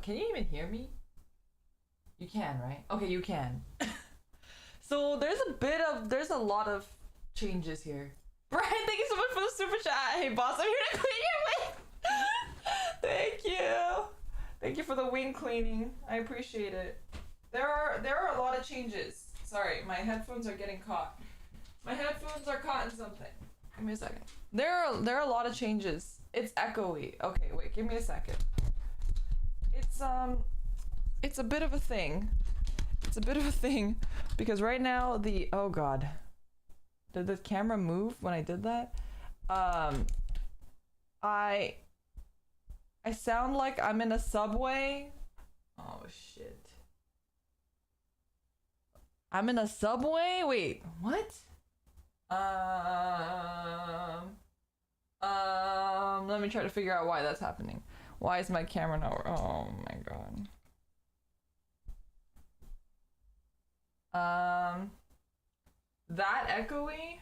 Can you even hear me? You can, right? Okay, you can. So there's a lot of changes here. Brian, thank you so much for the super chat. Hey boss, I'm here to clean your wing. Thank you. Thank you for the wing cleaning. I appreciate it. There are a lot of changes. Sorry, my headphones are getting caught. My headphones are caught in something. Give me a second. There are a lot of changes. It's echoey. Okay, wait, give me a second. It's a bit of a thing. It's a bit of a thing because right now oh god. Did the camera move when I did that? I sound like I'm in a subway. Oh shit. I'm in a subway? Wait, what? Let me try to figure out why that's happening. Why is my camera not? Oh my god. That echoey?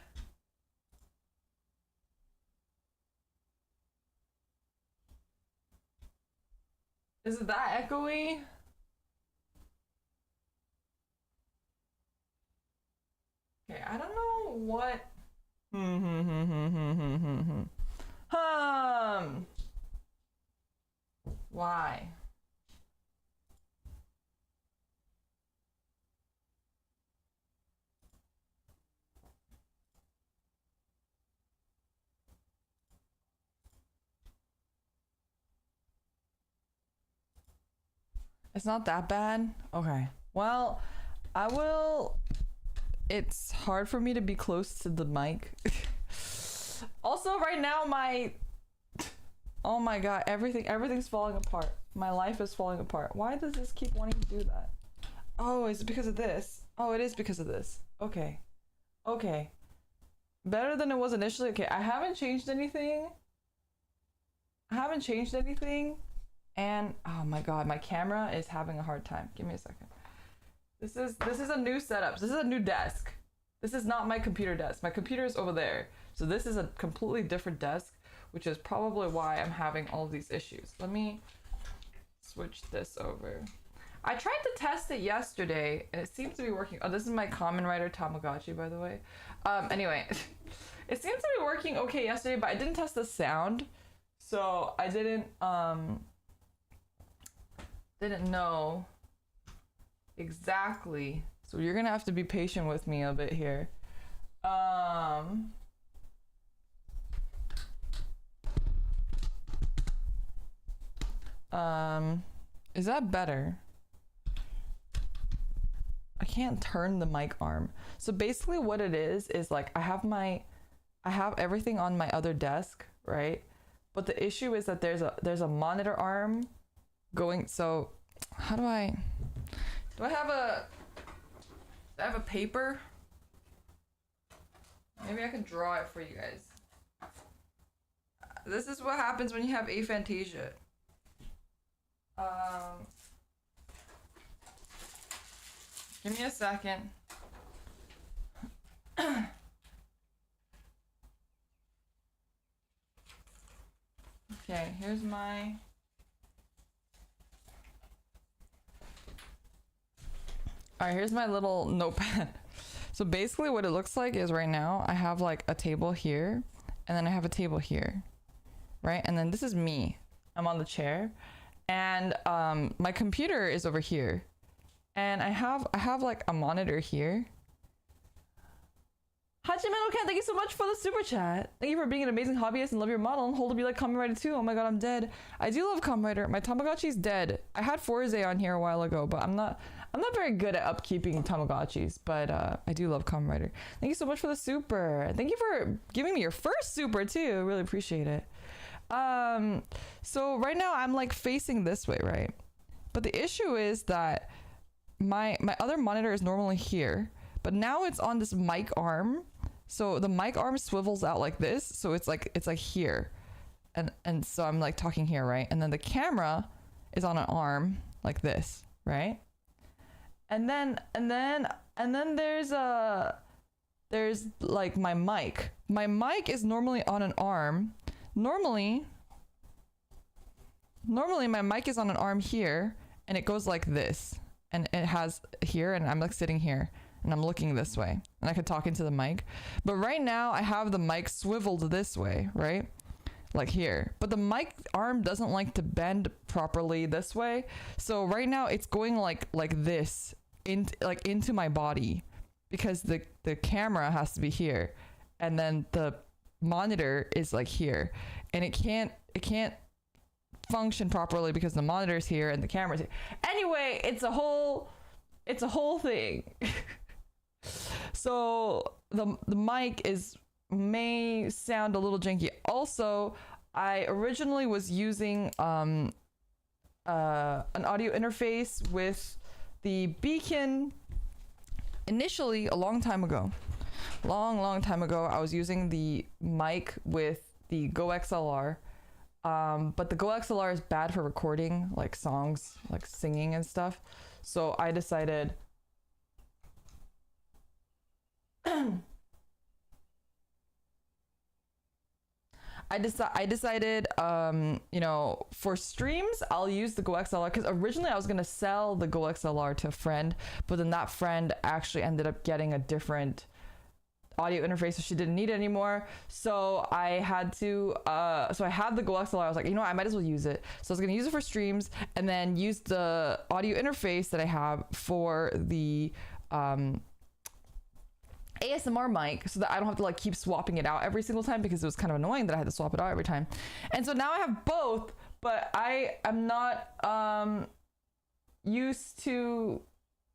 Is it that echoey? Okay, I don't know what. Why? It's not that bad? Okay. Well, I will... It's hard for me to be close to the mic. Also, right now, oh my god, everything's falling apart. My life is falling apart. Why does this keep wanting to do that? Oh, is it because of this? Oh, it is because of this. Okay. Okay. Better than it was initially. Okay, I haven't changed anything. And oh my god, my camera is having a hard time. Give me a second. This is a new setup. This is a new desk. This is not my computer desk. My computer is over there. So this is a completely different desk, which is probably why I'm having all these issues. Let me switch this over. I tried to test it yesterday and it seems to be working. Oh, this is my Kamen Rider Tamagotchi, by the way. Anyway, it seems to be working okay yesterday, but I didn't test the sound. So I didn't know exactly. So you're gonna have to be patient with me a bit here. Is that better? I can't turn the mic arm. So basically what it is like I have everything on my other desk, right? But the issue is that there's a monitor arm going. So how do I have a paper? Maybe I can draw it for you guys. This is what happens when you have aphantasia. Give me a second. Okay, here's my... Alright, here's my little notepad. So basically what it looks like is right now I have like a table here and then I have a table here, right? And then this is me. I'm on the chair and my computer is over here. And I have like a monitor here. Hachimeno Cat, thank you so much for the super chat. Thank you for being an amazing hobbyist and love your model and hold to be like Kamen Rider too. Oh my god, I'm dead. I do love Kamen Rider. My Tamagotchi's dead. I had Forze on here a while ago, but I'm not very good at upkeeping Tamagotchis, but I do love Kamen Rider. Thank you so much for the super. Thank you for giving me your first super too. I really appreciate it. So right now I'm like facing this way, right? But the issue is that my other monitor is normally here, but now it's on this mic arm. So the mic arm swivels out like this, so it's like here, and so I'm like talking here, right? And then the camera is on an arm like this, right? And then there's like my mic. My mic is normally on an arm. Normally normally my mic is on an arm here and it goes like this, and it has here, and I'm like sitting here and I'm looking this way and I could talk into the mic. But right now I have the mic swiveled this way, right? Like here. But the mic arm doesn't like to bend properly this way. So right now it's going like this into my body, because the camera has to be here and then the monitor is like here, and it can't function properly because the monitor's here and the camera's here. Anyway, it's a whole thing. So the mic may sound a little janky. Also, I originally was using an audio interface with the Beacon. Initially, a long time ago, I was using the mic with the Go XLR. But the Go XLR is bad for recording like songs, like singing and stuff. So I decided you know, for streams, I'll use the Go XLR, because originally I was going to sell the Go XLR to a friend, but then that friend actually ended up getting a different audio interface, so she didn't need it anymore. So I had to, so I had the Go XLR. I was like, you know what, I might as well use it. So I was going to use it for streams and then use the audio interface that I have for the, ASMR mic, so that I don't have to like keep swapping it out every single time, because it was kind of annoying that I had to swap it out every time. And so now I have both, but I am not used to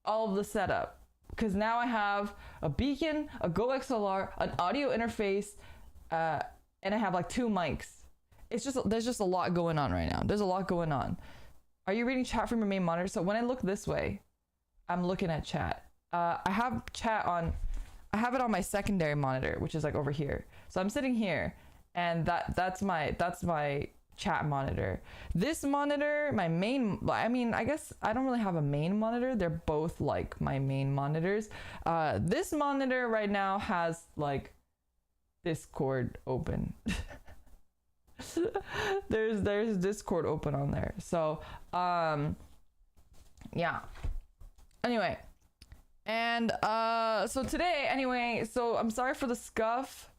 all of the setup, because now I have a Beacon, a Go XLR, an audio interface, and I have like 2 mics. It's just, there's just a lot going on right now. There's a lot going on. Are you reading chat from your main monitor? So when I look this way, I'm looking at chat. I have chat on, I have it on my secondary monitor, which is like over here. So I'm sitting here, and that's my chat monitor. This monitor, my main, I mean, I guess I don't really have a main monitor. They're both like my main monitors. This monitor right now has like Discord open. there's Discord open on there. So yeah. Anyway. And so today, anyway, so I'm sorry for the scuff.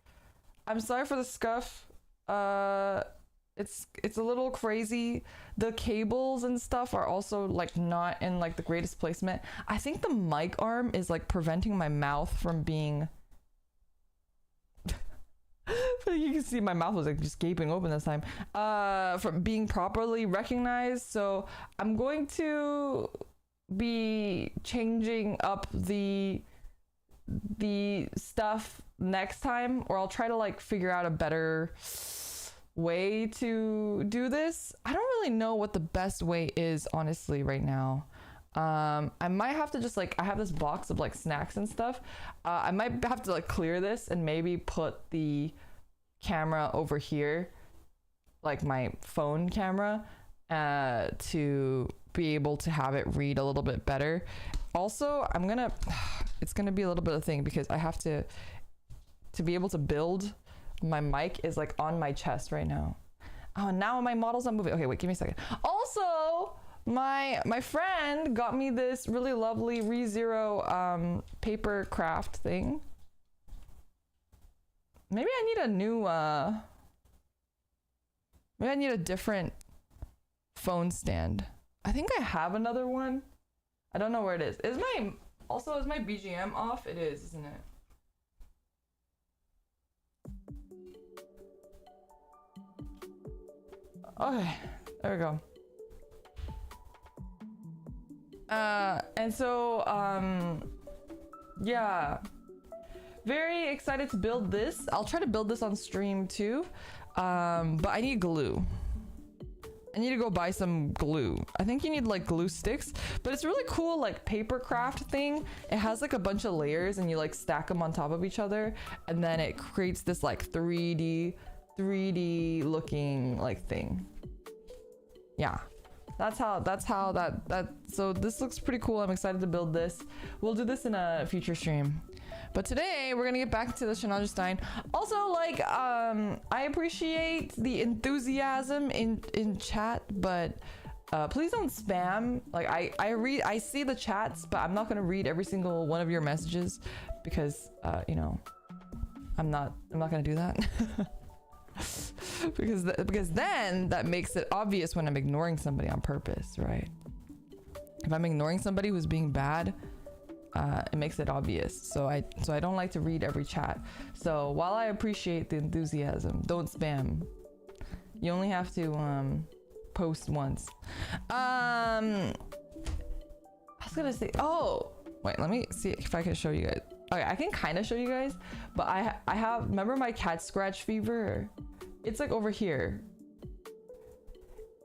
It's a little crazy. The cables and stuff are also like not in like the greatest placement. I think the mic arm is like preventing my mouth from being you can see my mouth was like just gaping open this time, from being properly recognized. So I'm going to be changing up the stuff next time, or I'll try to like figure out a better way to do this. I don't really know what the best way is, honestly, right now. I might have to just like, I have this box of like snacks and stuff. I might have to like clear this and maybe put the camera over here, like my phone camera, to be able to have it read a little bit better. Also, it's gonna be a little bit of a thing, because I have to be able to build, my mic is like on my chest right now. Oh, now my model's not moving. Okay, wait, give me a second. Also, my friend got me this really lovely ReZero paper craft thing. Maybe I need a new maybe I need a different phone stand. I think I have another one. I don't know where it is. Is my BGM off? It is, isn't it? Okay, there we go. And so, yeah. Very excited to build this. I'll try to build this on stream too. But I need glue. I need to go buy some glue. I think you need like glue sticks, but it's really cool, like paper craft thing. It has like a bunch of layers and you like stack them on top of each other, and then it creates this like 3D looking like thing. Yeah. That's how that so this looks pretty cool. I'm excited to build this. We'll do this in a future stream. But today we're gonna get back to the Sinanju Stein. Also, like, I appreciate the enthusiasm in chat, but please don't spam. Like, I see the chats, but I'm not gonna read every single one of your messages because you know, I'm not gonna do that. because then that makes it obvious when I'm ignoring somebody on purpose, right? If I'm ignoring somebody who's being bad, it makes it obvious. So I don't like to read every chat. So while I appreciate the enthusiasm, don't spam. You only have to post once. I was gonna say, oh wait, let me see if I can show you guys. Okay, I can kind of show you guys, but I have, remember my cat scratch fever? It's like over here.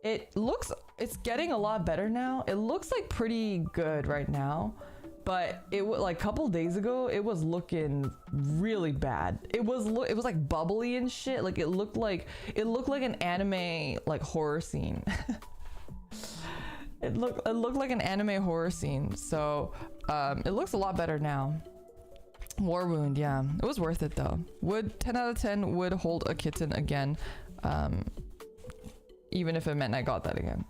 It's getting a lot better now. It looks like pretty good right now, but it was like a couple days ago, it was looking really bad. It was like bubbly and shit. Like it looked like an anime like horror scene. It looked like an anime horror scene. So it looks a lot better now. War wound, yeah, it was worth it though. Would 10 out of 10 would hold a kitten again, even if it meant I got that again.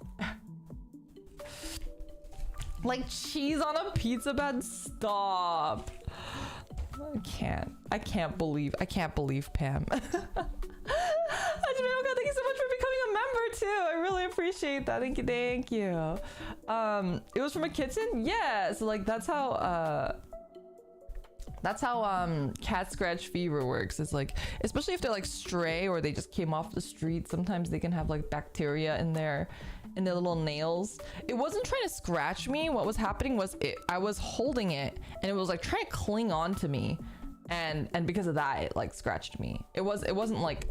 Like cheese on a pizza bed, stop. I can't believe Pam. Thank you so much for becoming a member too. I really appreciate that. Thank you. It was from a kitten? Yeah, so like that's how cat scratch fever works. It's like, especially if they're like stray or they just came off the street, sometimes they can have like bacteria in their little nails. It wasn't trying to scratch me. What was happening was I was holding it and it was like trying to cling on to me, and because of that it like scratched me. It wasn't like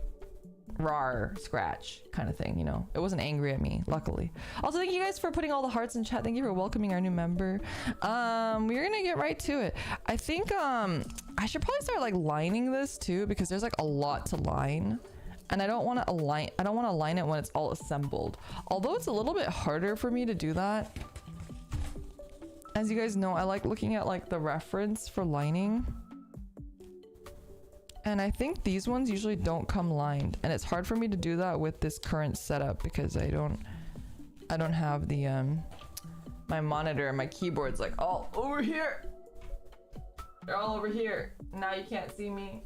rar scratch kind of thing, you know. It wasn't angry at me, luckily. Also, thank you guys for putting all the hearts in chat. Thank you for welcoming our new member. We're gonna get right to it. I think I should probably start like lining this too, because there's like a lot to line, and I don't want to line it when it's all assembled, although it's a little bit harder for me to do that. As you guys know, I like looking at like the reference for lining. And I think these ones usually don't come lined, and it's hard for me to do that with this current setup because I don't have the my monitor and my keyboard's like all over here. They're all over here. Now you can't see me.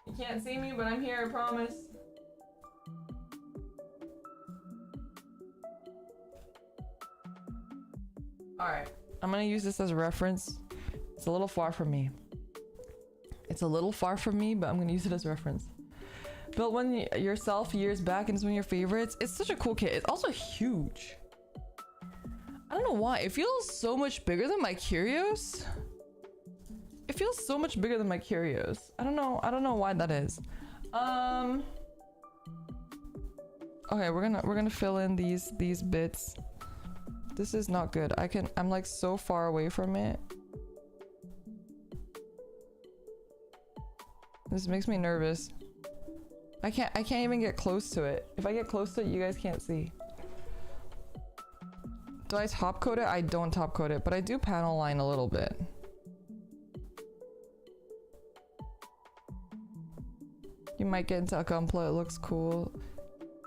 You can't see me, but I'm here, I promise. All right. I'm gonna use this as a reference. It's a little far from me. But I'm gonna use it as a reference. Built one yourself years back, and it's one of your favorites. It's such a cool kit. It's also huge. I don't know why. It feels so much bigger than my Curios. I don't know why that is. Okay, we're gonna fill in these bits. This is not good. I'm like so far away from it. This makes me nervous. I can't even get close to it. If I get close to it, you guys can't see. Do I top coat it? I don't top coat it, but I do panel line a little bit. You might get into a Gunpla. It looks cool.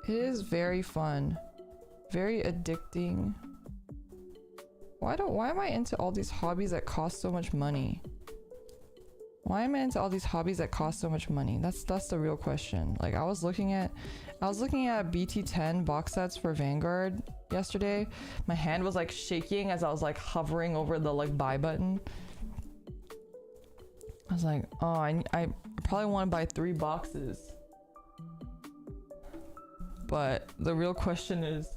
It is very fun. Very addicting. Why am I into all these hobbies that cost so much money? That's the real question. Like I was looking at BT10 box sets for Vanguard yesterday. My hand was like shaking as I was like hovering over the like buy button. I was like, oh, I probably want to buy 3 boxes. But the real question is,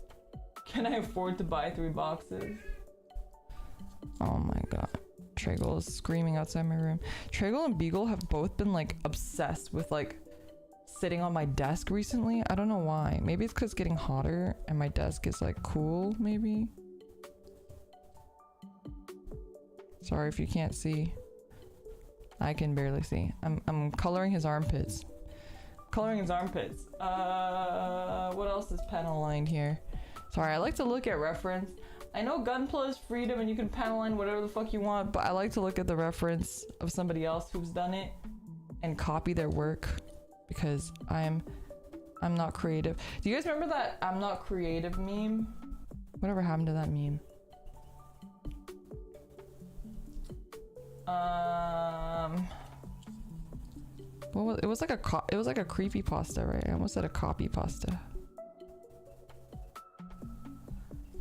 can I afford to buy 3 boxes? Oh my god. Tragle is screaming outside my room. Tragle and Beagle have both been like obsessed with like sitting on my desk recently. I don't know why. Maybe it's because it's getting hotter and my desk is like cool, maybe. Sorry if you can't see. I can barely see. I'm coloring his armpits. What else is panel lined here? Sorry, I like to look at reference. I know Gunpla is freedom and you can panel line whatever the fuck you want, but I like to look at the reference of somebody else who's done it and copy their work because I'm not creative. Do you guys remember that I'm not creative meme? Whatever happened to that meme? It was like a creepy pasta, right? I almost said a copy pasta.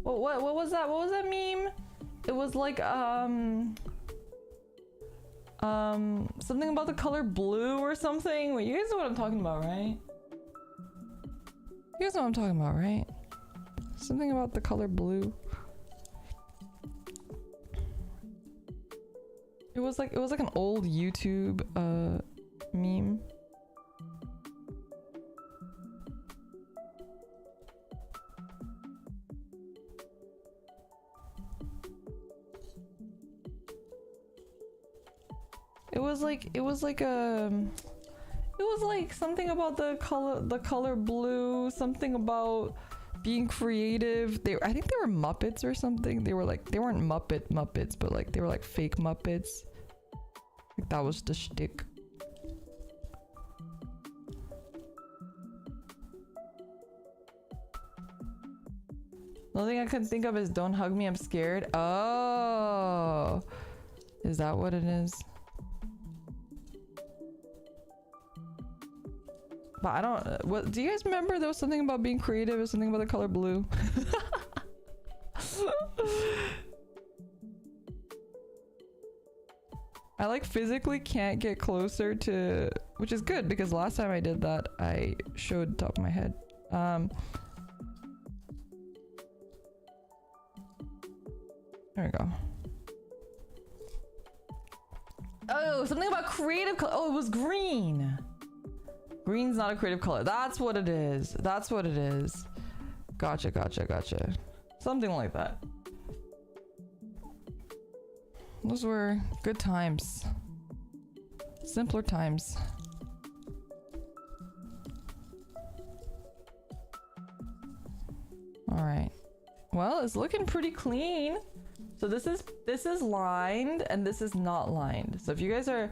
What was that? What was that meme? It was like something about the color blue or something. Wait, you guys know what I'm talking about, right? You guys know what I'm talking about, right? Something about the color blue. It was like an old YouTube meme. It was like something about the color blue, something about being creative. I think they were Muppets or something. They weren't Muppets, but like they were like fake Muppets. Like that was the shtick. The only thing I can think of is "Don't hug me, I'm scared." Oh, is that what it is? But I don't. What do you guys remember? There was something about being creative. Or something about the color blue. I like physically can't get closer to, which is good because last time I did that, I showed top of my head. There we go. Oh, something about creative color. Oh, it was green. Green's not a creative color. That's what it is. That's what it is. Gotcha. Something like that. Those were good times. Simpler times. All right. Well, it's looking pretty clean. So this is lined and this is not lined. So if you guys are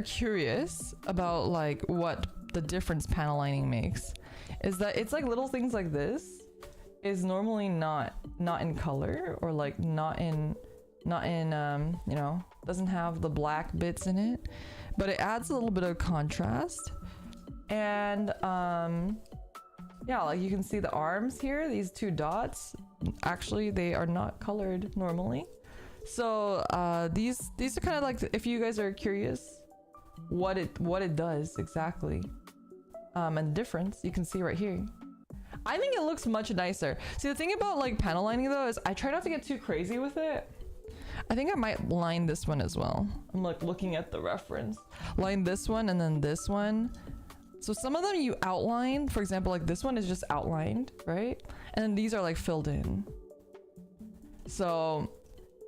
curious about like what the difference panel lining makes, is that it's like little things like this is normally not in color or like not in you know, doesn't have the black bits in it, but it adds a little bit of contrast. And yeah, like you can see the arms here, these two dots, actually they are not colored normally. So these are kind of like, if you guys are curious what it does exactly, and the difference you can see right here. I think it looks much nicer. See, the thing about like panel lining though is I try not to get too crazy with it. I think I might line this one as well. I'm like looking at the reference. Line this one and then this one. So some of them you outline, for example, like this one is just outlined, right? And then these are like filled in. So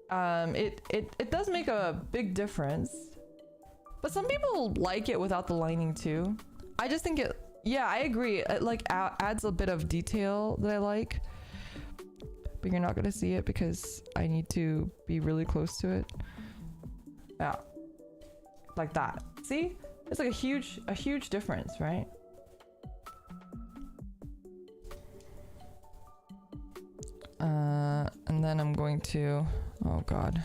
it does make a big difference. But some people like it without the lining too. I just think it, yeah, I agree. It like adds a bit of detail that I like. But you're not gonna see it because I need to be really close to it. Yeah, like that. See? It's like a huge difference, right? And then I'm going to, oh God.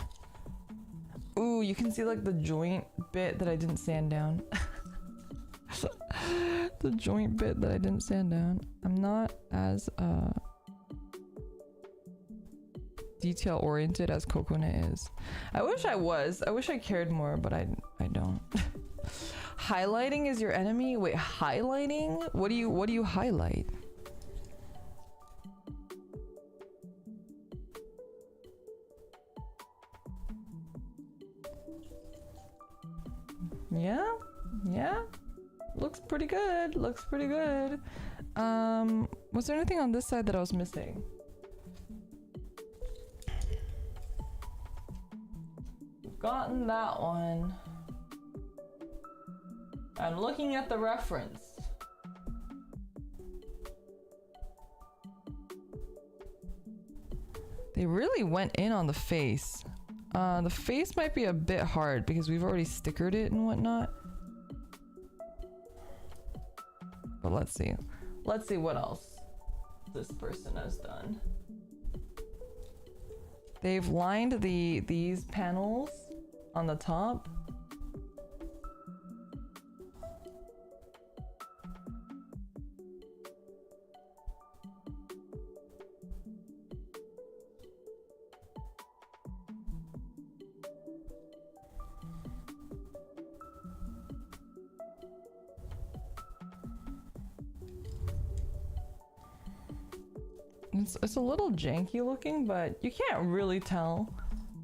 Ooh, you can see like the joint bit that I didn't sand down. The joint bit that I didn't sand down. I'm not as detail oriented as Coconut is. I wish I was. I wish I cared more, but I don't. Highlighting is your enemy? Wait, highlighting? What do you highlight? Yeah. Looks pretty good. Was there anything on this side that I was missing? Gotten that one. I'm looking at the reference. They really went in on the face. The face might be a bit hard because we've already stickered it and whatnot. But let's see. Let's see what else this person has done. They've lined these panels on the top. It's a little janky looking, but you can't really tell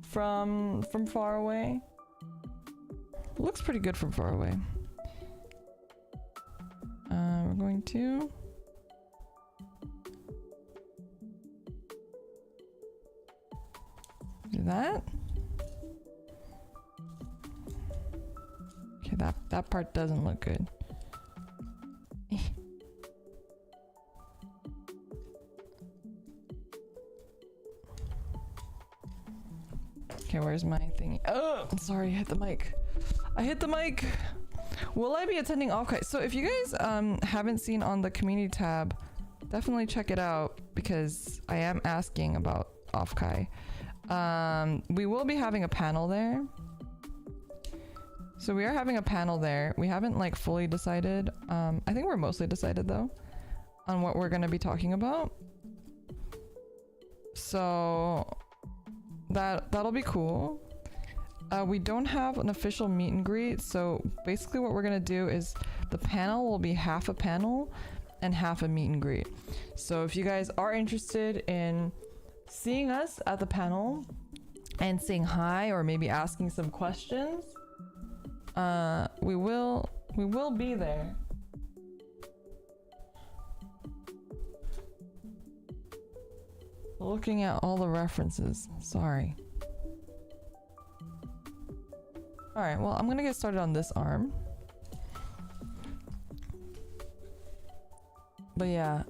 from far away. It looks pretty good from far away. We're going to do that. Okay, that part doesn't look good. Okay, where's my thingy? Oh, sorry, I hit the mic. I hit the mic. Will I be attending Offkai? So if you guys haven't seen on the community tab, definitely check it out because I am asking about Offkai. We will be having a panel there. So we are having a panel there. We haven't like fully decided. I think we're mostly decided though on what we're gonna be talking about. So that'll be cool. We don't have an official meet and greet, so basically what we're gonna do is the panel will be half a panel and half a meet and greet. So if you guys are interested in seeing us at the panel and saying hi or maybe asking some questions, we will be there. Looking at all the references. Sorry. Alright, well, I'm gonna get started on this arm. But yeah,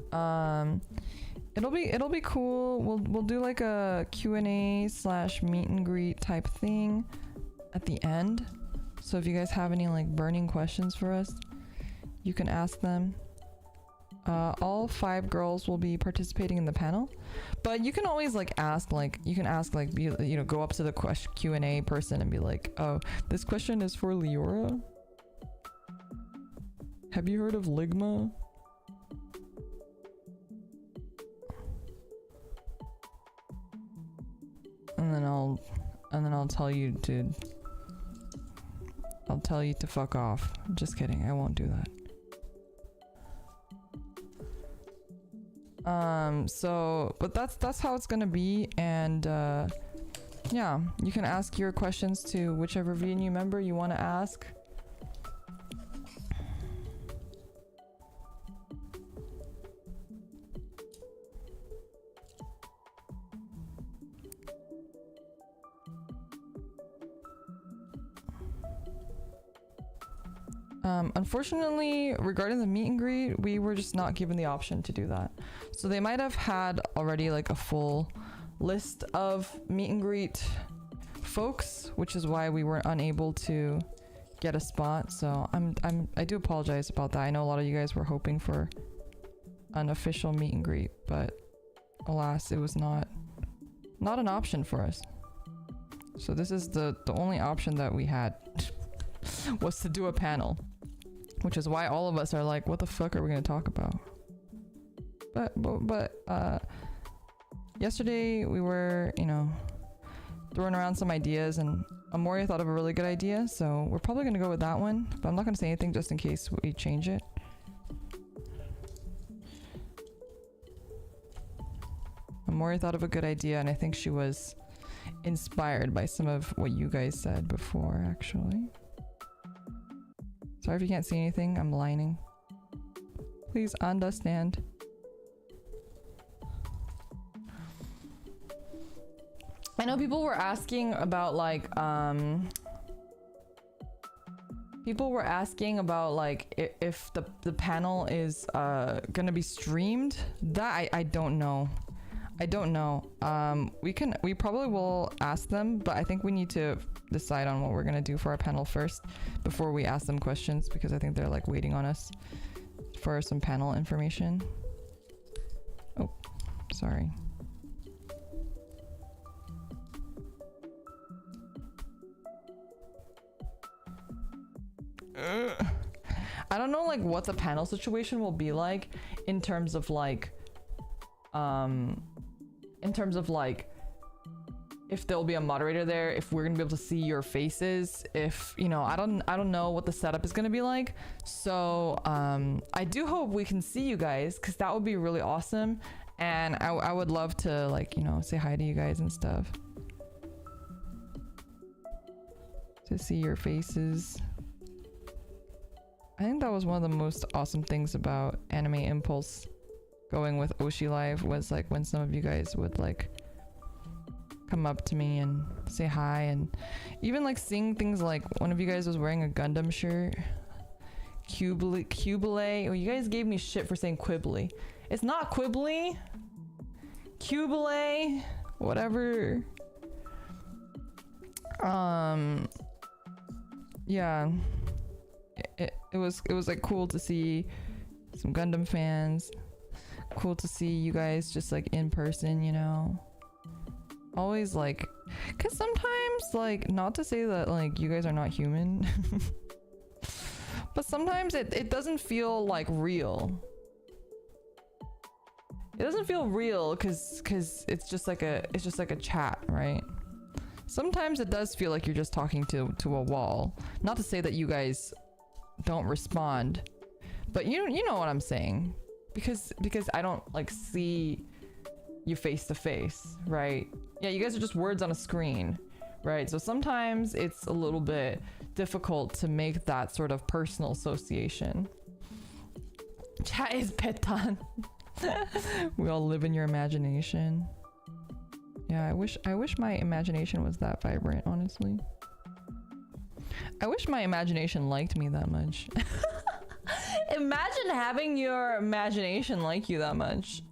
it'll be cool. We'll do like a Q&A / meet and greet type thing at the end. So if you guys have any like burning questions for us, you can ask them. All 5 girls will be participating in the panel, but you can always like ask, like you can ask like go up to the Q&A person and be like, oh, this question is for Leora. Have you heard of Ligma? And then I'll tell you to fuck off. Just kidding, I won't do that. But that's how it's gonna be, and yeah, you can ask your questions to whichever VNU member you want to ask. Unfortunately, regarding the meet and greet, we were just not given the option to do that. So they might have had already like a full list of meet and greet folks, which is why we were unable to get a spot. So I do apologize about that. I know a lot of you guys were hoping for an official meet and greet, but alas, it was not an option for us. So this is the only option that we had was to do a panel, which is why all of us are like, what the fuck are we gonna talk about? But yesterday we were, throwing around some ideas, and Amoria thought of a really good idea, so we're probably gonna go with that one, but I'm not gonna say anything just in case we change it. Amoria thought of a good idea, and I think she was inspired by some of what you guys said before, actually. Sorry if you can't see anything, I'm lining. Please understand. I know people were asking about like if the panel is gonna be streamed. That I don't know. I don't know. We probably will ask them, but I think we need to decide on what we're gonna do for our panel first before we ask them questions, because I think they're like waiting on us for some panel information. Oh, sorry. I don't know like what the panel situation will be like in terms of like if there'll be a moderator there, if we're gonna be able to see your faces, if you know, I don't know what the setup is gonna be like. So I do hope we can see you guys, because that would be really awesome, and I would love to like, you know, say hi to you guys and stuff, to see your faces. I think that was one of the most awesome things about Anime Impulse going with Oshi Live, was like when some of you guys would like come up to me and say hi, and even like seeing things like one of you guys was wearing a Gundam shirt. Cubile. Oh, you guys gave me shit for saying Quibbly. It's not Quibbly. Cubile. Whatever. Yeah. It was like cool to see some Gundam fans. Cool to see you guys just like in person, you know. Always like, cause sometimes like, not to say that like you guys are not human, but sometimes it doesn't feel like real. It doesn't feel real cause it's just like a chat, right? Sometimes it does feel like you're just talking to a wall. Not to say that you guys don't respond, but you know what I'm saying, because I don't like see you face to face, right? Yeah, you guys are just words on a screen, right? So sometimes it's a little bit difficult to make that sort of personal association. Chat is Petan. We all live in your imagination. Yeah, I wish my imagination was that vibrant, honestly. I wish my imagination liked me that much. Imagine having your imagination like you that much.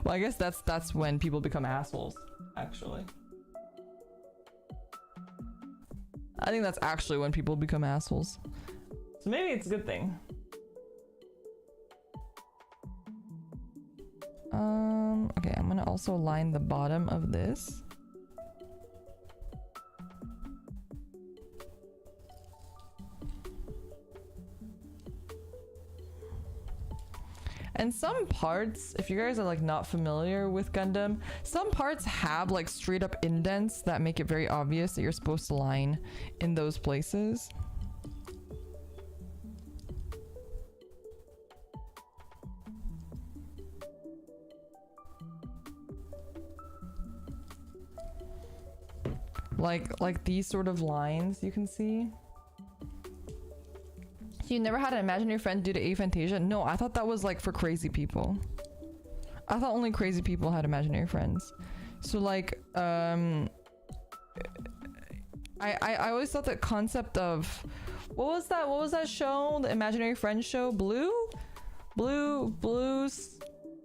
Well, I guess that's when people become assholes, actually. I think that's actually when people become assholes. So maybe it's a good thing. Okay, I'm gonna also line the bottom of this. And some parts, if you guys are like not familiar with Gundam, some parts have like straight up indents that make it very obvious that you're supposed to line in those places. Like these sort of lines you can see. You never had an imaginary friend due to aphantasia? No, I thought that was like for crazy people. I thought only crazy people had imaginary friends. So like, I always thought that concept of, what was that show? The Imaginary Friends show? Blue's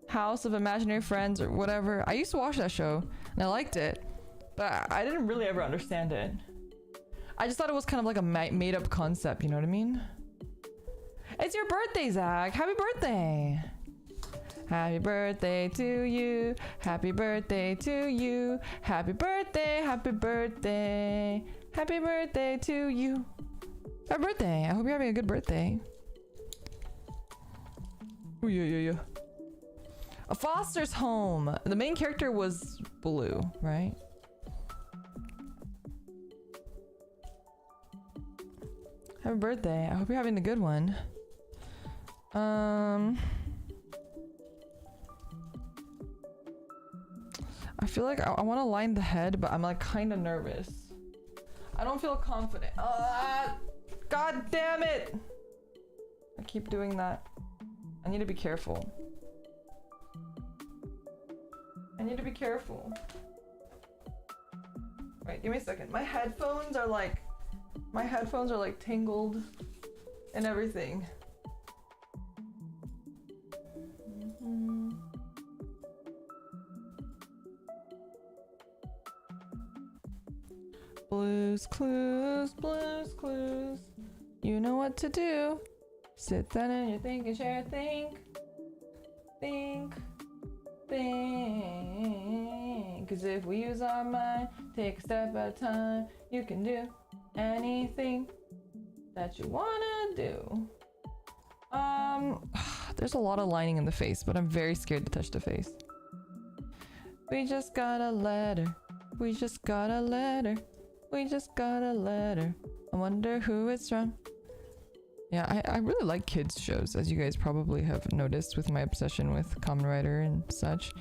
House of Imaginary Friends or whatever. I used to watch that show and I liked it, but I didn't really ever understand it. I just thought it was kind of like a made up concept, you know what I mean? It's your birthday, Zach. Happy birthday. Happy birthday to you. Happy birthday to you. Happy birthday. Happy birthday. Happy birthday to you. Happy birthday. I hope you're having a good birthday. Oh, yeah. A foster's home. The main character was Blue, right? Happy birthday. I hope you're having a good one. I feel like I want to line the head, but I'm like kind of nervous. I don't feel confident. God damn it! I keep doing that. I need to be careful. Wait, give me a second. My headphones are like tangled and everything. Blues Clues, Blues Clues. You know what to do. Sit down in your thinking chair, think. Cause if we use our mind, take a step at a time, you can do anything that you wanna do. There's a lot of lining in the face, but I'm very scared to touch the face. We just got a letter. We just got a letter. We just got a letter. I wonder who it's from. Yeah, I really like kids shows, as you guys probably have noticed with my obsession with Kamen Rider and such,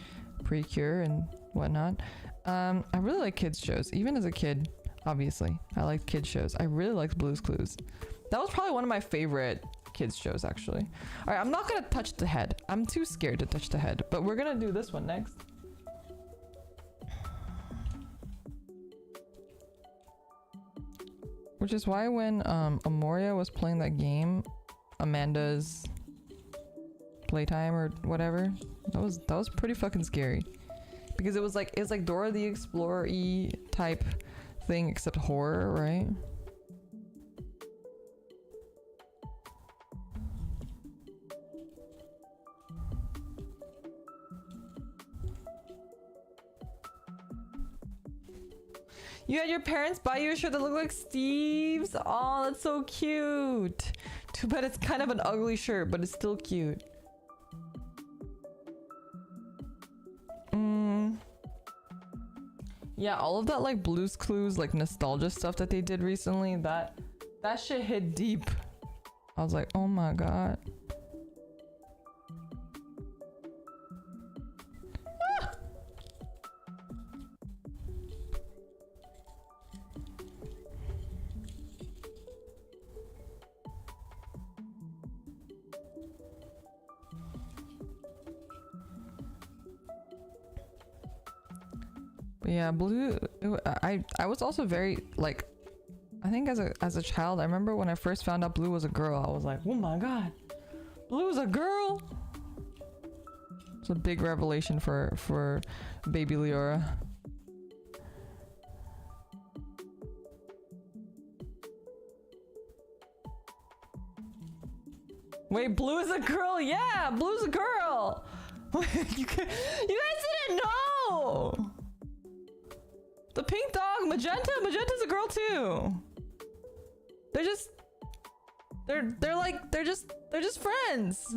Precure and whatnot. I really like kids shows, even as a kid. Obviously, I like kids shows. I really liked Blue's Clues. That was probably one of my favorite kids shows, actually. All right, I'm not gonna touch the head. I'm too scared to touch the head, but we're gonna do this one next. Which is why when Amoria was playing that game, Amanda's Playtime or whatever, that was pretty fucking scary. Because it was like Dora the Explorer-y type thing, except horror, right? You had your parents buy you a shirt that looked like Steve's? Oh, that's so cute. Too bad it's kind of an ugly shirt, but it's still cute. Yeah, all of that like Blue's Clues, like nostalgia stuff that they did recently, that shit hit deep. I was like, oh my god. Yeah, Blue. I was also very like, I think as a child, I remember when I first found out Blue was a girl, I was like, oh my god, Blue's a girl. It's a big revelation for baby Leora. Wait, Blue is a girl? Yeah, Blue's a girl. you guys didn't know. The pink dog, Magenta's a girl too. They're just friends.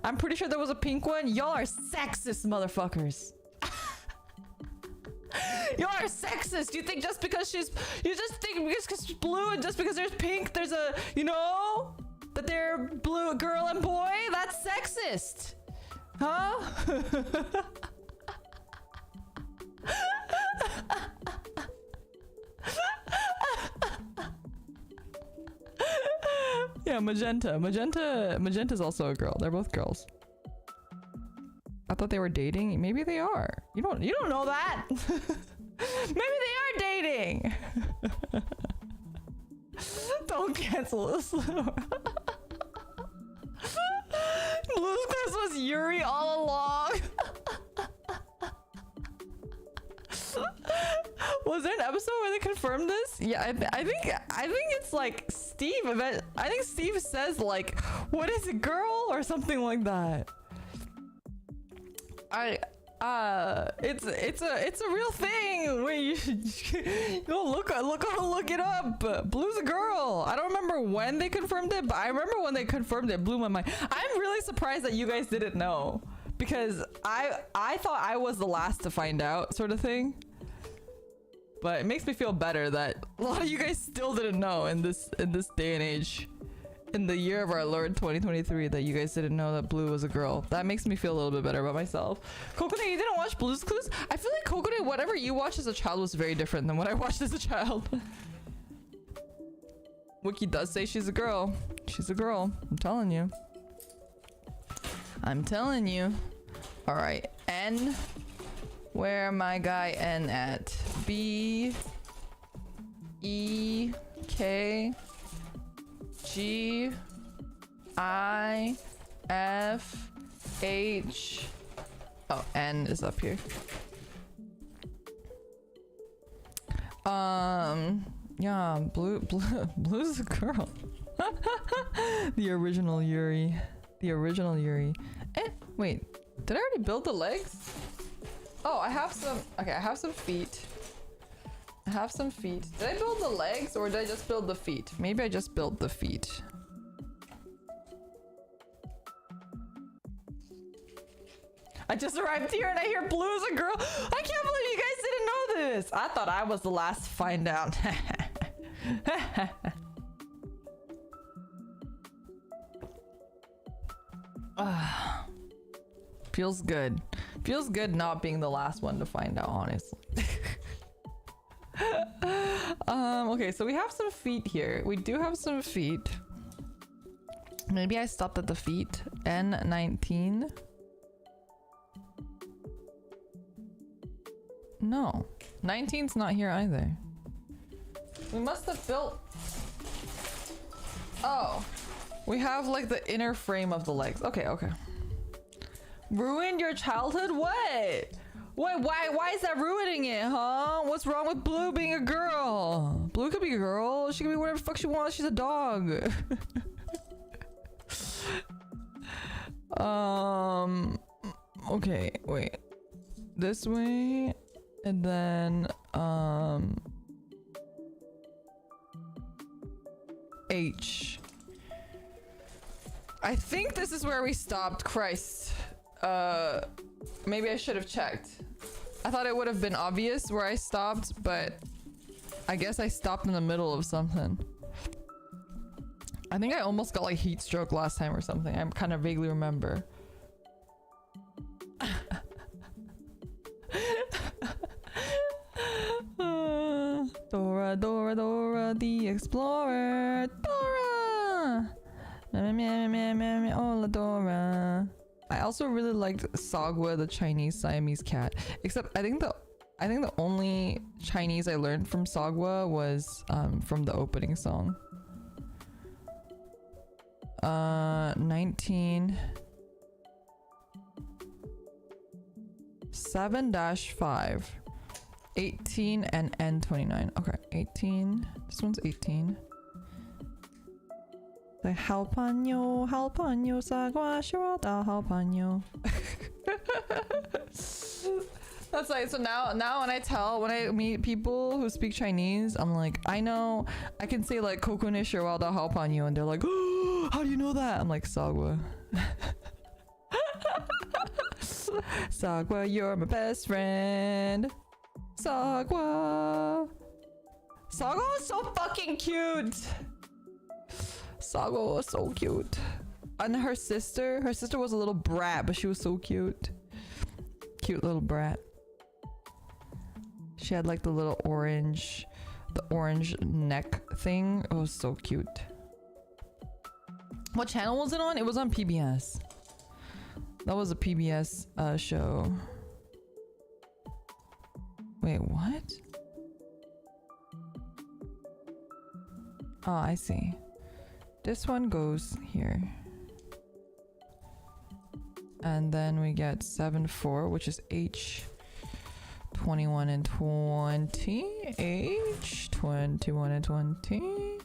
I'm pretty sure there was a pink one. Y'all are sexist motherfuckers. Y'all are sexist. You think just because you just think because she's blue and just because there's pink, there's a, you know, that they're blue, girl and boy? That's sexist. Huh? Yeah, Magenta's also a girl. They're both girls. I thought they were dating. Maybe they are. You don't know that. Maybe they are dating. Don't cancel this. Blue's Clues was Yuri all along. Was there an episode where they confirmed this? Yeah, I think it's like Steve. I think Steve says like, "What is it, girl?" or something like that. It's a real thing where you go look it up. Blue's a girl. I don't remember when they confirmed it, but I remember when they confirmed it, blew my mind. I'm really surprised that you guys didn't know, because I thought I was the last to find out, sort of thing. But it makes me feel better that a lot of you guys still didn't know in this day and age, in the year of our Lord 2023, that you guys didn't know that Blue was a girl. That makes me feel a little bit better about myself. Kokone, you didn't watch Blue's Clues? I feel like Kokone, whatever you watched as a child was very different than what I watched as a child. Wiki does say she's a girl. She's a girl. I'm telling you. I'm telling you. All right, N. Where my guy N at? B E K G I F H. Oh, N is up here. Yeah, Blue's a girl. The original Yuri. The original Yuri. Wait, did I already build the legs? Oh, I have some. Okay, I have some feet. I have some feet. Did I build the legs or did I just build the feet? Maybe I just built the feet. I just arrived here and I hear Blue is a girl. I can't believe you guys didn't know this. I thought I was the last to find out. Feels good. Feels good not being the last one to find out, honestly. Okay, so we have some feet here. We do have some feet. Maybe I stopped at the feet. N19. No, 19's not here either. We must have built... Oh, we have like the inner frame of the legs. Okay, okay. Ruined your childhood? What? Why is that ruining it, huh? What's wrong with Blue being a girl? Blue could be a girl. She can be whatever the fuck she wants. She's a dog. Okay, wait. This way, and then H. I think this is where we stopped. Christ. Maybe I should have checked. I thought it would have been obvious where I stopped, but I guess I stopped in the middle of something. I think I almost got like heat stroke last time or something. I kind of vaguely remember. Dora, Dora, Dora, the explorer. Dora! Hola, Dora. I also really liked Sagwa, the Chinese Siamese cat. Except I think the only Chinese I learned from Sagwa was from the opening song. 19 7-5 18 and N29. Okay, 18. This one's 18. The jalapeno, sagwa, shirota, jalapeno. That's like, so now when I meet people who speak Chinese, I'm like, I know, I can say like kokone shirota jalapeno, and they're like, oh, how do you know that? I'm like, sagwa. Sagwa, you're my best friend. Sagwa. Sagwa was so fucking cute. Sagwa was so cute. And her sister was a little brat, but she was so cute. Cute little brat. She had like the little orange neck thing. It was so cute. What channel was it on? It was on PBS. That was a PBS show. Wait, what? Oh, I see. This one goes here. And then we get 7-4, which is H. 21 and 20. H. 21 and 20.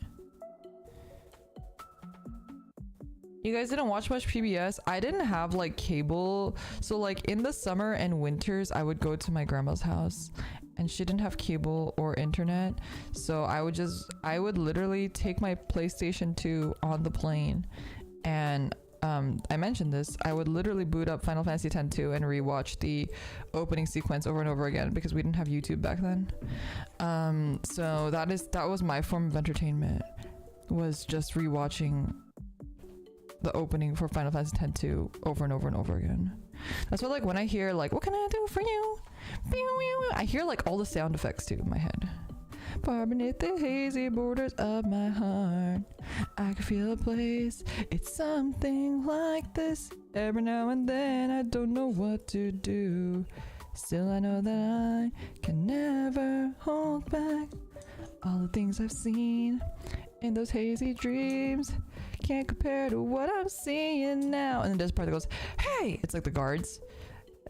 You guys didn't watch much PBS? I didn't have like cable. So like in the summer and winters, I would go to my grandma's house and she didn't have cable or internet. So I would literally take my PlayStation 2 on the plane. And I mentioned this, I would literally boot up Final Fantasy X-2 and rewatch the opening sequence over and over again because we didn't have YouTube back then. So that was my form of entertainment, was just rewatching the opening for Final Fantasy X-2 over and over and over again. That's why like when I hear like, what can I do for you? I hear like all the sound effects too in my head. Far beneath the hazy borders of my heart, I can feel a place. It's something like this. Every now and then I don't know what to do. Still I know that I can never hold back. All the things I've seen in those hazy dreams can't compare to what I'm seeing now. And then there's a part that goes, hey! It's like the guards.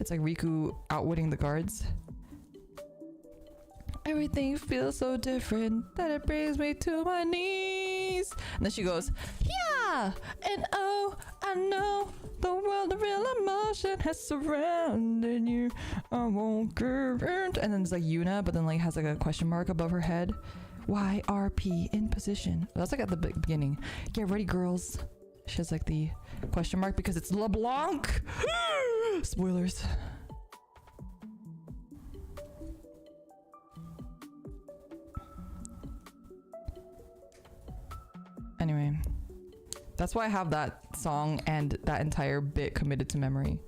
It's like Riku outwitting the guards. Everything feels so different that it brings me to my knees. And then she goes, yeah, and oh, I know the world of real emotion has surrounded you. I won't get burned. And then it's like Yuna, but then like has like a question mark above her head. YRP in position. That's like at the beginning. Get ready, girls. She has like the question mark because it's LeBlanc. Spoilers. Anyway, that's why I have that song and that entire bit committed to memory.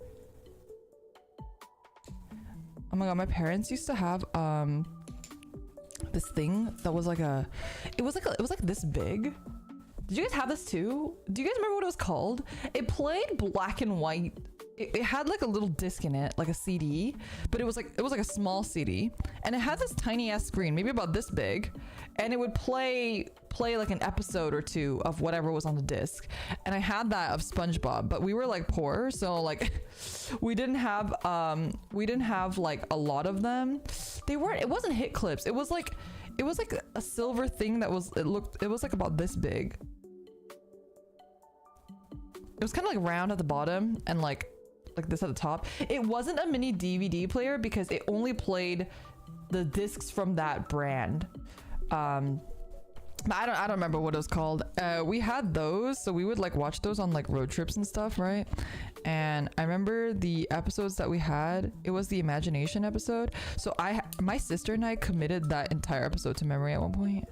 Oh my god, my parents used to have this thing that was like it was like this big. Did you guys have this too? Do you guys remember what it was called? It played black and white. It had like a little disc in it, like a CD, but it was like a small CD, and it had this tiny ass screen, maybe about this big, and it would play like an episode or two of whatever was on the disc. And I had that of SpongeBob, but we were like poor, so like we didn't have like a lot of them. It wasn't hit clips. It was like a silver thing that was it was like about this big. It was kind of like round at the bottom and like this at the top. It wasn't a mini DVD player because it only played the discs from that brand. I don't remember what it was called. We had those, so we would like watch those on like road trips and stuff, right? And I remember the episodes that we had, it was the imagination episode. So my sister and I committed that entire episode to memory at one point.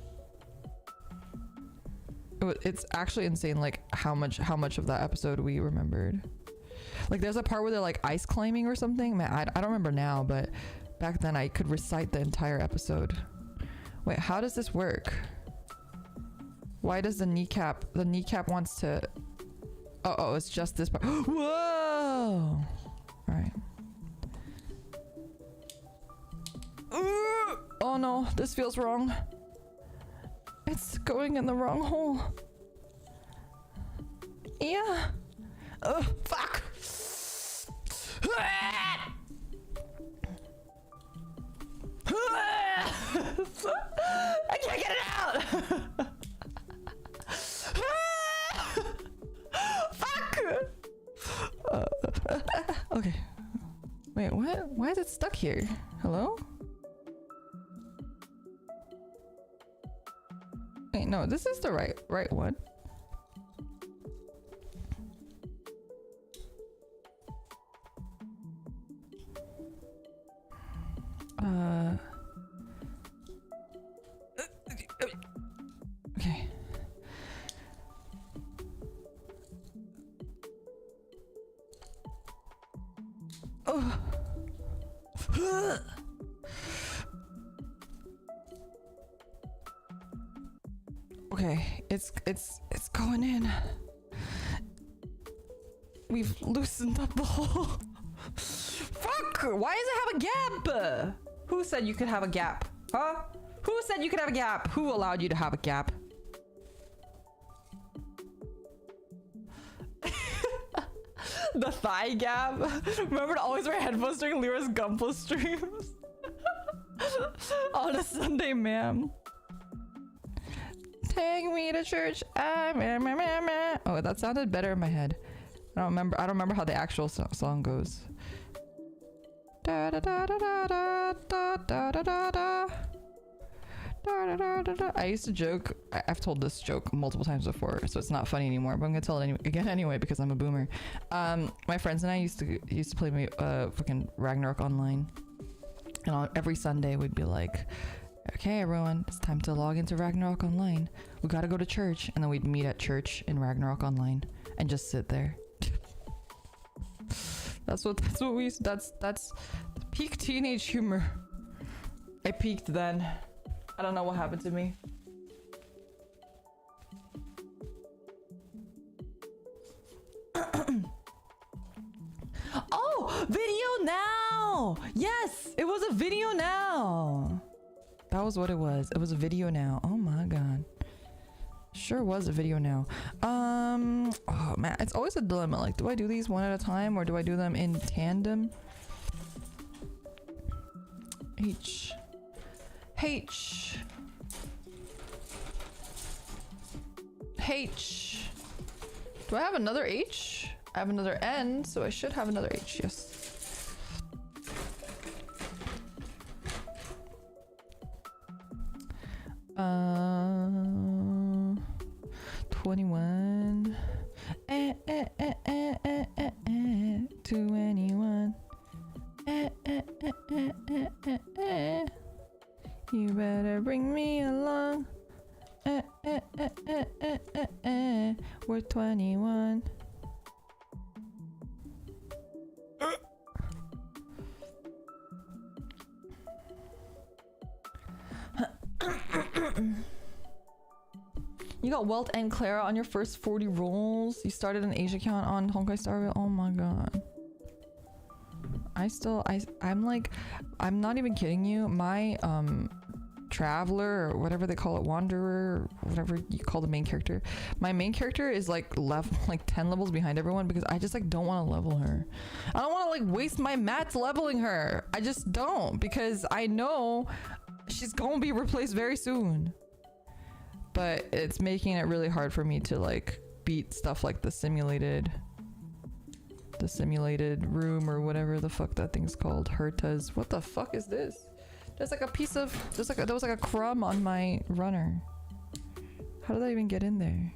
It's actually insane, like how much of that episode we remembered. Like there's a part where they're like ice climbing or something. Man, I don't remember now, but back then I could recite the entire episode. Wait, how does this work? Why does the kneecap wants to... Oh, it's just this part. Whoa! Alright. Oh no, this feels wrong. It's going in the wrong hole. Yeah. Oh, fuck! I can't get it out! Fuck! Okay. Wait, what? Why is it stuck here? Hello? Wait, no, this is the right one. Okay. Oh. Okay, it's going in. We've loosened up the hole. Fuck! Why does it have a gap? Who said you could have a gap? Huh? Who said you could have a gap? Who allowed you to have a gap? The thigh gap. Remember to always wear headphones during Lyra's Gunpla streams? On a Sunday, ma'am. Take me to church. Oh, that sounded better in my head. I don't remember how the actual song goes. Da da da da da da da da da da da. I used to joke. I've told this joke multiple times before, so it's not funny anymore. But I'm gonna tell it again anyway because I'm a boomer. My friends and I used to play fucking Ragnarok online, and on every Sunday we'd be like, "Okay, everyone, it's time to log into Ragnarok online. We gotta go to church," and then we'd meet at church in Ragnarok online and just sit there. That's what we used. That's peak teenage humor. I peaked then. I don't know what happened to me. Oh, video now! Yes, it was a video now. That was what it was. It was a video now. Oh my god. Sure was a video now. Oh man, it's always a dilemma. Like, do I do these one at a time or do I do them in tandem? H. H. Do I have another H? I have another N, so I should have another H, yes. Uh, 21. 21. You better bring me along. We're 21. You got Welt and Clara on your first 40 rolls. You started an Asia account on Honkai Star Rail. Oh my god. I'm like, I'm not even kidding you. My traveler or whatever they call it, wanderer, or whatever you call the main character. My main character is like 10 levels behind everyone because I just like don't want to level her. I don't want to like waste my mats leveling her. I just don't, because I know she's gonna be replaced very soon. But it's making it really hard for me to like beat stuff like the simulated room or whatever the fuck that thing's called. Hertas. What the fuck is this? There's like a piece of, there was like a crumb on my runner. How did I even get in there?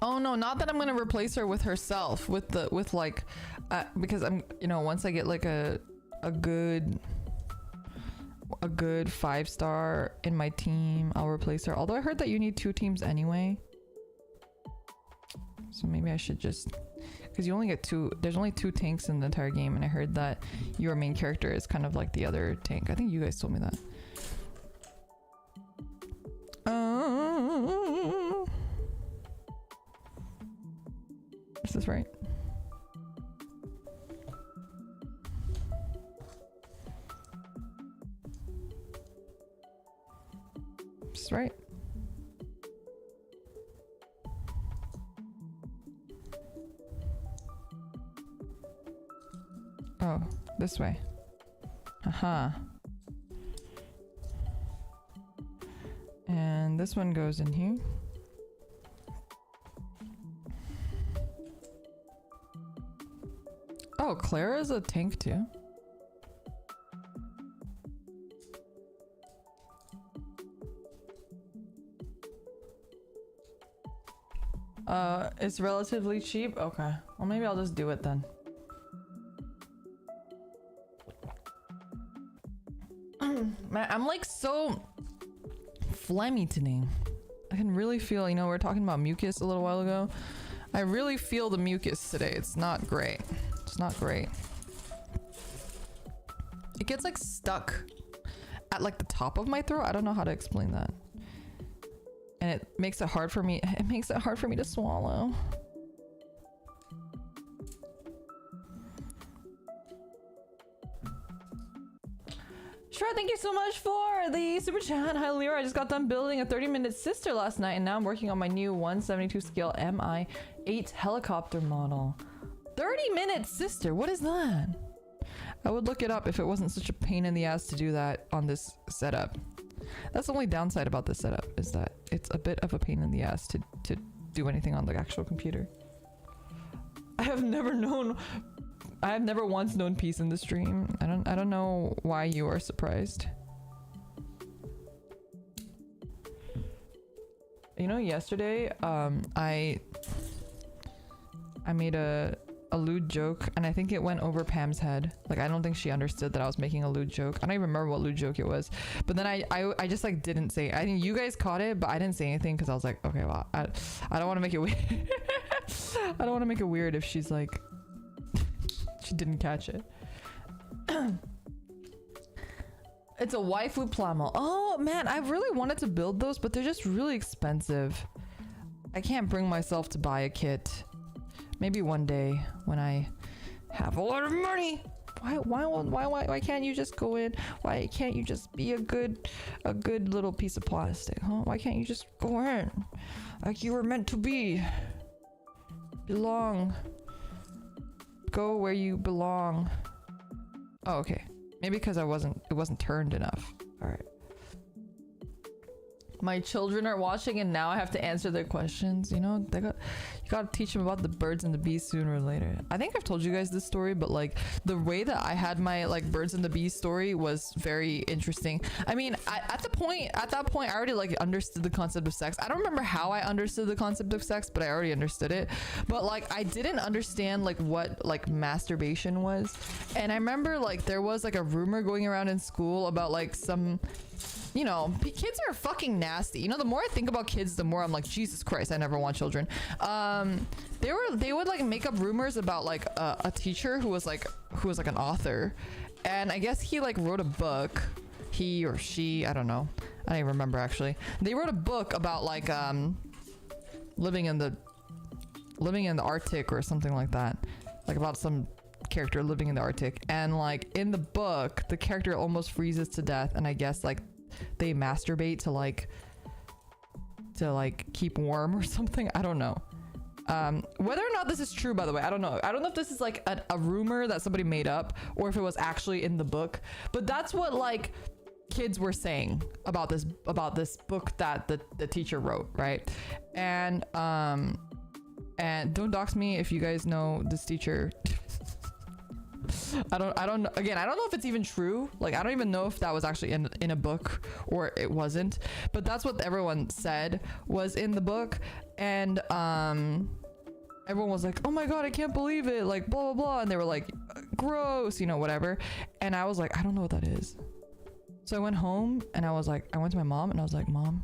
Oh no, not that I'm gonna replace her with herself, with like, because I'm, you know, once I get like a good 5-star in my team, I'll replace her. Although I heard that you need 2 teams anyway. So maybe I should just, because you only get 2, there's only 2 tanks in the entire game, and I heard that your main character is kind of like the other tank. I think you guys told me that. Is this right? Is this right? Oh, this way. Haha. And this one goes in here. Oh, Clara's a tank too. It's relatively cheap. Okay. Well, maybe I'll just do it then. Man, I'm like so phlegmy today. I can really feel, you know, we were talking about mucus a little while ago. I really feel the mucus today. It's not great. It's not great. It gets like stuck at like the top of my throat. I don't know how to explain that. And it makes it hard for me. It makes it hard for me to swallow. Sure, thank you so much for the super chat. Hi, Lyra. I just got done building a 30-minute sister last night, and now I'm working on my new 172 scale MI-8 helicopter model. 30-minute sister? What is that? I would look it up if it wasn't such a pain in the ass to do that on this setup. That's the only downside about this setup, is that it's a bit of a pain in the ass to do anything on the actual computer. I have never once known peace in the stream. I don't know why you are surprised. You know, yesterday I made a lewd joke, and I think it went over Pam's head. Like, I don't think she understood that I was making a lewd joke. I don't even remember what lewd joke it was. But then I just like didn't say it. I think you guys caught it, but I didn't say anything because I was like, okay, well, I don't want to make it weird. I don't want to make it weird if she's like she didn't catch it. It's a waifu plamo. Oh man, I really wanted to build those, but they're just really expensive. I can't bring myself to buy a kit. Maybe one day when I have a lot of money, Why can't you just go in? Why can't you just be a good little piece of plastic, huh? Why can't you just go in like you were meant to be? Belong. Go where you belong. Oh, okay. Maybe because it wasn't turned enough. All right. My children are watching and now I have to answer their questions. You know, you gotta teach them about the birds and the bees sooner or later. I think I've told you guys this story, but like the way that I had my like birds and the bees story was very interesting. I mean, at that point, I already like understood the concept of sex. I don't remember how I understood the concept of sex, but I already understood it. But like I didn't understand like what like masturbation was. And I remember like there was like a rumor going around in school about like some, you know, kids are fucking nasty. You know, the more I think about kids, the more I'm like, Jesus Christ, I never want children. They would like make up rumors about like a teacher who was like an author, and I guess he like wrote a book. He or she, I don't know. I don't even remember actually. They wrote a book about like living in the Arctic or something like that, like about some character living in the Arctic, and like in the book the character almost freezes to death, and I guess like they masturbate to keep warm or something. I don't know. Whether or not this is true, by the way, I don't know. I don't know if this is like a rumor that somebody made up or if it was actually in the book, but that's what like kids were saying about this book that the teacher wrote, right? And don't dox me if you guys know this teacher. I don't know. Again, I don't know if it's even true. Like, I don't even know if that was actually in a book or it wasn't. But that's what everyone said was in the book. And everyone was like, oh my God, I can't believe it. Like, blah, blah, blah. And they were like, gross, you know, whatever. And I was like, I don't know what that is. So I went home and I went to my mom and I was like, Mom,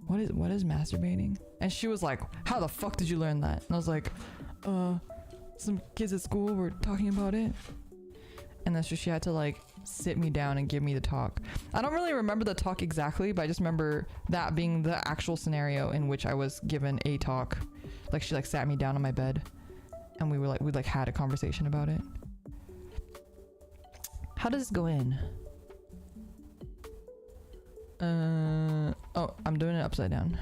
what is masturbating? And she was like, how the fuck did you learn that? And I was like, some kids at school were talking about it. And then so she had to like sit me down and give me the talk. I don't really remember the talk exactly, but I just remember that being the actual scenario in which I was given a talk. Like she like sat me down on my bed and we had a conversation about it. How does this go in? Oh, I'm doing it upside down.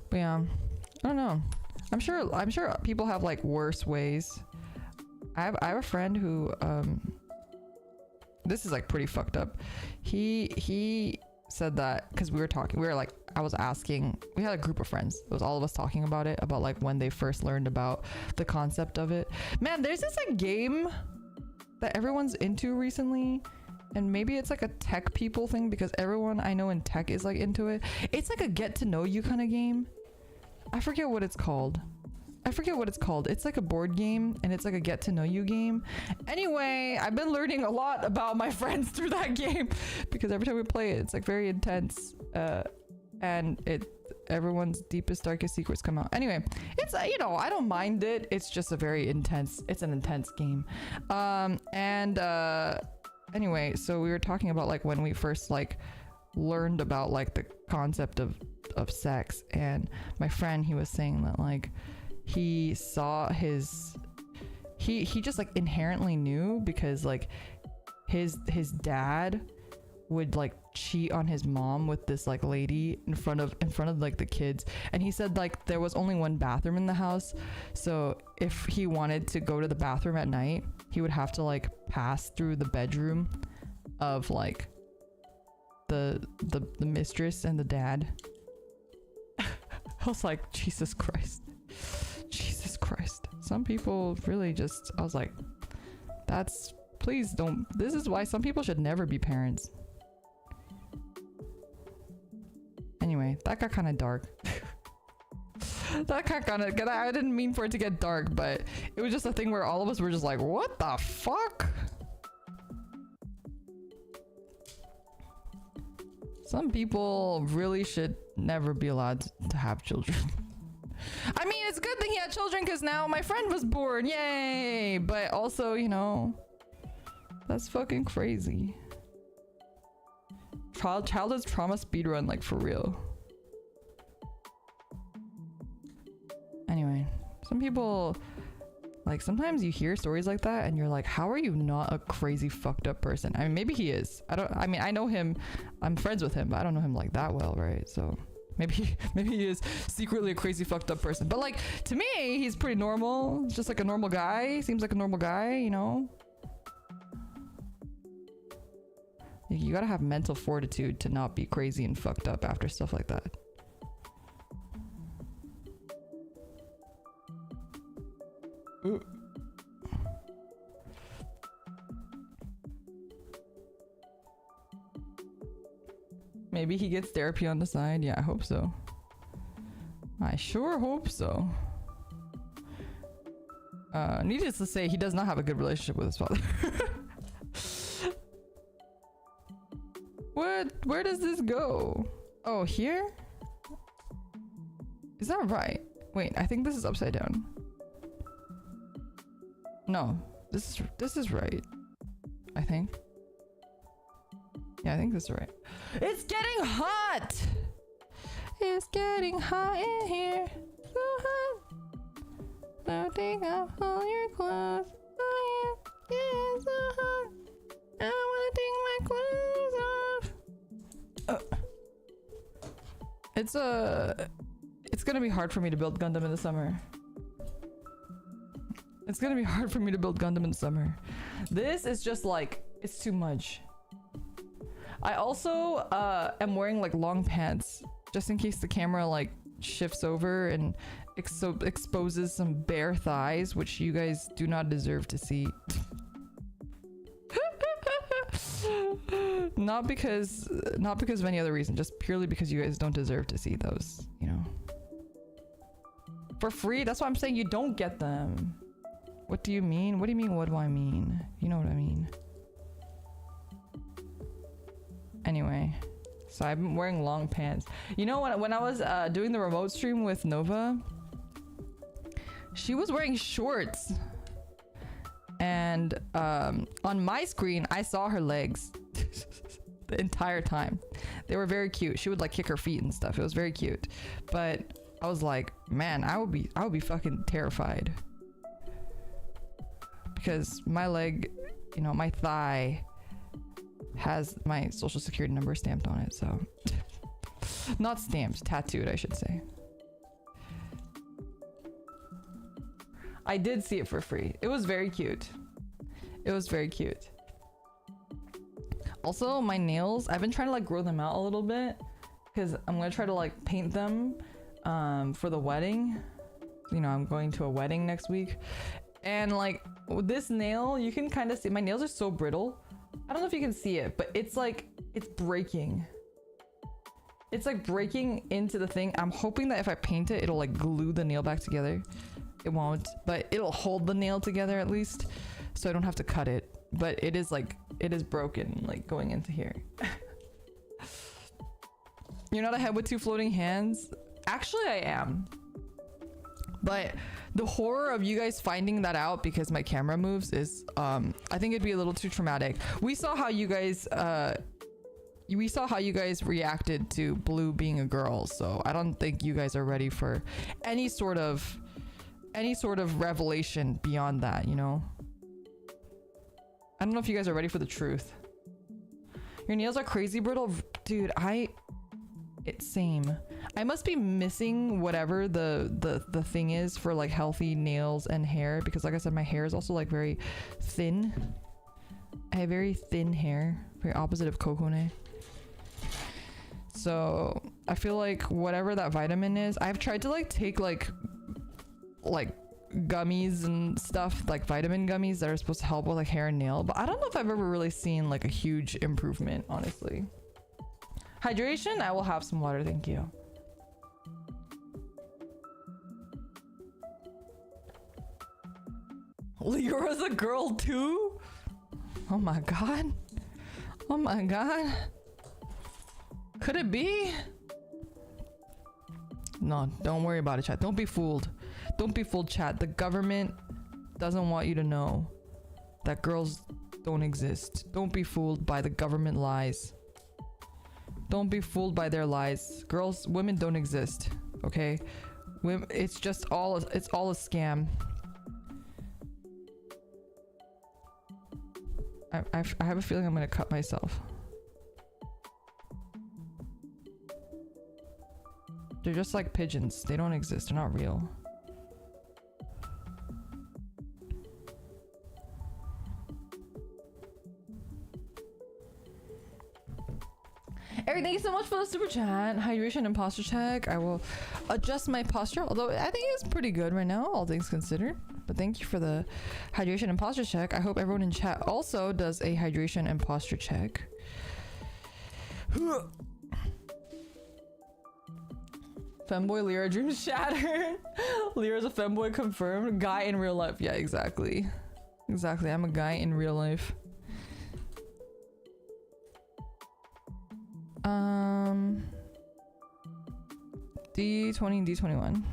But yeah, I don't know. I'm sure people have like worse ways. I have a friend who this is like pretty fucked up. He said that because we were like, I was asking, we had a group of friends. It was all of us talking about it, about like when they first learned about the concept of it. Man, there's this like game that everyone's into recently. And maybe it's like a tech people thing because everyone I know in tech is like into it. It's like a get to know you kind of game. I forget what it's called. It's like a board game and it's like a get to know you game. Anyway, I've been learning a lot about my friends through that game because every time we play it, it's like very intense. And everyone's deepest, darkest secrets come out. Anyway, it's, you know, I don't mind it. It's just an intense game. Anyway, so we were talking about like when we first like learned about like the concept of sex, and my friend, he was saying that like he saw he just like inherently knew because like his dad would like cheat on his mom with this like lady in front of like the kids, and he said like there was only one bathroom in the house, so if he wanted to go to the bathroom at night he would have to like pass through the bedroom of like the mistress and the dad. I was like, Jesus Christ. Some people really just, I was like, please don't, this is why some people should never be parents. Anyway, that got kind of dark. I didn't mean for it to get dark, but it was just a thing where all of us were just like, what the fuck? Some people really should never be allowed to have children. I mean, it's a good thing he had children because now my friend was born. Yay! But also, you know, that's fucking crazy. childhood trauma speedrun, like for real. Anyway, some people, like, sometimes you hear stories like that and you're like, how are you not a crazy fucked up person? I mean, maybe he is. I mean, I know him, I'm friends with him, but I don't know him like that well, right? So maybe he is secretly a crazy fucked up person. But like, to me, he's pretty normal. Just like a normal guy. Seems like a normal guy, you know? You gotta have mental fortitude to not be crazy and fucked up after stuff like that. Ooh. Maybe he gets therapy on the side. Yeah, I hope so. I sure hope so. Needless to say, he does not have a good relationship with his father. Where does this go? Oh, here? Is that right? Wait, I think this is upside down. No, this is right. I think. Yeah, I think this is right. It's getting hot! It's getting hot in here. So hot. So take off all your clothes. Oh yeah, yeah, it's so hot. I wanna take my clothes off. It's gonna be hard for me to build Gundam in the summer. It's gonna be hard for me to build Gundam in the summer. This is just like, it's too much. I also am wearing like long pants just in case the camera like shifts over and exposes some bare thighs, which you guys do not deserve to see. Not because of any other reason, just purely because you guys don't deserve to see those, you know. For free? That's why I'm saying you don't get them. What do you mean? What do you mean, what do I mean? You know what I mean. Anyway, so I'm wearing long pants. You know, when I was doing the remote stream with Nova, she was wearing shorts. And on my screen, I saw her legs the entire time. They were very cute. She would like kick her feet and stuff. It was very cute. But I was like, man, I would be fucking terrified. Because my leg, you know, my thigh has my social security number stamped on it, so not stamped, tattooed, I should say. I did see it for free. It was very cute. It was very cute. Also, my nails, I've been trying to like grow them out a little bit because I'm gonna try to like paint them for the wedding. You know, I'm going to a wedding next week. And like with this nail, you can kind of see my nails are so brittle. I don't know if you can see it, but it's like, it's breaking. It's like breaking into the thing. I'm hoping that if I paint it, it'll like glue the nail back together. It won't, but it'll hold the nail together at least, so I don't have to cut it. But it is like, it is broken, like going into here. You're not a head with two floating hands? Actually, I am. But the horror of you guys finding that out because my camera moves is, I think it'd be a little too traumatic. We saw how you guys reacted to Blue being a girl, so I don't think you guys are ready for any sort of revelation beyond that, you know? I don't know if you guys are ready for the truth. Your nails are crazy brittle. Dude, it's same. I must be missing whatever the thing is for like healthy nails and hair, because like I said, my hair is also like very thin. I have very thin hair, very opposite of Kokone. So I feel like whatever that vitamin is, I've tried to like take like gummies and stuff, like vitamin gummies that are supposed to help with like hair and nail, but I don't know if I've ever really seen like a huge improvement, honestly. Hydration? I will have some water, thank you. Leora's a girl too? Oh my god. Oh my god. Could it be? No, don't worry about it, chat. Don't be fooled. Don't be fooled, chat. The government doesn't want you to know that girls don't exist. Don't be fooled by the government lies. Don't be fooled by their lies. Women don't exist. Okay? It's just all, it's all a scam. I have a feeling I'm gonna cut myself. They're just like pigeons. They don't exist. They're not real. Eric, thank you so much for the super chat. Hydration and posture check. I will adjust my posture, although I think it's pretty good right now, all things considered. But thank you for the hydration and posture check. I hope everyone in chat also does a hydration and posture check. Femboy Lyra dreams shattered. Lyra's a femboy confirmed. Guy in real life. Yeah, exactly. Exactly. I'm a guy in real life. D20 and D21.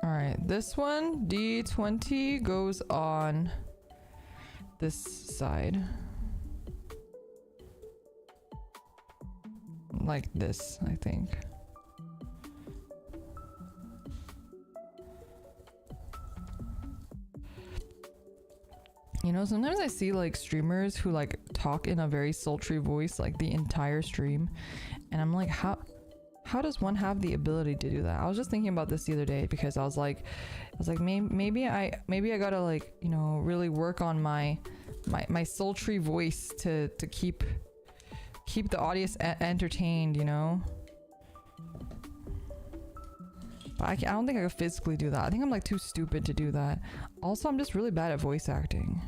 Alright, this one, D20, goes on this side. Like this, I think. You know, sometimes I see like streamers who like talk in a very sultry voice like the entire stream, and I'm like, how does one have the ability to do that? I was just thinking about this the other day because I was like maybe I gotta, like, you know, really work on my sultry voice to keep the audience entertained, you know. But I don't think I could physically do that. I think I'm like too stupid to do that. Also, I'm just really bad at voice acting.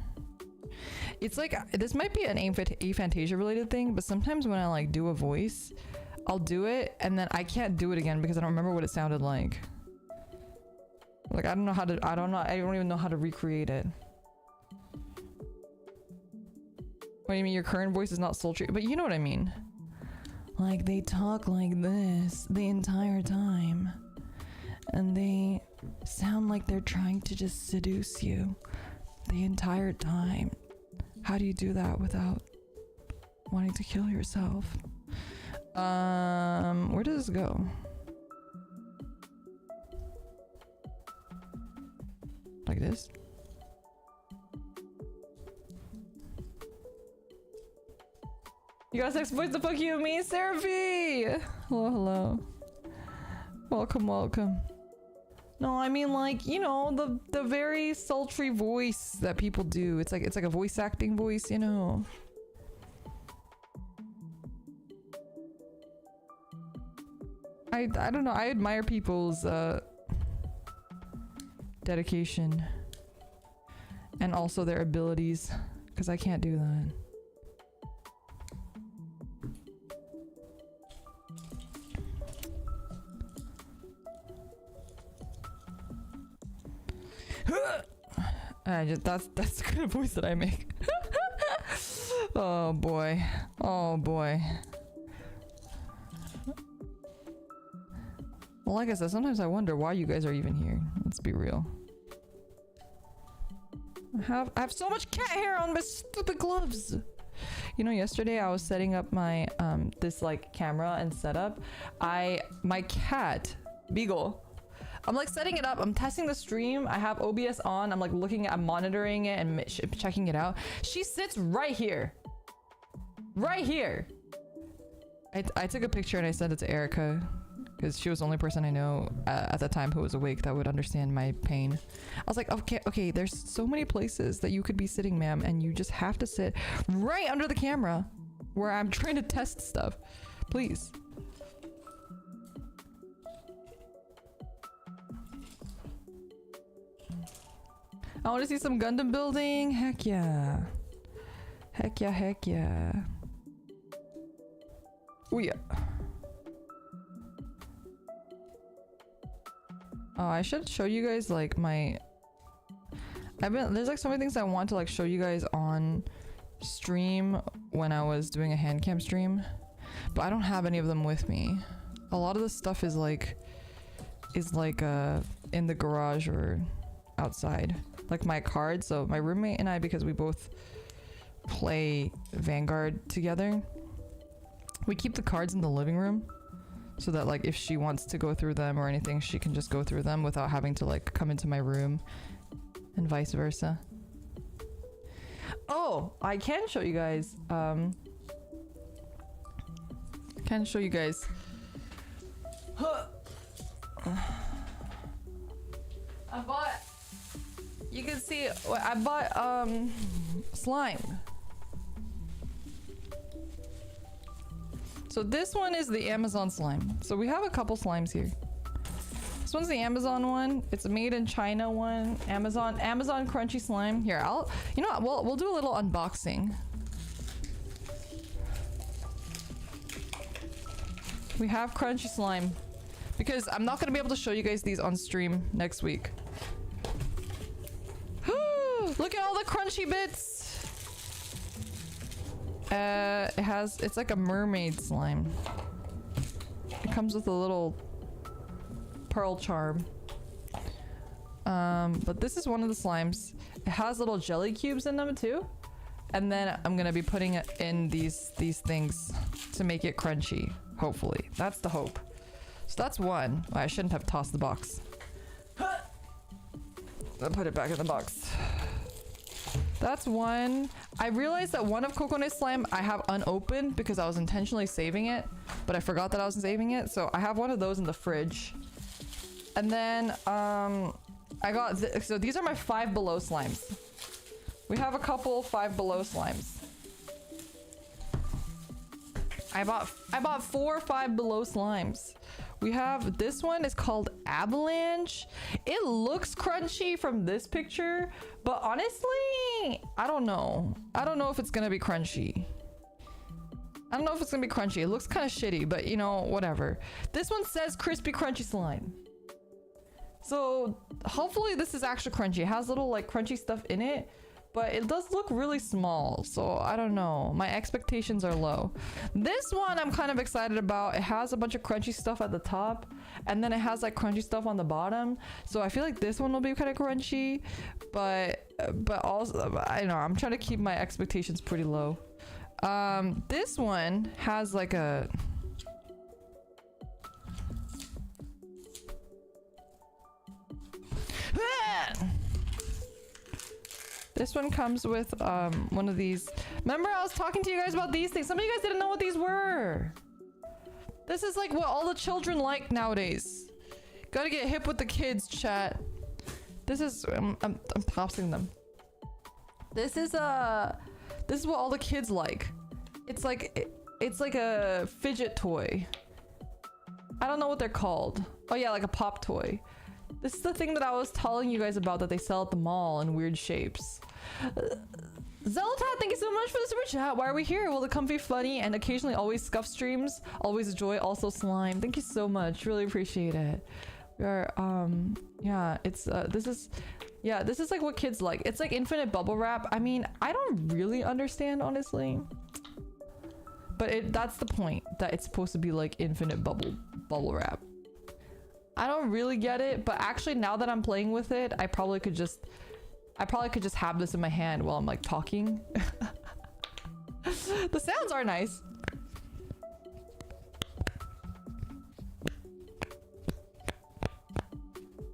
It's like, this might be an aphantasia related thing, but sometimes when I like do a voice, I'll do it and then I can't do it again because I don't remember what it sounded like. Like, I don't even know how to recreate it. What do you mean your current voice is not sultry? But you know what I mean. Like, they talk like this the entire time. And they sound like they're trying to just seduce you the entire time. How do you do that without wanting to kill yourself? Where does this go? Like this? You got sex voice, the fuck you mean, Seraphie? Hello, hello. Welcome, welcome. No, I mean, like, you know, the very sultry voice that people do. It's like a voice acting voice, you know. I don't know. I admire people's dedication and also their abilities, because I can't do that. That's the kind of voice that I make. Oh boy. Oh boy. Well, like I said, sometimes I wonder why you guys are even here. Let's be real. I have so much cat hair on my stupid gloves. You know, yesterday I was setting up my this like camera and setup. My cat, Beagle, I'm like setting it up. I'm testing the stream. I have OBS on. I'm like I'm monitoring it and checking it out. She sits right here. Right here. I took a picture and I sent it to Erica because she was the only person I know at the time who was awake that would understand my pain. I was like, okay, there's so many places that you could be sitting, ma'am, and you just have to sit right under the camera where I'm trying to test stuff. Please. I want to see some Gundam building. Heck yeah. Heck yeah, heck yeah. Oh yeah. Oh, I should show you guys like my... there's like so many things I want to like show you guys on stream when I was doing a HANDCAM stream. but I don't have any of them with me. A lot of the stuff is like in the garage or outside, like my cards. So my roommate and I, because we both play Vanguard together, we keep the cards in the living room so that like if she wants to go through them or anything, she can just go through them without having to like come into my room, and vice versa. Oh, I can show you guys. I bought, you can see, I bought slime. So this one is the Amazon slime. So we have a couple slimes here. This one's the Amazon one. It's a made in China one. Amazon crunchy slime. Here, you know what, we'll do a little unboxing. We have crunchy slime because I'm not gonna be able to show you guys these on stream next week. Look at all the crunchy bits. It's like a mermaid slime. It comes with a little pearl charm. But this is one of the slimes. It has little jelly cubes in them too. And then I'm gonna be putting it in these things to make it crunchy. Hopefully, that's the hope. So that's one. I shouldn't have tossed the box. I'll put it back in the box. That's one. I realized that one of Coconut slime I have unopened because I was intentionally saving it, but I forgot that I was saving it. So I have one of those in the fridge. And then I got so these are my Five Below slimes. We have a couple Five Below slimes. I bought 4 Five Below slimes. We have, this one is called Avalanche. It looks crunchy from this picture, but honestly, I don't know. I don't know if it's gonna be crunchy. I don't know if it's gonna be crunchy. It looks kind of shitty, but you know, whatever. This one says crispy crunchy slime. So hopefully this is actually crunchy. It has little like crunchy stuff in it, but it does look really small. So I don't know. My expectations are low. This one I'm kind of excited about. It has a bunch of crunchy stuff at the top, and then it has like crunchy stuff on the bottom. So I feel like this one will be kind of crunchy, but also I don't know. I'm trying to keep my expectations pretty low. This one has like a this one comes with one of these. Remember I was talking to you guys about these things. Some of you guys didn't know what these were. This is like what all the children like nowadays. Gotta get hip with the kids, chat. This is I'm tossing them. This is what all the kids like. It's like a fidget toy. I don't know what they're called. Oh yeah, like a pop toy. This is the thing that I was telling you guys about that they sell at the mall in weird shapes. Zelda, thank you so much for the super chat. Why are we here? Well, the comfy, funny, and occasionally always scuff streams. Always a joy, also slime. Thank you so much. Really appreciate it. We are, yeah, it's, this is like what kids like. It's like infinite bubble wrap. I mean, I don't really understand, honestly. But that's the point, that it's supposed to be like infinite bubble wrap. I don't really get it, but actually now that I'm playing with it, I probably could just have this in my hand while I'm like talking. The sounds are nice.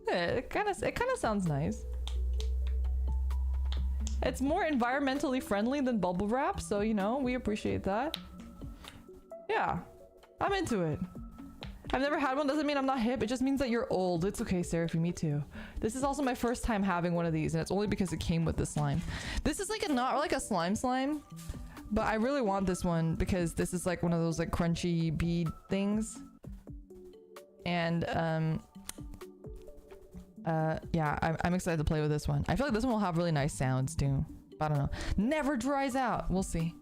It kind of sounds nice. It's more environmentally friendly than bubble wrap, so you know, we appreciate that. Yeah, I'm into it. I've never had one, doesn't mean I'm not hip, it just means that you're old. It's okay, Seraphy, me too. This is also my first time having one of these, and it's only because it came with the slime. This is like not like a slime, but I really want this one because this is like one of those like crunchy bead things. And yeah, I'm excited to play with this one. I feel like this one will have really nice sounds too. I don't know. Never dries out. We'll see.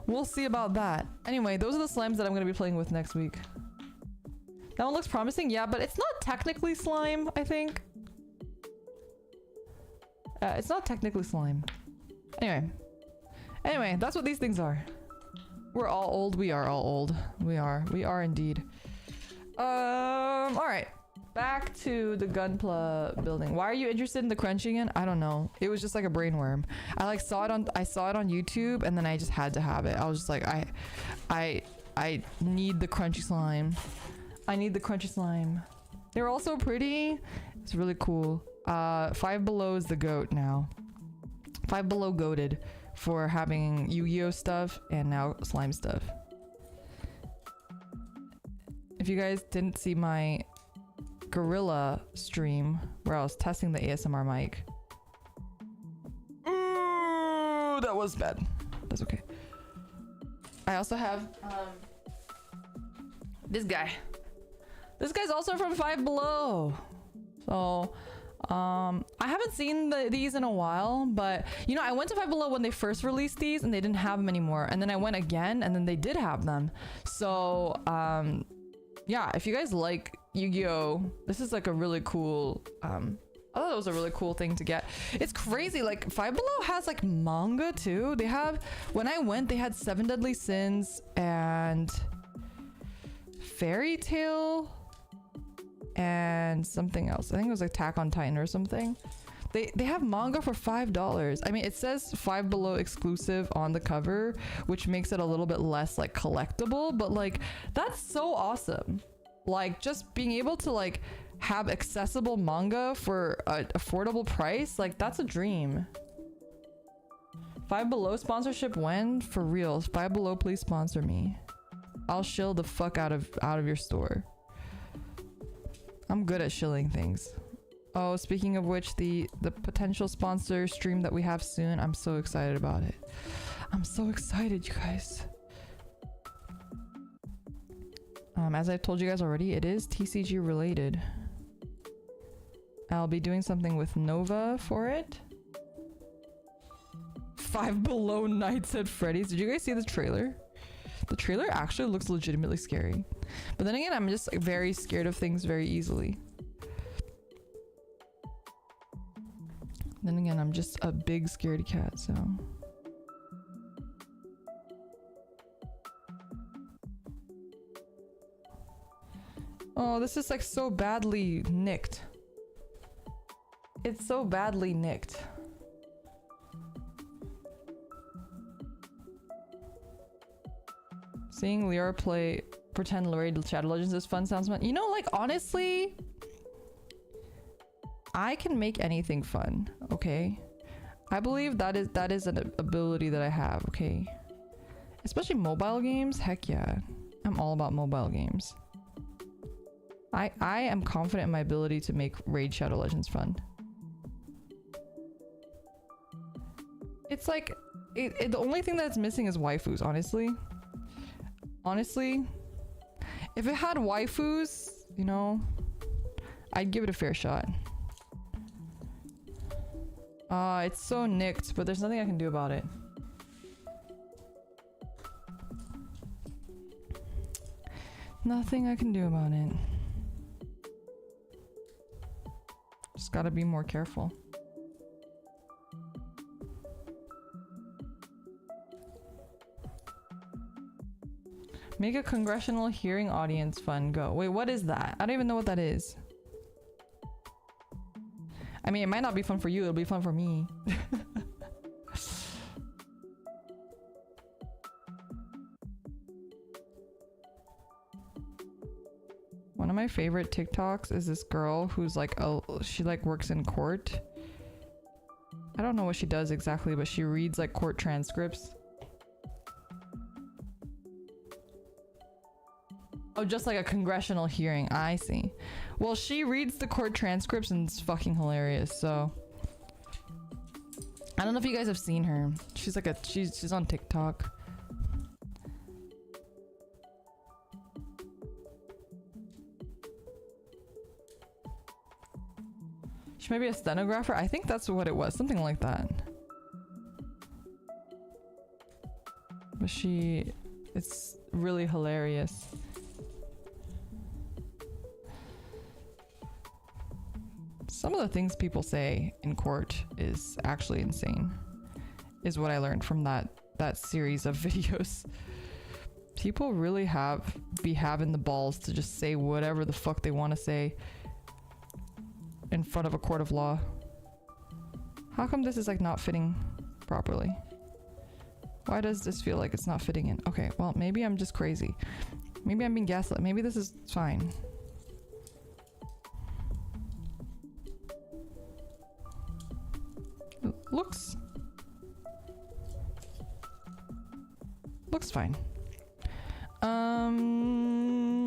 We'll see about that. Anyway, those are the slimes that I'm going to be playing with next week. That one looks promising, yeah, but it's not technically slime, I think. It's not technically slime. Anyway, that's what these things are. We're all old. We are all old. We are indeed. All right. Back to the Gunpla building. Why are you interested in the crunchy again? I don't know. It was just like a brainworm. I saw it on YouTube, and then I just had to have it. I was just like, I need the crunchy slime. I need the crunchy slime. They're all so pretty. It's really cool. Five Below is the goat now. Five Below goated for having Yu-Gi-Oh stuff and now slime stuff. If you guys didn't see my Gorilla stream where I was testing the ASMR mic. Ooh, that was bad. That's okay. I also have this guy. This guy's also from Five Below. So I haven't seen these in a while, but you know, I went to Five Below when they first released these and they didn't have them anymore, and then I went again and then they did have them. So yeah, if you guys like Yu-Gi-Oh, this is like a really cool I thought it was a really cool thing to get. It's crazy, like Five Below has like manga too. They have, when I went, they had Seven Deadly Sins and Fairy Tale and something else. I think it was like Attack on Titan or something. They have manga for $5. I mean, it says Five Below exclusive on the cover, which makes it a little bit less like collectible, but like that's so awesome. Like just being able to like have accessible manga for an affordable price, like that's a dream. Five Below sponsorship when? For real. Five Below, please sponsor me. I'll shill the fuck out of your store. I'm good at shilling things. Oh, speaking of which, the potential sponsor stream that we have soon, I'm so excited about it. I'm so excited, you guys. As I've told you guys already, it is TCG related. I'll be doing something with Nova for it. Five Below Nights at Freddy's. Did you guys see the trailer? The trailer actually looks legitimately scary. But then again, I'm just like, very scared of things very easily. Then again, I'm just a big scaredy cat, so. Oh, this is like so badly nicked. It's so badly nicked. Seeing Liara play Pretend Raid Shadow Legends is fun, sounds fun. You know, like honestly, I can make anything fun, okay? I believe that is an ability that I have, okay? Especially mobile games, heck yeah. I'm all about mobile games. I am confident in my ability to make Raid Shadow Legends fun. It's like, the only thing that's missing is waifus, honestly. Honestly, if it had waifus, you know, I'd give it a fair shot. It's so nicked, but there's nothing I can do about it. Nothing I can do about it. Just gotta be more careful. Make a congressional hearing audience fun. Go. Wait, what is that? I don't even know what that is. I mean, it might not be fun for you. It'll be fun for me. One of my favorite TikToks is this girl who's like, she like works in court. I don't know what she does exactly, but she reads like court transcripts. Oh, just like a congressional hearing. I see. Well, she reads the court transcripts and it's fucking hilarious. So I don't know if you guys have seen her. She's like she's on TikTok. She may be a stenographer. I think that's what it was. Something like that. But it's really hilarious. Some of the things people say in court is actually insane, is what I learned from that series of videos. People really be having the balls to just say whatever the fuck they want to say in front of a court of law. How come this is like not fitting properly? Why does this feel like it's not fitting in? Okay, well, maybe I'm just crazy. Maybe I'm being gaslit. Maybe this is fine. Looks fine.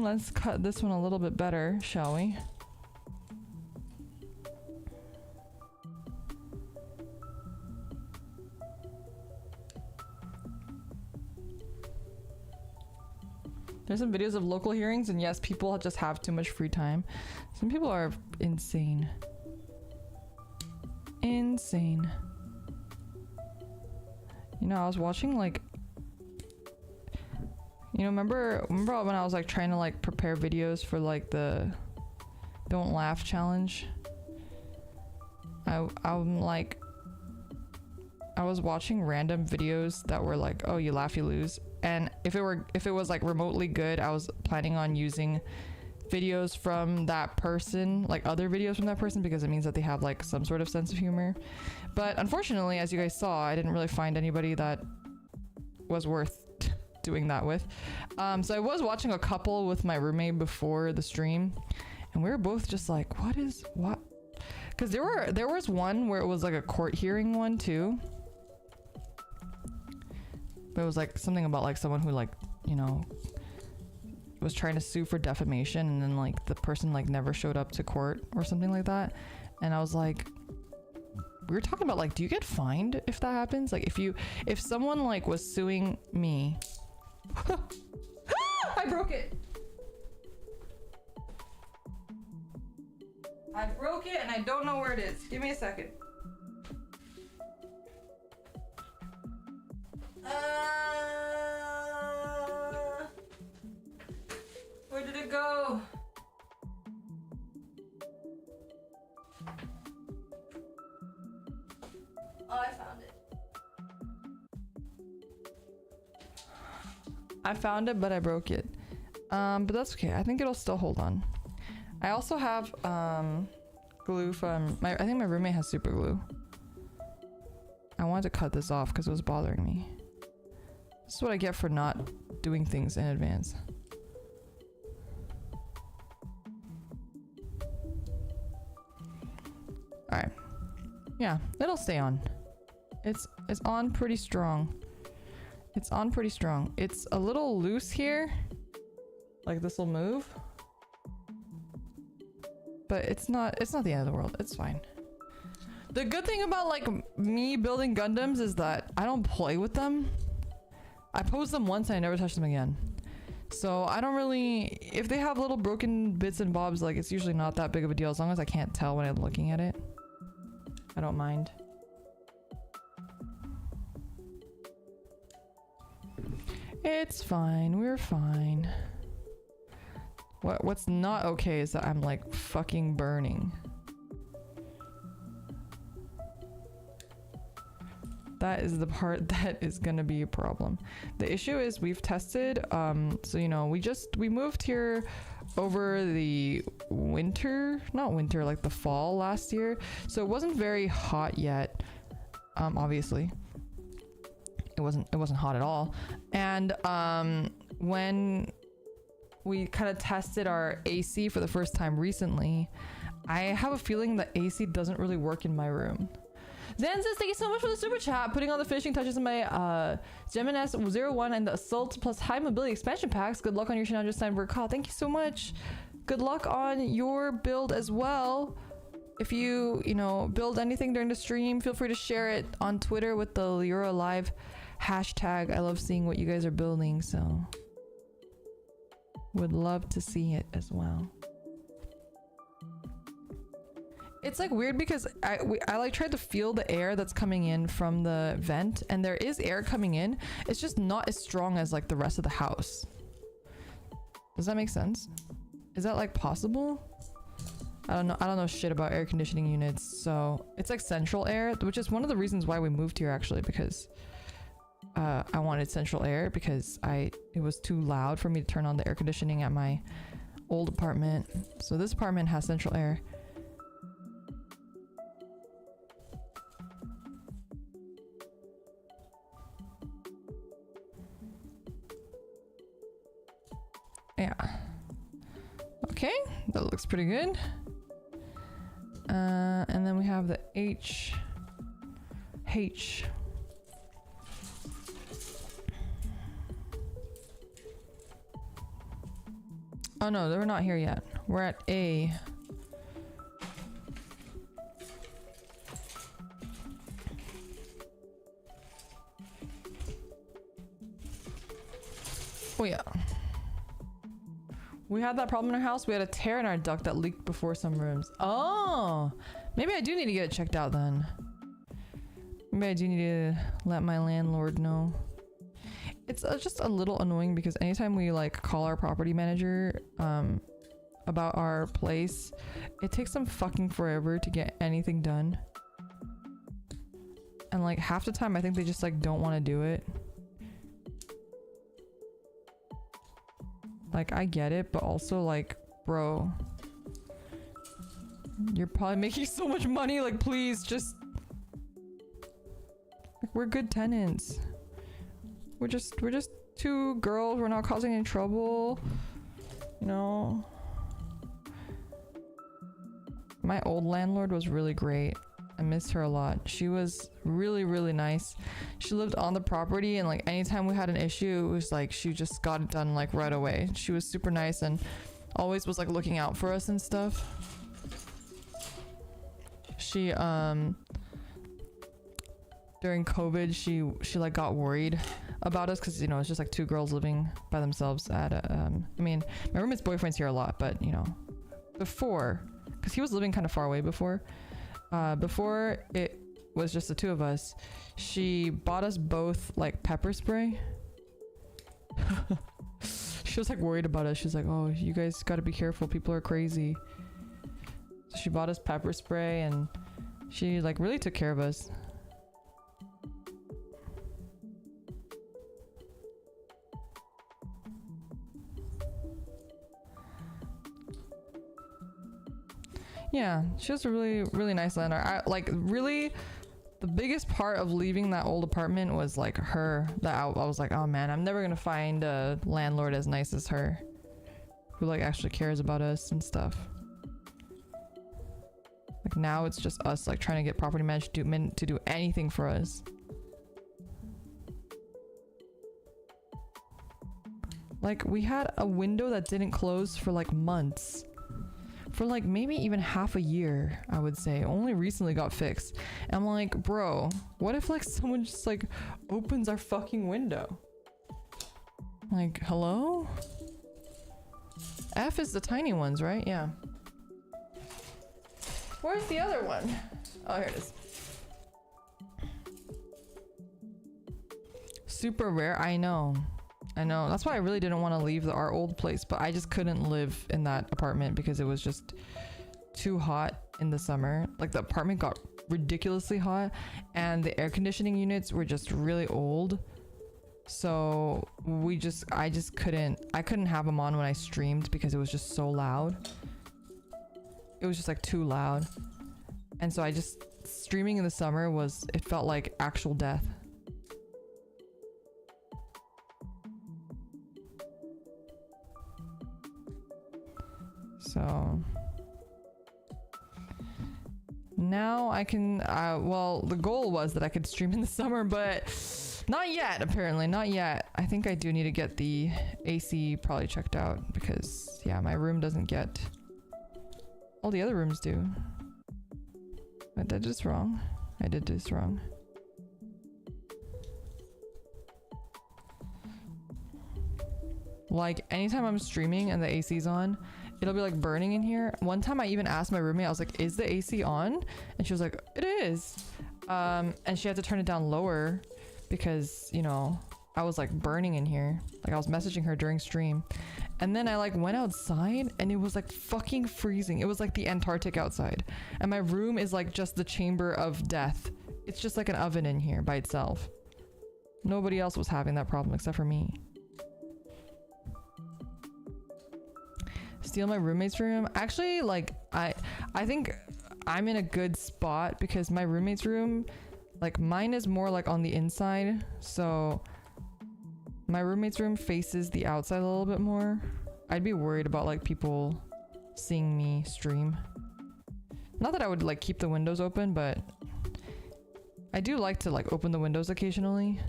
Let's cut this one a little bit better, shall we? There's some videos of local hearings, and yes, people just have too much free time. Some people are insane. Insane. You know, I was watching like, you know, remember when I was like trying to like prepare videos for like the Don't Laugh challenge? I'm like, I was watching random videos that were like, oh, you laugh, you lose. And if it was like remotely good, I was planning on using videos from that person, like other videos from that person, because it means that they have like some sort of sense of humor. But unfortunately, as you guys saw, I didn't really find anybody that was worth doing that with. So I was watching a couple with my roommate before the stream, and we were both just like, what? Because there was one where it was like a court hearing one too. But it was like something about like someone who like, you know, was trying to sue for defamation, and then like the person like never showed up to court or something like that. And I was like, we were talking about like, do you get fined if that happens? Like if someone like was suing me. I broke it. I broke it and I don't know where it is. Give me a second. Where did it go? Oh, I found it. I found it, but I broke it. But that's okay. I think it'll still hold on. I also have glue from I think my roommate has super glue. I wanted to cut this off because it was bothering me. This is what I get for not doing things in advance. Alright. Yeah, it'll stay on. It's on pretty strong. It's on pretty strong. It's a little loose here. Like this will move. But it's not the end of the world. It's fine. The good thing about like me building Gundams is that I don't play with them. I pose them once and I never touch them again. So I don't really, if they have little broken bits and bobs, like it's usually not that big of a deal as long as I can't tell when I'm looking at it. I don't mind. It's fine. We're fine. What's not okay is that I'm like fucking burning. That is the part that is gonna be a problem. The issue is we've tested, so you know, we moved here over the winter, not winter, like the fall last year. So it wasn't very hot yet, obviously. It wasn't hot at all. And when we kind of tested our AC for the first time recently, I have a feeling that AC doesn't really work in my room. Zen says, thank you so much for the super chat, putting all the finishing touches in my Gemini 01 and the Assault plus High Mobility expansion packs. Good luck on your Sinanju Stein call. Thank you so much. Good luck on your build as well. If you know, build anything during the stream, feel free to share it on Twitter with the Lyra Live hashtag. I love seeing what you guys are building, so would love to see it as well. It's like weird because I like tried to feel the air that's coming in from the vent, and there is air coming in. It's just not as strong as like the rest of the house. Does that make sense? Is that like possible? I don't know shit about air conditioning units. So it's like central air, which is one of the reasons why we moved here actually, because I wanted central air because it was too loud for me to turn on the air conditioning at my old apartment. So this apartment has central air. Yeah. Okay, that looks pretty good. And then we have the H. Oh no, they're not here yet. We're at A. Oh yeah. We had that problem in our house. We had a tear in our duct that leaked before some rooms. Oh, maybe I do need to get it checked out then. Maybe I do need to let my landlord know. It's just a little annoying because anytime we like call our property manager about our place, it takes them fucking forever to get anything done. And like half the time I think they just like don't want to do it. Like, I get it, but also, like, bro, you're probably making so much money. Like, please, just... Like, we're good tenants. We're just two girls. We're not causing any trouble. You know? My old landlord was really great. I missed her a lot. She was really, really nice. She lived on the property and like anytime we had an issue, it was like she just got it done like right away. She was super nice and always was like looking out for us and stuff. She during COVID, she like got worried about us because you know it's just like two girls living by themselves at a, I mean my roommate's boyfriend's here a lot, but you know before, because he was living kind of far away before. Before it was just the two of us, she bought us both like pepper spray. She was like worried about us. She's like, oh, you guys gotta be careful, people are crazy. So she bought us pepper spray and she like really took care of us. Yeah, she was a really, really nice landlord. I like really the biggest part of leaving that old apartment was like her. That I was like, oh man, I'm never gonna find a landlord as nice as her, who like actually cares about us and stuff. Like now it's just us like trying to get property management to do anything for us. Like we had a window that didn't close for like months. For like maybe even half a year, I would say. Only recently got fixed. And I'm like, bro, what if like someone just like opens our fucking window? Like, hello? F is the tiny ones, right? Yeah. Where's the other one? Oh, here it is. Super rare, I know. I know. That's why I really didn't want to leave our old place, but I just couldn't live in that apartment because it was just too hot in the summer. Like the apartment got ridiculously hot and the air conditioning units were just really old. So I couldn't have them on when I streamed because it was just so loud. It was just like too loud. And so streaming in the summer it felt like actual death. So now I can, well, the goal was that I could stream in the summer, but not yet, apparently, not yet. I think I do need to get the AC probably checked out because, yeah, my room doesn't get, all the other rooms do. I did this wrong. I did this wrong. Like, anytime I'm streaming and the AC's on, it'll be like burning in here. One time I even asked my roommate, I was like, is the AC on? And she was like, it is. And she had to turn it down lower because, you know, I was like burning in here. Like I was messaging her during stream. And then I like went outside and it was like fucking freezing. It was like the Antarctic outside. And my room is like just the chamber of death. It's just like an oven in here by itself. Nobody else was having that problem except for me. Steal my roommate's room? Actually, like, I think I'm in a good spot because my roommate's room, like, mine is more like on the inside, so my roommate's room faces the outside a little bit more. I'd be worried about like people seeing me stream. Not that I would like keep the windows open, but I do like to like open the windows occasionally.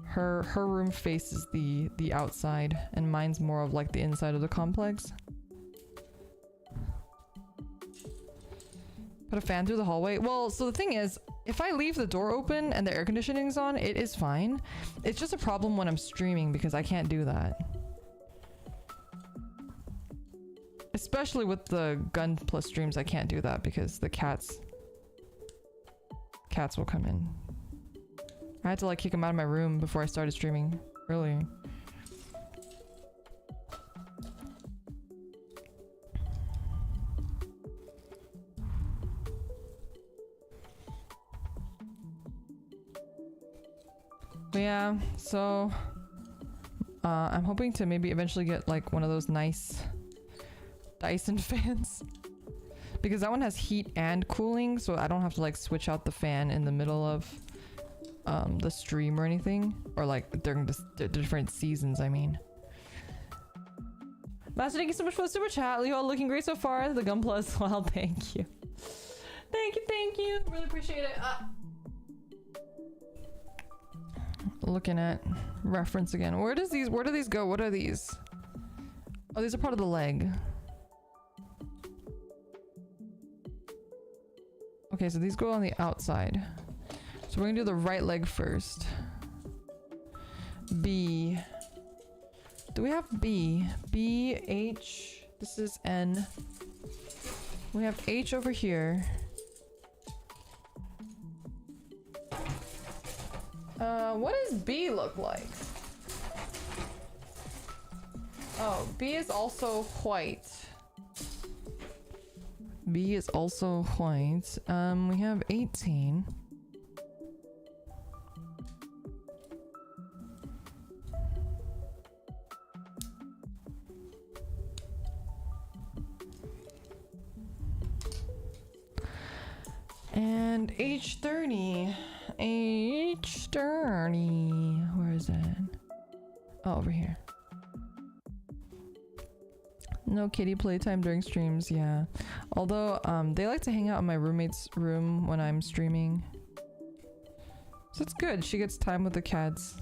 Her room faces the outside, and mine's more of like the inside of the complex. Put a fan through the hallway. Well, so the thing is, if I leave the door open and the air conditioning's on, it is fine. It's just a problem when I'm streaming because I can't do that. Especially with the gun plus streams, I can't do that because the cats will come in. I had to like kick them out of my room before I started streaming earlier. But yeah, so I'm hoping to maybe eventually get like one of those nice Dyson fans because that one has heat and cooling, so I don't have to like switch out the fan in the middle of the stream or anything, or like during the different seasons, I mean. Master, thank you so much for the super chat. You all looking great so far. The gun plus, well, thank you. Thank you. Really appreciate it. Looking at reference again. Where do these go? What are these? Oh, these are part of the leg. Okay, so these go on the outside. So we're gonna do the right leg first. B. Do we have B? B, H. This is N. We have H over here. What does B look like? Oh, B is also white. B is also white. We have 18. And H30. H30. Where is that? Oh, over here. No kitty playtime during streams, yeah. Although, they like to hang out in my roommate's room when I'm streaming. So it's good. She gets time with the cats.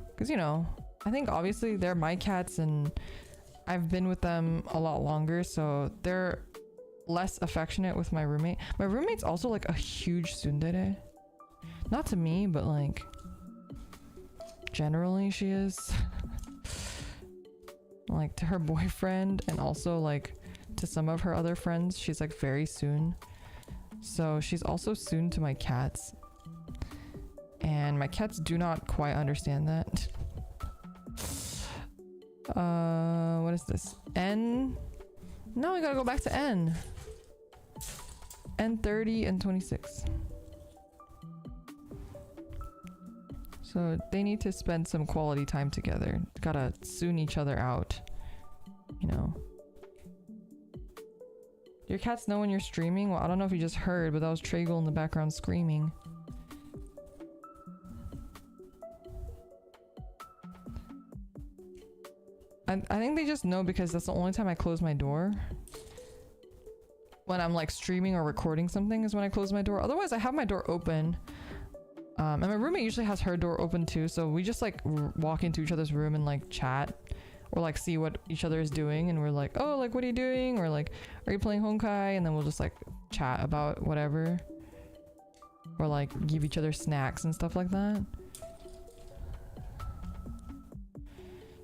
Because, you know, I think obviously they're my cats and I've been with them a lot longer, so they're less affectionate with my roommate. My roommate's also like a huge tsundere. Not to me, but like generally she is. Like to her boyfriend and also like to some of her other friends, she's like very soon. So she's also soon to my cats. And my cats do not quite understand that. What is this? N? Now we gotta go back to N. N30 and 26. So they need to spend some quality time together. Gotta soon each other out. You know. Your cats know when you're streaming? Well, I don't know if you just heard, but that was Tragle in the background screaming. I think they just know because that's the only time I close my door. When I'm like streaming or recording something is when I close my door. Otherwise I have my door open. And my roommate usually has her door open too, so we just like walk into each other's room and like chat or like see what each other is doing, and we're like, oh, like what are you doing, or like are you playing Honkai, and then we'll just like chat about whatever, or like give each other snacks and stuff like that.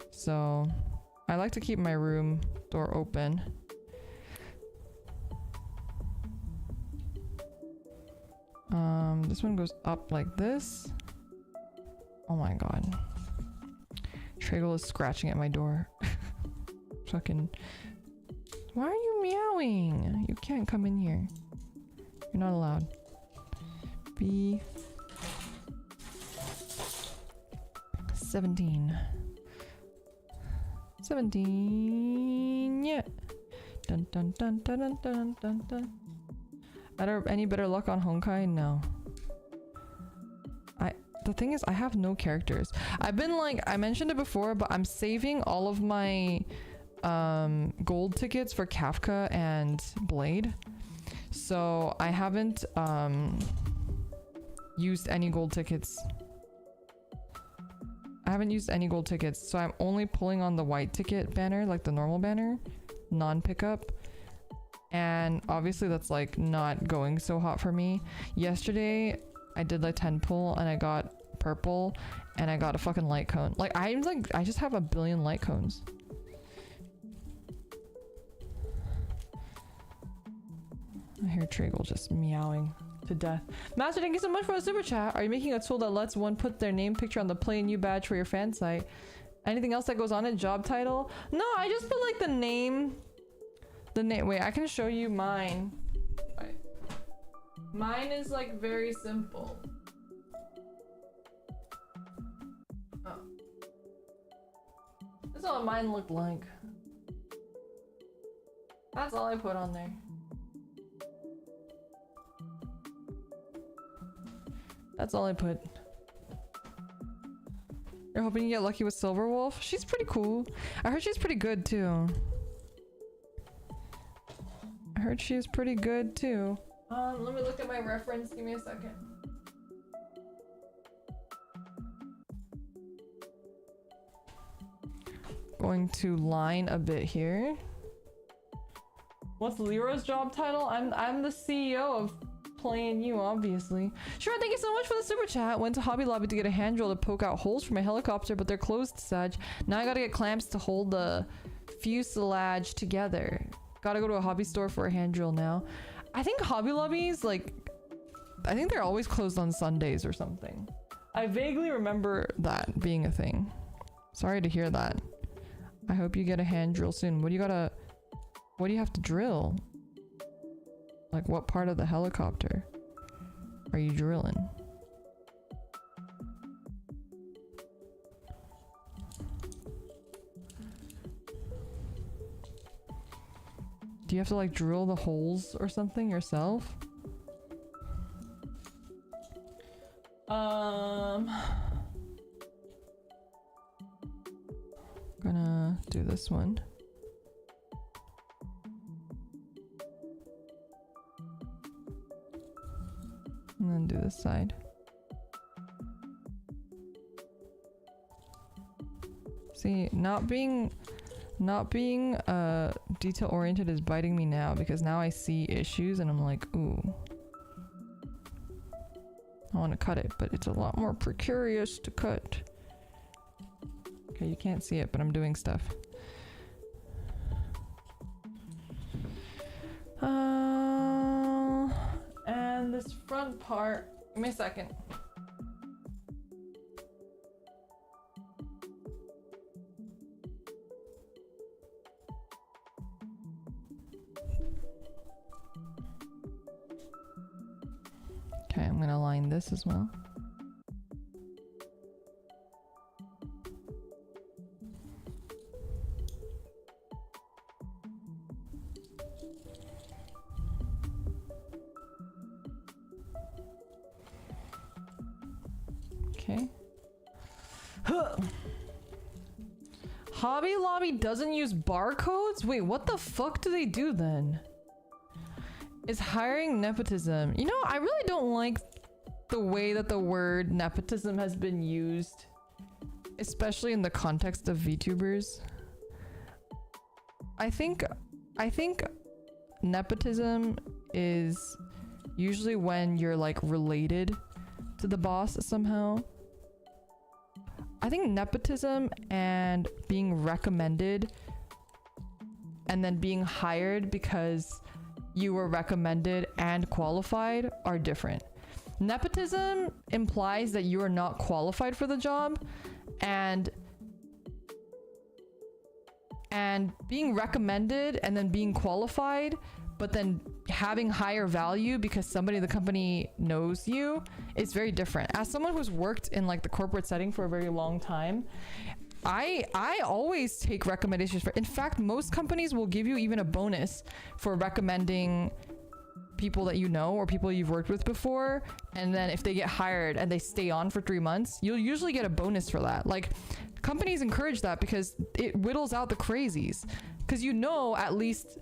So I like to keep my room door open. This one goes up like this. Oh my god. Tragle is scratching at my door. Fucking. Why are you meowing? You can't come in here. You're not allowed. B 17. 17. Yeah. Dun dun dun dun dun dun dun dun. Any better luck on Honkai? No. The thing is, I have no characters. I've been like, I mentioned it before, but I'm saving all of my gold tickets for Kafka and Blade. So I haven't used any gold tickets. I haven't used any gold tickets, so I'm only pulling on the white ticket banner, like the normal banner, non-pickup. And obviously that's like not going so hot for me. Yesterday I did like 10 pull and I got purple and I got a fucking light cone. Like I just have a billion light cones. I hear Triggle just meowing to death. Master, thank you so much for the super chat. Are you making a tool that lets one put their name picture on the Play New badge for your fan site? Anything else that goes on in job title? No, I just put like the name. Wait, I can show you mine. Wait. Mine is like very simple. Oh. This is what mine looked like. That's all I put on there. That's all I put. You're hoping you get lucky with Silverwolf? She's pretty cool. I heard she's pretty good too. I heard she is pretty good too. Let me look at my reference. Give me a second. Going to line a bit here. What's Lyra's job title? I'm the CEO of Playing You, obviously. Sure, thank you so much for the super chat. Went to Hobby Lobby to get a hand drill to poke out holes for my helicopter, but they're closed, Sag. Now I gotta get clamps to hold the fuselage together. Gotta go to a hobby store for a hand drill now. I think Hobby Lobbies, like, I think they're always closed on Sundays or something. I vaguely remember that being a thing. Sorry to hear that. I hope you get a hand drill soon. What do you have to drill? Like, what part of the helicopter are you drilling? Do you have to like drill the holes or something yourself? Gonna do this one. And then do this side. See, not being detail oriented is biting me now, because now I see issues and I'm like, ooh, I want to cut it, but it's a lot more precarious to cut. Okay, you can't see it, but I'm doing stuff. And this front part, give me a second. Okay, I'm gonna line this as well. Okay. Hobby Lobby doesn't use barcodes? Wait, what the fuck do they do then? Is hiring nepotism? You know, I really don't like the way that the word nepotism has been used, especially in the context of VTubers. I think nepotism is usually when you're like related to the boss somehow. I think nepotism and being recommended and then being hired because you were recommended and qualified are different. Nepotism implies that you are not qualified for the job, and being recommended and then being qualified but then having higher value because somebody in the company knows you is very different. As someone who's worked in like the corporate setting for a very long time, I always take recommendations in fact, most companies will give you even a bonus for recommending people that you know or people you've worked with before, and then if they get hired and they stay on for 3 months, you'll usually get a bonus for that. Like, companies encourage that because it whittles out the crazies, because you know at least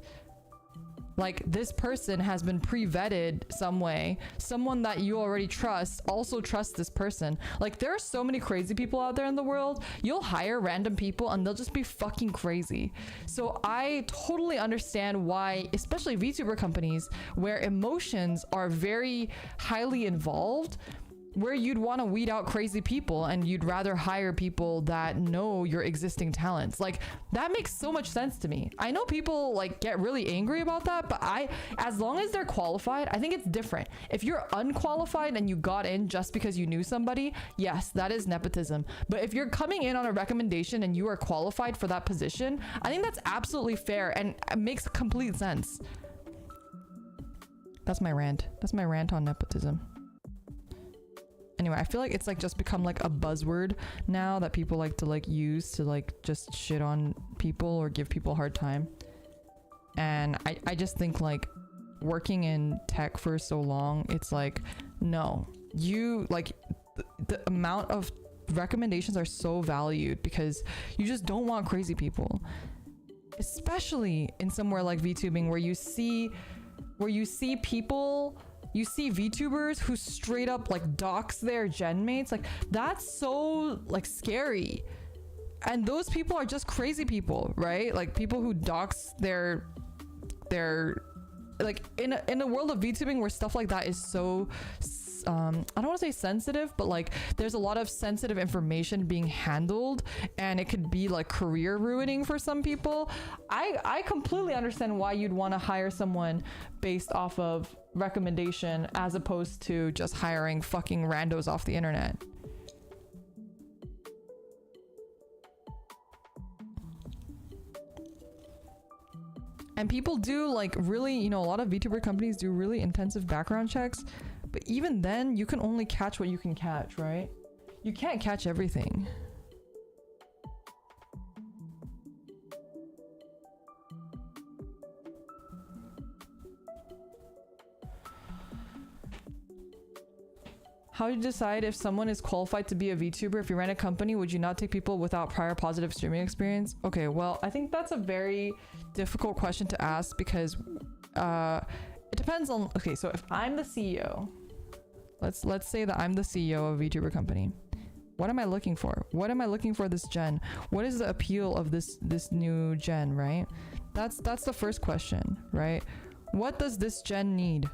like this person has been pre-vetted some way. Someone that you already trust also trusts this person. Like, there are so many crazy people out there in the world. You'll hire random people and they'll just be fucking crazy. So I totally understand why, especially VTuber companies where emotions are very highly involved, where you'd want to weed out crazy people and you'd rather hire people that know your existing talents. Like, that makes so much sense to me. I know people like get really angry about that, but as long as they're qualified, I think it's different. If you're unqualified and you got in just because you knew somebody, yes, that is nepotism. But if you're coming in on a recommendation and you are qualified for that position, I think that's absolutely fair and it makes complete sense. That's my rant. That's my rant on nepotism. Anyway, I feel like it's like just become like a buzzword now that people like to like use to like just shit on people or give people a hard time. And I just think like working in tech for so long, it's like, no, you like the amount of recommendations are so valued because you just don't want crazy people, especially in somewhere like VTubing where you see people. You see VTubers who straight up like dox their gen mates. Like, that's so like scary. And those people are just crazy people, right? Like, people who dox their like in a world of VTubing where stuff like that is so I don't want to say sensitive, but like there's a lot of sensitive information being handled and it could be like career ruining for some people. I completely understand why you'd want to hire someone based off of recommendation as opposed to just hiring fucking randos off the internet. And people do like really, you know, a lot of VTuber companies do really intensive background checks, but even then you can only catch what you can catch, right? You can't catch everything. How do you decide if someone is qualified to be a VTuber? If you ran a company, would you not take people without prior positive streaming experience? Okay, well, I think that's a very difficult question to ask because it depends on, okay, so if I'm the CEO, let's say that I'm the CEO of a VTuber company. What am I looking for? What am I looking for this gen? What is the appeal of this new gen, right? That's the first question, right? What does this gen need?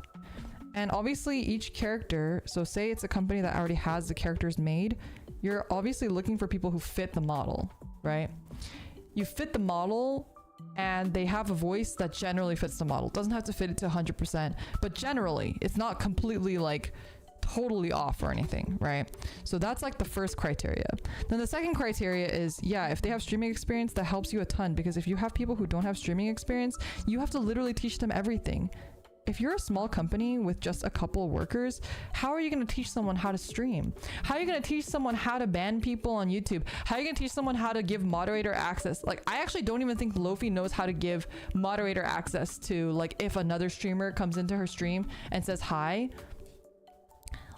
And obviously each character, so say it's a company that already has the characters made, you're obviously looking for people who fit the model, right? You fit the model and they have a voice that generally fits the model. Doesn't have to fit it to 100%, but generally it's not completely like totally off or anything, right? So that's like the first criteria. Then the second criteria is, yeah, if they have streaming experience, that helps you a ton, because if you have people who don't have streaming experience, you have to literally teach them everything. If you're a small company with just a couple of workers, how are you going to teach someone how to stream? How are you going to teach someone how to ban people on YouTube? How are you going to teach someone how to give moderator access? Like, I actually don't even think Lofi knows how to give moderator access to, like, if another streamer comes into her stream and says hi.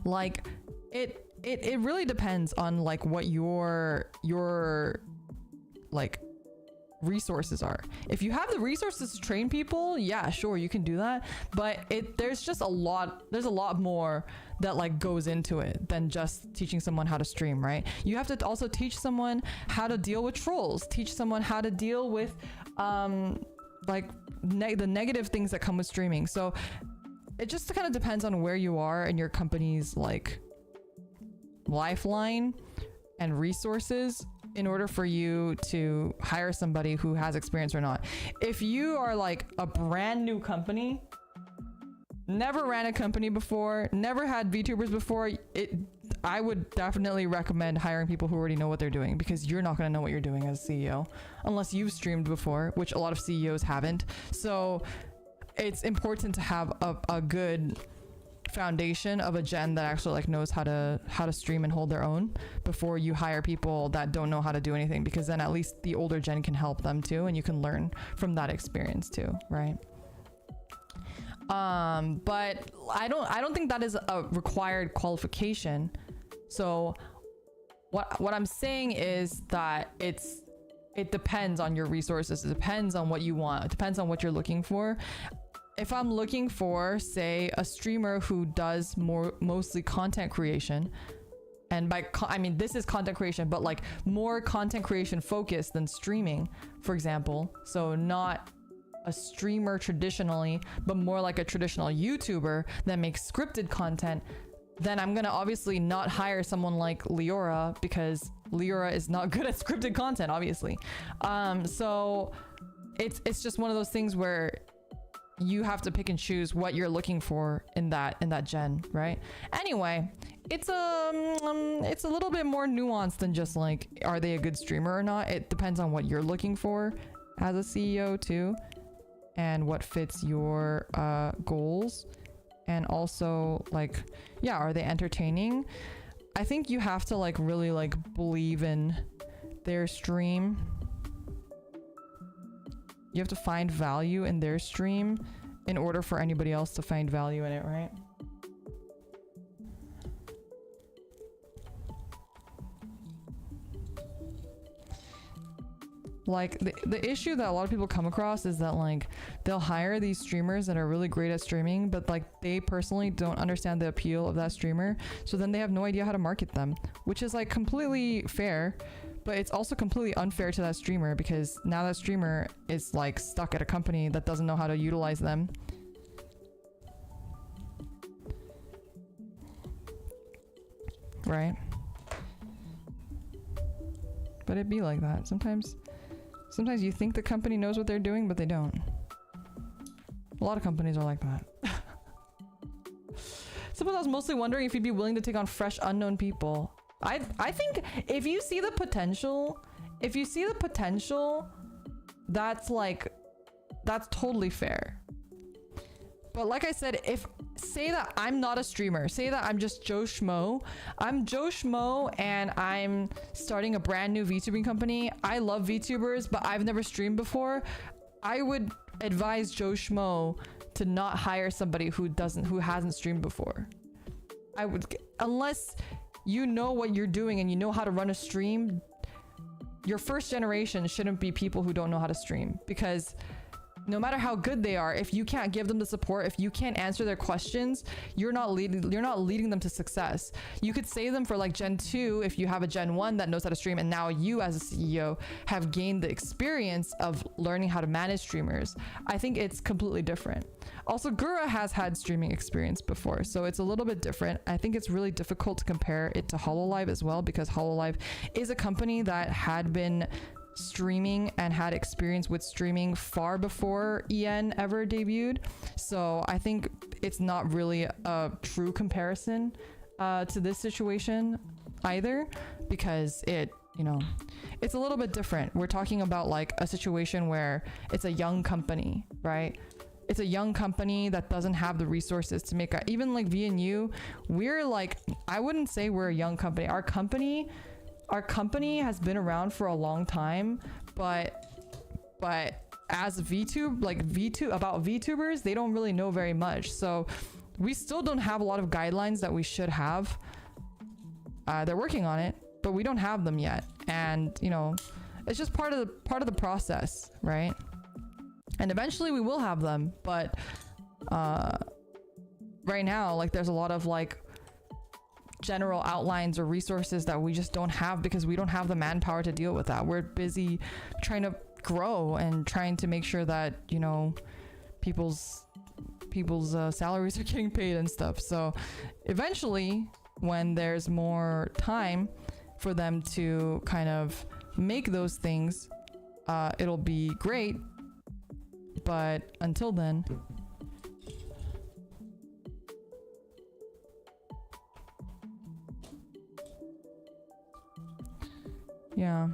Like, it really depends on like what your like resources are. If you have the resources to train people, yeah, sure, you can do that, but there's a lot more that like goes into it than just teaching someone how to stream, right? You have to also teach someone how to deal with trolls, teach someone how to deal with like the negative things that come with streaming. So it just kind of depends on where you are in your company's like lifeline and resources in order for you to hire somebody who has experience or not. If you are like a brand new company, never ran a company before, never had VTubers before, I would definitely recommend hiring people who already know what they're doing, because you're not going to know what you're doing as a CEO unless you've streamed before, which a lot of CEOs haven't. So it's important to have a good foundation of a gen that actually like knows how to stream and hold their own before you hire people that don't know how to do anything, because then at least the older gen can help them too, and you can learn from that experience too, right? But I don't think that is a required qualification. So what I'm saying is that it depends on your resources. It depends on what you want. It depends on what you're looking for. If I'm looking for, say, a streamer who does mostly content creation, and I mean, this is content creation, but like more content creation focused than streaming, for example. So not a streamer traditionally, but more like a traditional YouTuber that makes scripted content, then I'm gonna obviously not hire someone like Leora, because Leora is not good at scripted content, obviously. So it's just one of those things where you have to pick and choose what you're looking for in that gen, right? Anyway, it's a little bit more nuanced than just like, are they a good streamer or not? It depends on what you're looking for as a CEO too, and what fits your goals. And also like, yeah, are they entertaining? I think you have to like really like believe in their stream. You have to find value in their stream in order for anybody else to find value in it, right? Like the issue that a lot of people come across is that like they'll hire these streamers that are really great at streaming, but like they personally don't understand the appeal of that streamer, so then they have no idea how to market them, which is like completely fair. But it's also completely unfair to that streamer, because now that streamer is like stuck at a company that doesn't know how to utilize them. Right? But it'd be like that. Sometimes you think the company knows what they're doing, but they don't. A lot of companies are like that. Suppose I was mostly wondering if you'd be willing to take on fresh, unknown people. I think if you see the potential, that's totally fair. But like I said, say that I'm not a streamer, say that I'm just Joe Schmo. I'm Joe Schmo and I'm starting a brand new VTubing company. I love VTubers, but I've never streamed before. I would advise Joe Schmo to not hire somebody who hasn't streamed before. I would, unless you know what you're doing and you know how to run a stream. Your first generation shouldn't be people who don't know how to stream, because no matter how good they are, if you can't give them the support, if you can't answer their questions, you're not leading them to success. You could save them for like Gen 2 if you have a Gen 1 that knows how to stream, and now you as a CEO have gained the experience of learning how to manage streamers. I think it's completely different. Also, Gura has had streaming experience before, so it's a little bit different. I think it's really difficult to compare it to HoloLive as well, because HoloLive is a company that had been streaming and had experience with streaming far before EN ever debuted. So I think it's not really a true comparison to this situation either, because it's a little bit different. We're talking about like a situation where it's a young company, right? It's a young company that doesn't have the resources to make even like VNU. We're like, I wouldn't say we're a young company. Our company has been around for a long time, but as about VTubers, they don't really know very much. So we still don't have a lot of guidelines that we should have. They're working on it, but we don't have them yet. And it's just part of the process, right? And eventually we will have them, but right now, like, there's a lot of like general outlines or resources that we just don't have, because we don't have the manpower to deal with that. We're busy trying to grow and trying to make sure that people's salaries are getting paid and stuff. So eventually, when there's more time for them to kind of make those things, it'll be great. But until then, yeah,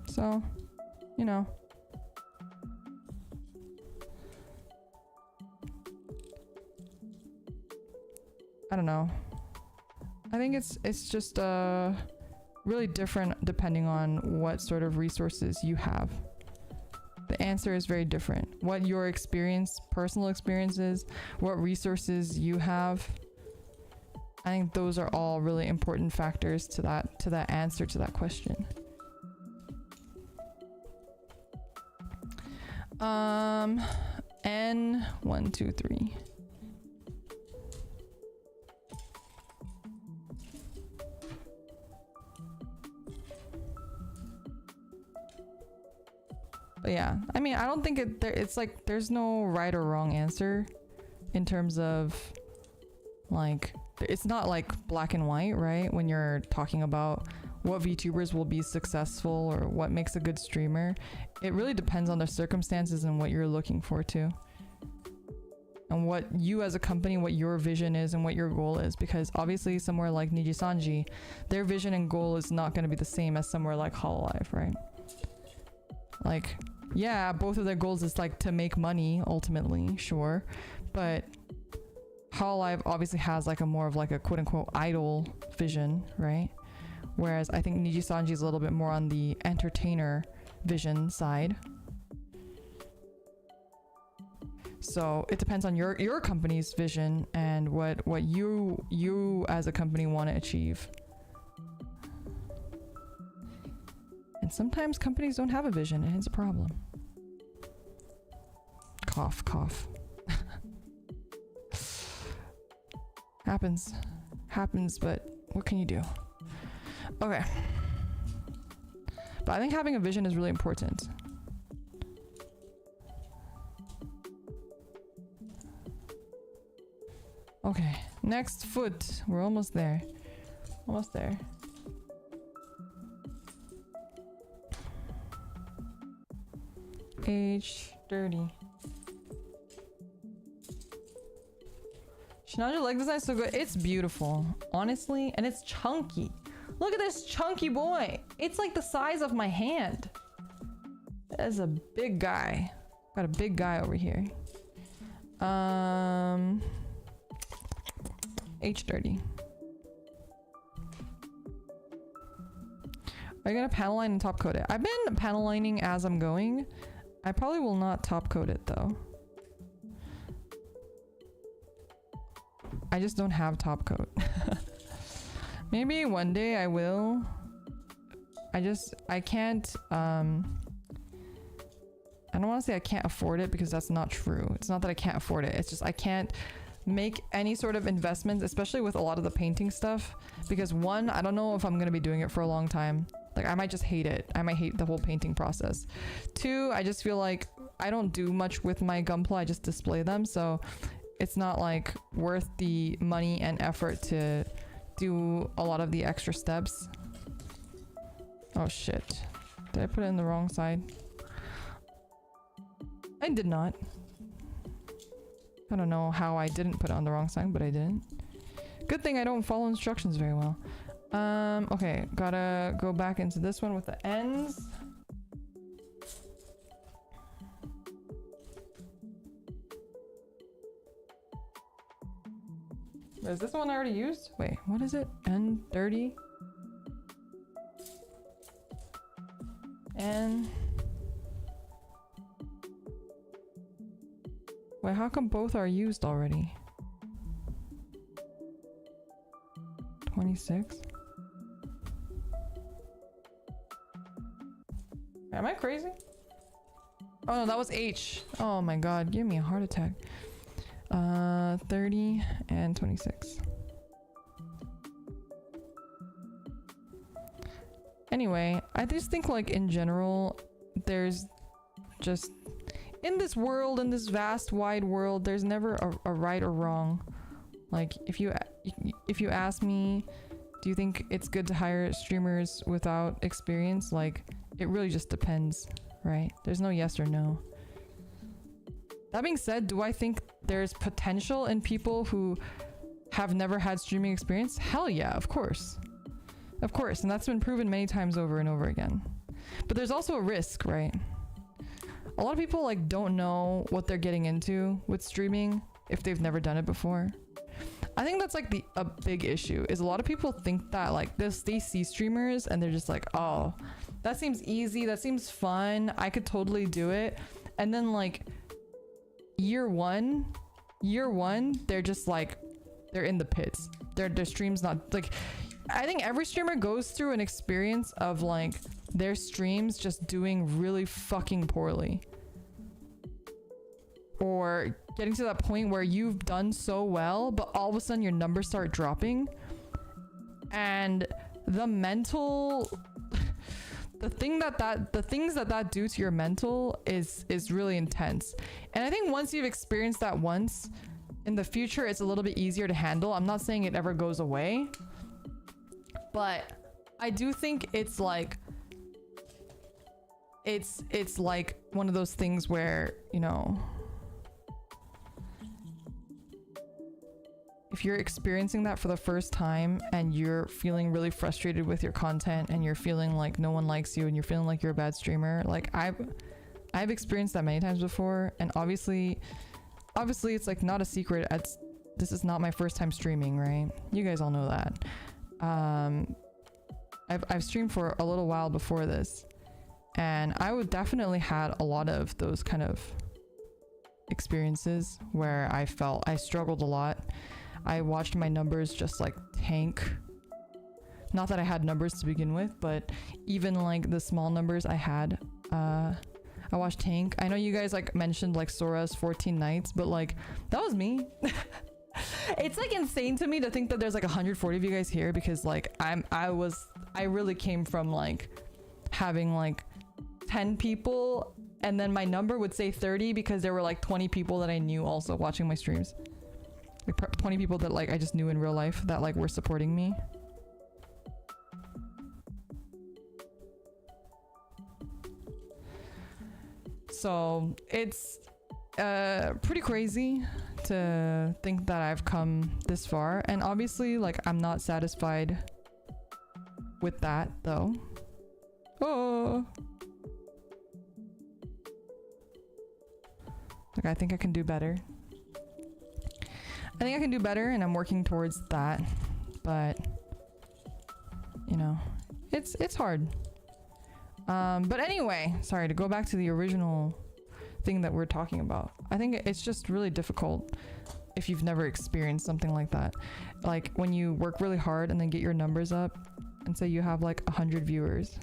so I don't know. I think it's just really different depending on what sort of resources you have. The answer is very different. What your experience, personal experiences, what resources you have. I think those are all really important factors to that answer to that question. N 1 2 3. But yeah, I mean, I don't think it's like there's no right or wrong answer in terms of like, it's not like black and white, right? When you're talking about what VTubers will be successful or what makes a good streamer, it really depends on the circumstances and what you're looking for too. And what you as a company, what your vision is and what your goal is. Because obviously somewhere like Nijisanji, their vision and goal is not going to be the same as somewhere like Hololive, right? Like, yeah, both of their goals is like to make money ultimately, sure. But Hololive obviously has like a more of like a quote unquote idol vision, right? Whereas I think Nijisanji is a little bit more on the entertainer vision side. So it depends on your company's vision and what you as a company want to achieve. And sometimes companies don't have a vision and it's a problem. Cough, cough. Happens, but what can you do? Okay. But I think having a vision is really important. Okay, next foot. We're almost there. Almost there. Age 30. Sinanju leg design is so good. It's beautiful, honestly, and it's chunky. Look at this chunky boy. It's like the size of my hand. That is a big guy. Got a big guy over here. Age 30. Are you gonna panel line and top coat it? I've been panel lining as I'm going. I probably will not top coat it though. I just don't have top coat. Maybe one day I will. I can't, I don't want to say I can't afford it because that's not true. It's not that I can't afford it. It's just I can't make any sort of investments, especially with a lot of the painting stuff. Because one, I don't know if I'm going to be doing it for a long time. Like I might just hate it. I might hate the whole painting process. Two, I just feel like I don't do much with my Gunpla. I just display them. So it's not like worth the money and effort to do a lot of the extra steps. Oh shit. Did I put it in the wrong side? I did not. I don't know how I didn't put it on the wrong side, but I didn't. Good thing I don't follow instructions very well. Okay, gotta go back into this one with the ends. Is this one I already used? Wait, what is it? N30? And... wait, how come both are used already? 26? Am I crazy? Oh no, that was H. Oh my god, give me a heart attack. 30 and 26. Anyway, I just think like in general, there's just in this world, in this vast wide world, there's never a right or wrong. Like if you ask me, do you think it's good to hire streamers without experience? Like it really just depends, right? There's no yes or no. That being said, do I think there's potential in people who have never had streaming experience? Hell yeah, of course. Of course, and that's been proven many times over and over again. But there's also a risk, right? A lot of people like don't know what they're getting into with streaming if they've never done it before. I think that's like a big issue, is a lot of people think that like they see streamers and they're just like, oh, that seems easy, that seems fun, I could totally do it. And then like year one, they're just like, they're in the pits. Their stream's not like, I think every streamer goes through an experience of like their streams just doing really fucking poorly, or getting to that point where you've done so well but all of a sudden your numbers start dropping, and the mental the things that do to your mental is really intense. And I think once you've experienced that once, in the future it's a little bit easier to handle. I'm not saying it ever goes away, but I do think it's like it's like one of those things where, you know, if you're experiencing that for the first time and you're feeling really frustrated with your content and you're feeling like no one likes you and you're feeling like you're a bad streamer, like I've experienced that many times before. And obviously it's like not a secret, this is not my first time streaming, right? You guys all know that. I've streamed for a little while before this, and I would definitely had a lot of those kind of experiences where I felt I struggled a lot. I watched my numbers just like tank. Not that I had numbers to begin with, but even like the small numbers I had, I watched tank. I know you guys like mentioned like Sora's 14 nights, but like that was me. It's like insane to me to think that there's like 140 of you guys here, because like I really came from like having like 10 people, and then my number would say 30 because there were like 20 people that I knew also watching my streams. Like 20 people that like I just knew in real life that like were supporting me. So it's pretty crazy to think that I've come this far, and obviously like I'm not satisfied with that though. Oh, like I think I can do better. I think I can do better, and I'm working towards that, but you know, it's hard. But anyway, sorry, to go back to the original thing that we're talking about. I think it's just really difficult if you've never experienced something like that. Like when you work really hard and then get your numbers up and say you have like 100 viewers,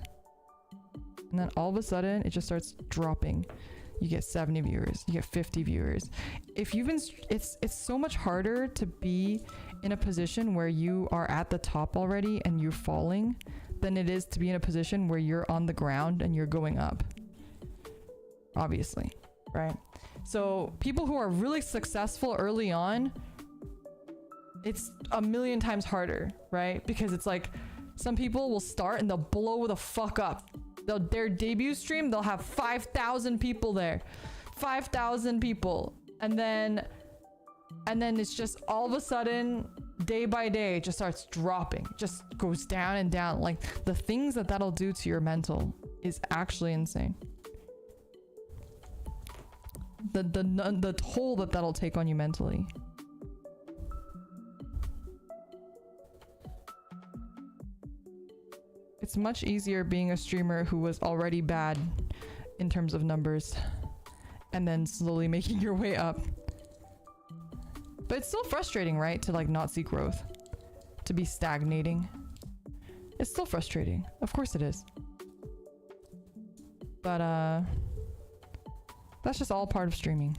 and then all of a sudden it just starts dropping. You get 70 viewers, you get 50 viewers. If you've been, it's so much harder to be in a position where you are at the top already and you're falling than it is to be in a position where you're on the ground and you're going up. Obviously, right? So people who are really successful early on, it's a million times harder, right? Because it's like some people will start and they'll blow the fuck up. Their debut stream, they'll have 5,000 people there. 5,000 people. And then it's just all of a sudden, day by day, it just starts dropping. Just goes down and down. Like the things that'll do to your mental is actually insane. The toll that'll take on you mentally. It's much easier being a streamer who was already bad in terms of numbers and then slowly making your way up. But it's still frustrating, right? To like not see growth, to be stagnating. It's still frustrating. Of course it is. But that's just all part of streaming.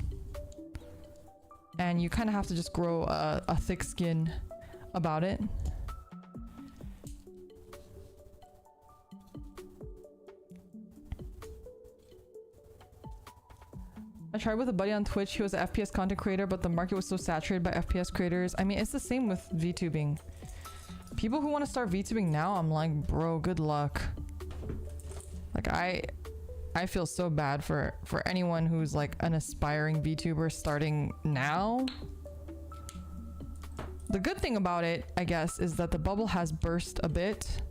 And you kind of have to just grow a thick skin about it. I tried with a buddy on Twitch. He was an FPS content creator, but the market was so saturated by FPS creators. I mean, it's the same with VTubing. People who want to start VTubing now, I'm like, bro, good luck. Like, I feel so bad for anyone who's like an aspiring VTuber starting now. The good thing about it, I guess, is that the bubble has burst a bit.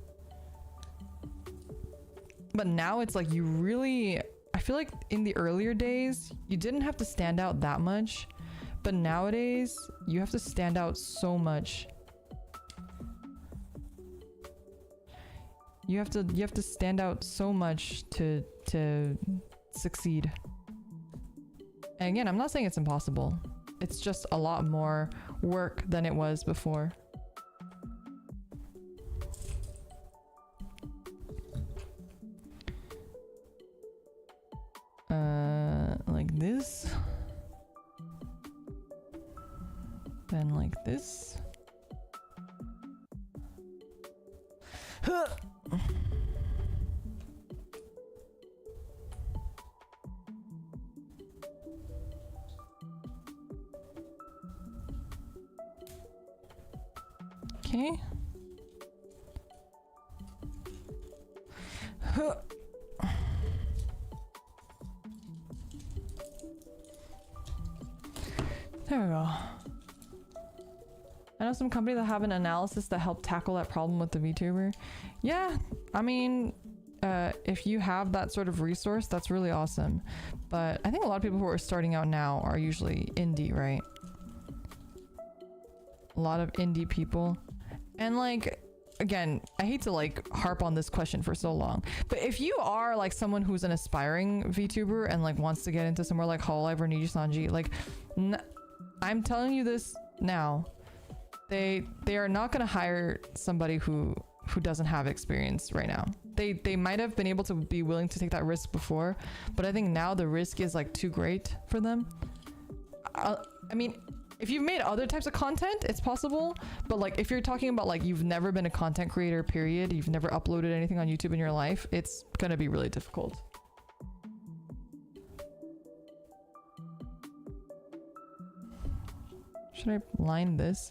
But now it's like you really... I feel like in the earlier days, you didn't have to stand out that much, But nowadays, you have to stand out so much. You have to stand out so much to succeed. And again, I'm not saying it's impossible. It's just a lot more work than it was before. Like this. Then like this. Huh. Okay. Huh. There we go. I know some companies that have an analysis that help tackle that problem with the VTuber. Yeah, I mean, if you have that sort of resource, that's really awesome. But I think a lot of people who are starting out now are usually indie, right? A lot of indie people. And like, again, I hate to like harp on this question for so long, but if you are like someone who's an aspiring VTuber and like wants to get into somewhere like Hololive or Nijisanji, like, I'm telling you this now, they are not going to hire somebody who doesn't have experience right now. They might have been able to be willing to take that risk before, but I think now the risk is like too great for them. I mean, if you've made other types of content, it's possible, but like if you're talking about like you've never been a content creator, period, you've never uploaded anything on YouTube in your life, it's gonna be really difficult. Should I line this?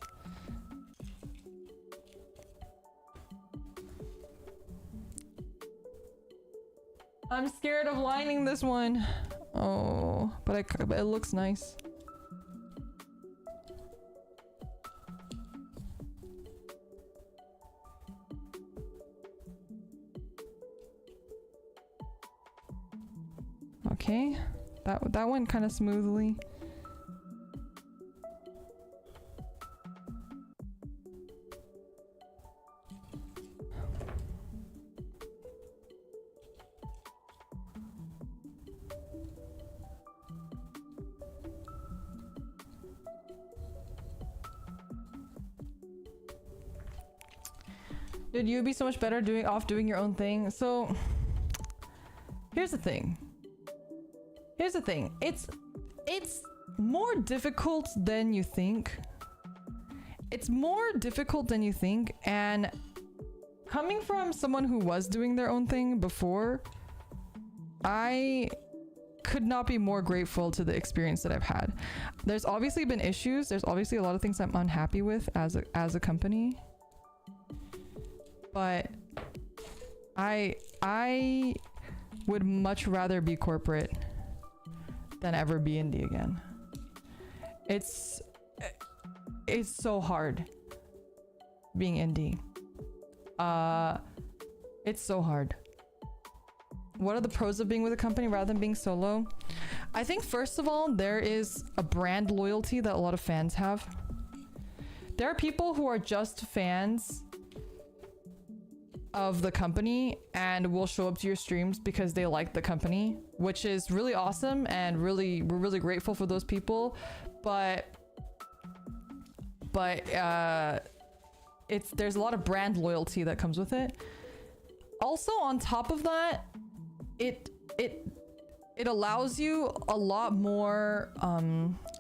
I'm scared of lining this one. Oh, but it looks nice. Okay, that went kind of smoothly. Dude, you'd be so much better doing your own thing. So here's the thing. It's more difficult than you think. It's more difficult than you think, and coming from someone who was doing their own thing before, I could not be more grateful to the experience that I've had. There's obviously been issues. There's obviously a lot of things I'm unhappy with as a company. But I would much rather be corporate than ever be indie again. It's so hard being indie. It's so hard. What are the pros of being with a company rather than being solo? I think first of all, there is a brand loyalty that a lot of fans have. There are people who are just fans of the company and will show up to your streams because they like the company, which is really awesome, and we're really grateful for those people. But there's a lot of brand loyalty that comes with it. Also, on top of that, it allows you a lot more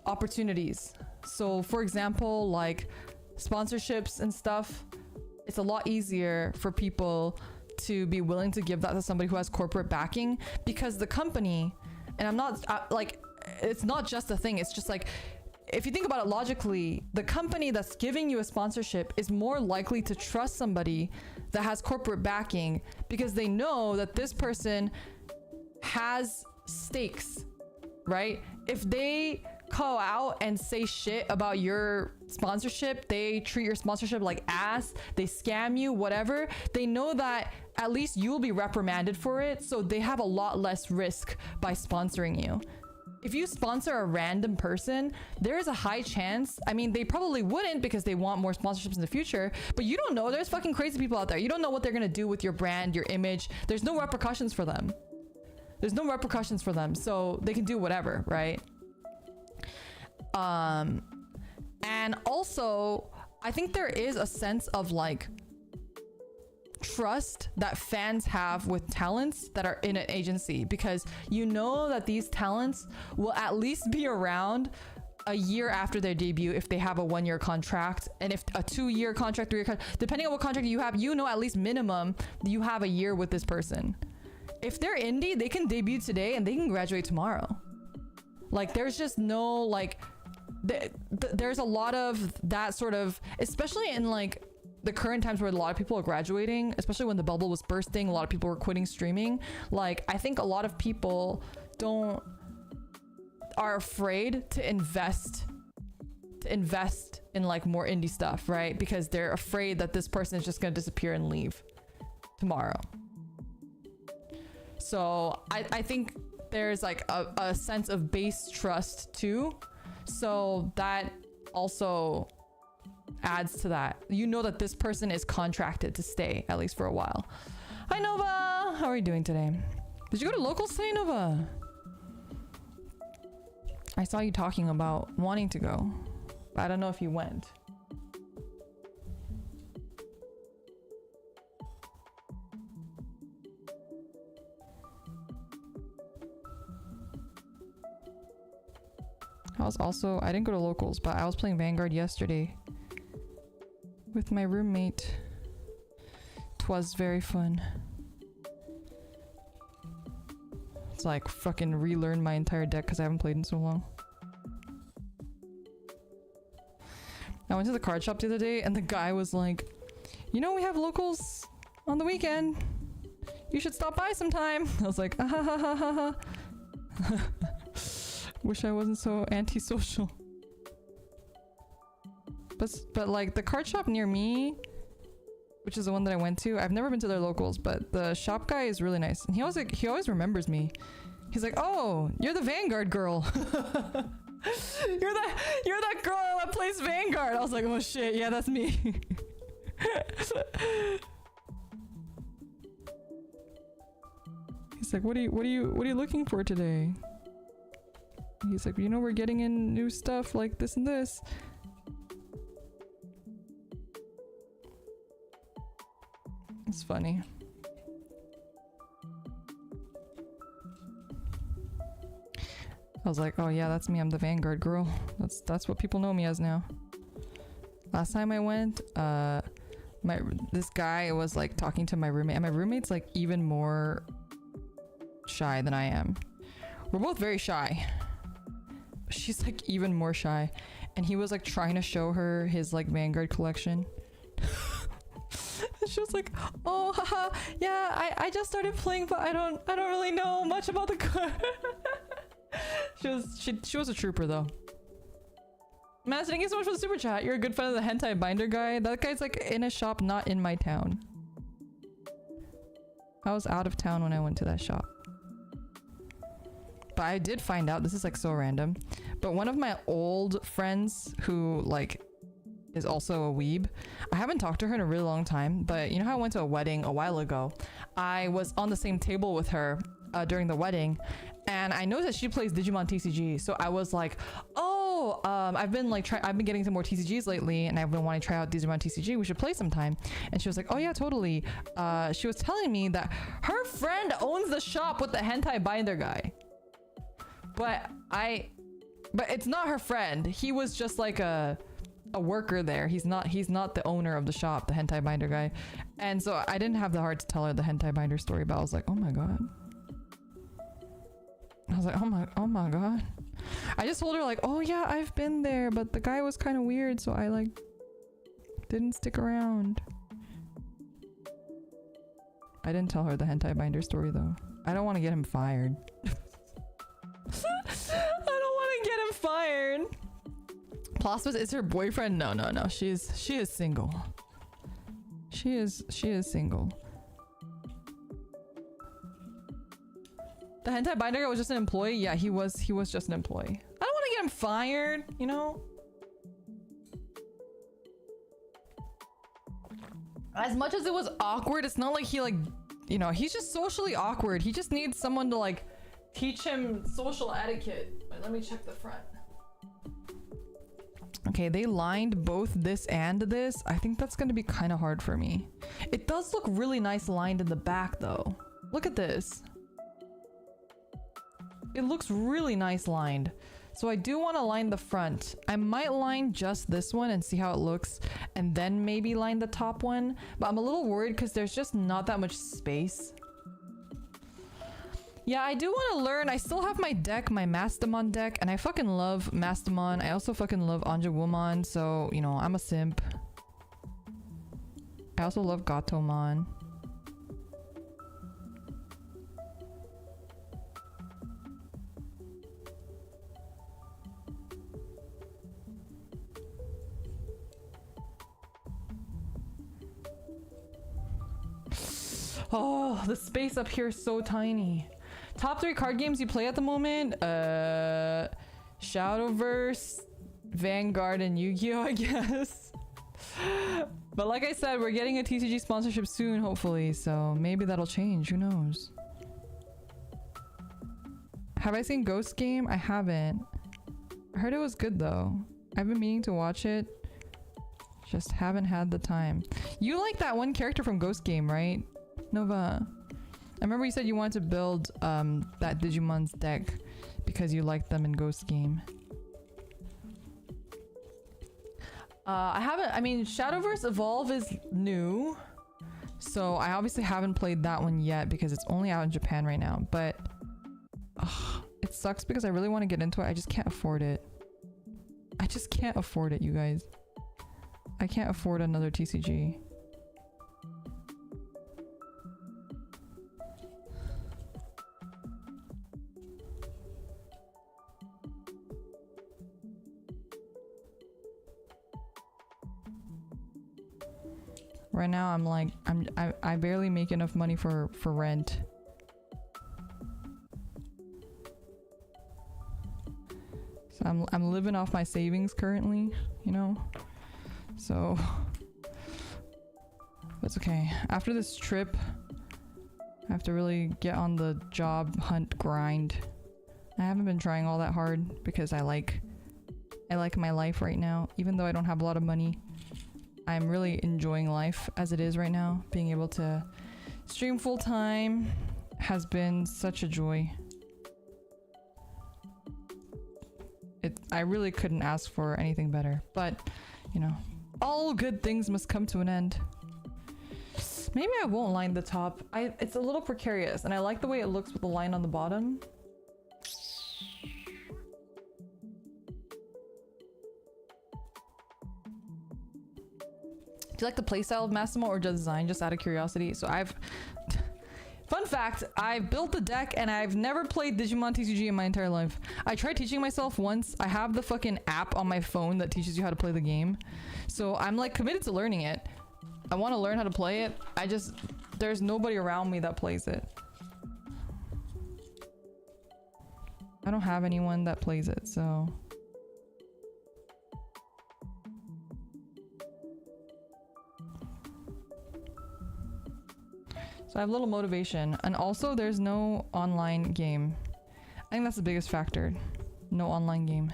opportunities. So for example, like sponsorships and stuff, it's a lot easier for people to be willing to give that to somebody who has corporate backing, because the company, and I'm not like, it's not just a thing, it's just like, if you think about it logically, the company that's giving you a sponsorship is more likely to trust somebody that has corporate backing, because they know that this person has stakes, right? If they call out and say shit about your sponsorship, they treat your sponsorship like ass, they scam you, whatever, they know that at least you'll be reprimanded for it, so they have a lot less risk by sponsoring you. if you sponsor a random person, there's a high chance, I mean, they probably wouldn't because they want more sponsorships in the future, but you don't know, there's fucking crazy people out there. You don't know what they're gonna do with your brand, your image. There's no repercussions for them. There's no repercussions for them, so they can do whatever, right? And also, I think there is a sense of like trust that fans have with talents that are in an agency, because you know that these talents will at least be around a year after their debut if they have a 1-year contract, and if a 2-year contract, 3-year contract, depending on what contract you have, you know, at least minimum you have a year with this person. If they're indie, they can debut today and they can graduate tomorrow. Like there's just no like there's a lot of that sort of, especially in like the current times where a lot of people are graduating, especially when the bubble was bursting, a lot of people were quitting streaming. Like I think a lot of people are afraid to invest in like more indie stuff, right? Because they're afraid that this person is just gonna disappear and leave tomorrow. So I think there's like a sense of base trust too. So that also adds to that. You know that this person is contracted to stay at least for a while. Hi Nova, how are you doing today? Did you go to locals today, Nova? I saw you talking about wanting to go, but I don't know if you went. I didn't go to locals, but I was playing Vanguard yesterday with my roommate. 'Twas very fun. It's like fucking relearn my entire deck because I haven't played in so long. I went to the card shop the other day and the guy was like, you know, we have locals on the weekend. You should stop by sometime. I was like, ah ha ha ha ha ha. Wish I wasn't so antisocial. But like the card shop near me, which is the one that I went to, I've never been to their locals, but the shop guy is really nice. And he always remembers me. He's like, oh, you're the Vanguard girl. you're that girl that plays Vanguard. I was like, oh shit, yeah, that's me. He's like, what are you looking for today? He's like, you know, we're getting in new stuff like this and this. It's funny. I was like, oh yeah, that's me. I'm the Vanguard girl. That's what people know me as now. Last time I went, this guy was like talking to my roommate, and my roommate's like even more shy than I am. We're both very shy. She's like even more shy, and he was like trying to show her his like Vanguard collection. And she was like, oh haha, yeah, I just started playing, but I don't really know much about the card. she was a trooper though. Man, thank you so much for the super chat. You're a good friend of the hentai binder guy. That guy's like in a shop not in my town. I was out of town when I went to that shop. But I did find out, this is like so random, but one of my old friends who like is also a weeb, I haven't talked to her in a really long time, but you know how I went to a wedding a while ago? I was on the same table with her during the wedding, and I noticed that she plays Digimon TCG. So I was like, oh, I've been getting some more TCGs lately, and I've been wanting to try out Digimon TCG. We should play sometime. And she was like, oh yeah, totally. She was telling me that her friend owns the shop with the hentai binder guy. But it's not her friend. He was just like a worker there. He's not the owner of the shop, the hentai binder guy. And so I didn't have the heart to tell her the hentai binder story, but I was like, oh my god. I was like, oh my god. I just told her like, oh yeah, I've been there, but the guy was kind of weird, so I like didn't stick around. I didn't tell her the hentai binder story though. I don't want to get him fired. I don't want to get him fired. Plasmas is her boyfriend? No. She is single. She is single. The hentai binder guy was just an employee? Yeah, he was just an employee. I don't want to get him fired, you know? As much as it was awkward, it's not like he like, you know, he's just socially awkward. He just needs someone to like teach him social etiquette. Wait, let me check the front. Okay, they lined both this and this. I think that's gonna be kind of hard for me. It does look really nice lined in the back though. Look at this. It looks really nice lined. So I do want to line the front. I might line just this one and see how it looks and then maybe line the top one. But I'm a little worried because there's just not that much space. Yeah, I do want to learn. I still have my deck, my Mastamon deck, and I fucking love Mastamon. I also fucking love Anjouwoman, so, you know, I'm a simp. I also love Gatomon. Oh, the space up here is so tiny. Top 3 card games you play at the moment? Shadowverse, Vanguard, and Yu-Gi-Oh, I guess. But like I said, we're getting a TCG sponsorship soon, hopefully, so maybe that'll change. Who knows? Have I seen Ghost Game? I haven't. I heard it was good though. I've been meaning to watch it. Just haven't had the time. You like that one character from Ghost Game, right? Nova. I remember you said you wanted to build that Digimon's deck because you liked them in Ghost Game. I mean, Shadowverse Evolve is new. So I obviously haven't played that one yet because it's only out in Japan right now. But it sucks because I really want to get into it. I just can't afford it. I just can't afford it, you guys. I can't afford another TCG. Right now I'm like I barely make enough money for rent. So I'm living off my savings currently, you know? So that's okay. After this trip, I have to really get on the job hunt grind. I haven't been trying all that hard because I like my life right now, even though I don't have a lot of money. I'm really enjoying life as it is right now. Being able to stream full time has been such a joy. I really couldn't ask for anything better, but you know, all good things must come to an end. Maybe I won't line the top. It's a little precarious and I like the way it looks with the line on the bottom. Do you like the playstyle of Massimo or design, just out of curiosity? So fun fact, I built the deck and I've never played Digimon TCG in my entire life. I tried teaching myself once. I have the fucking app on my phone that teaches you how to play the game. So I'm like committed to learning it. I want to learn how to play it. There's nobody around me that plays it. I don't have anyone that plays it, so... So I have little motivation. And also there's no online game. I think that's the biggest factor. No online game.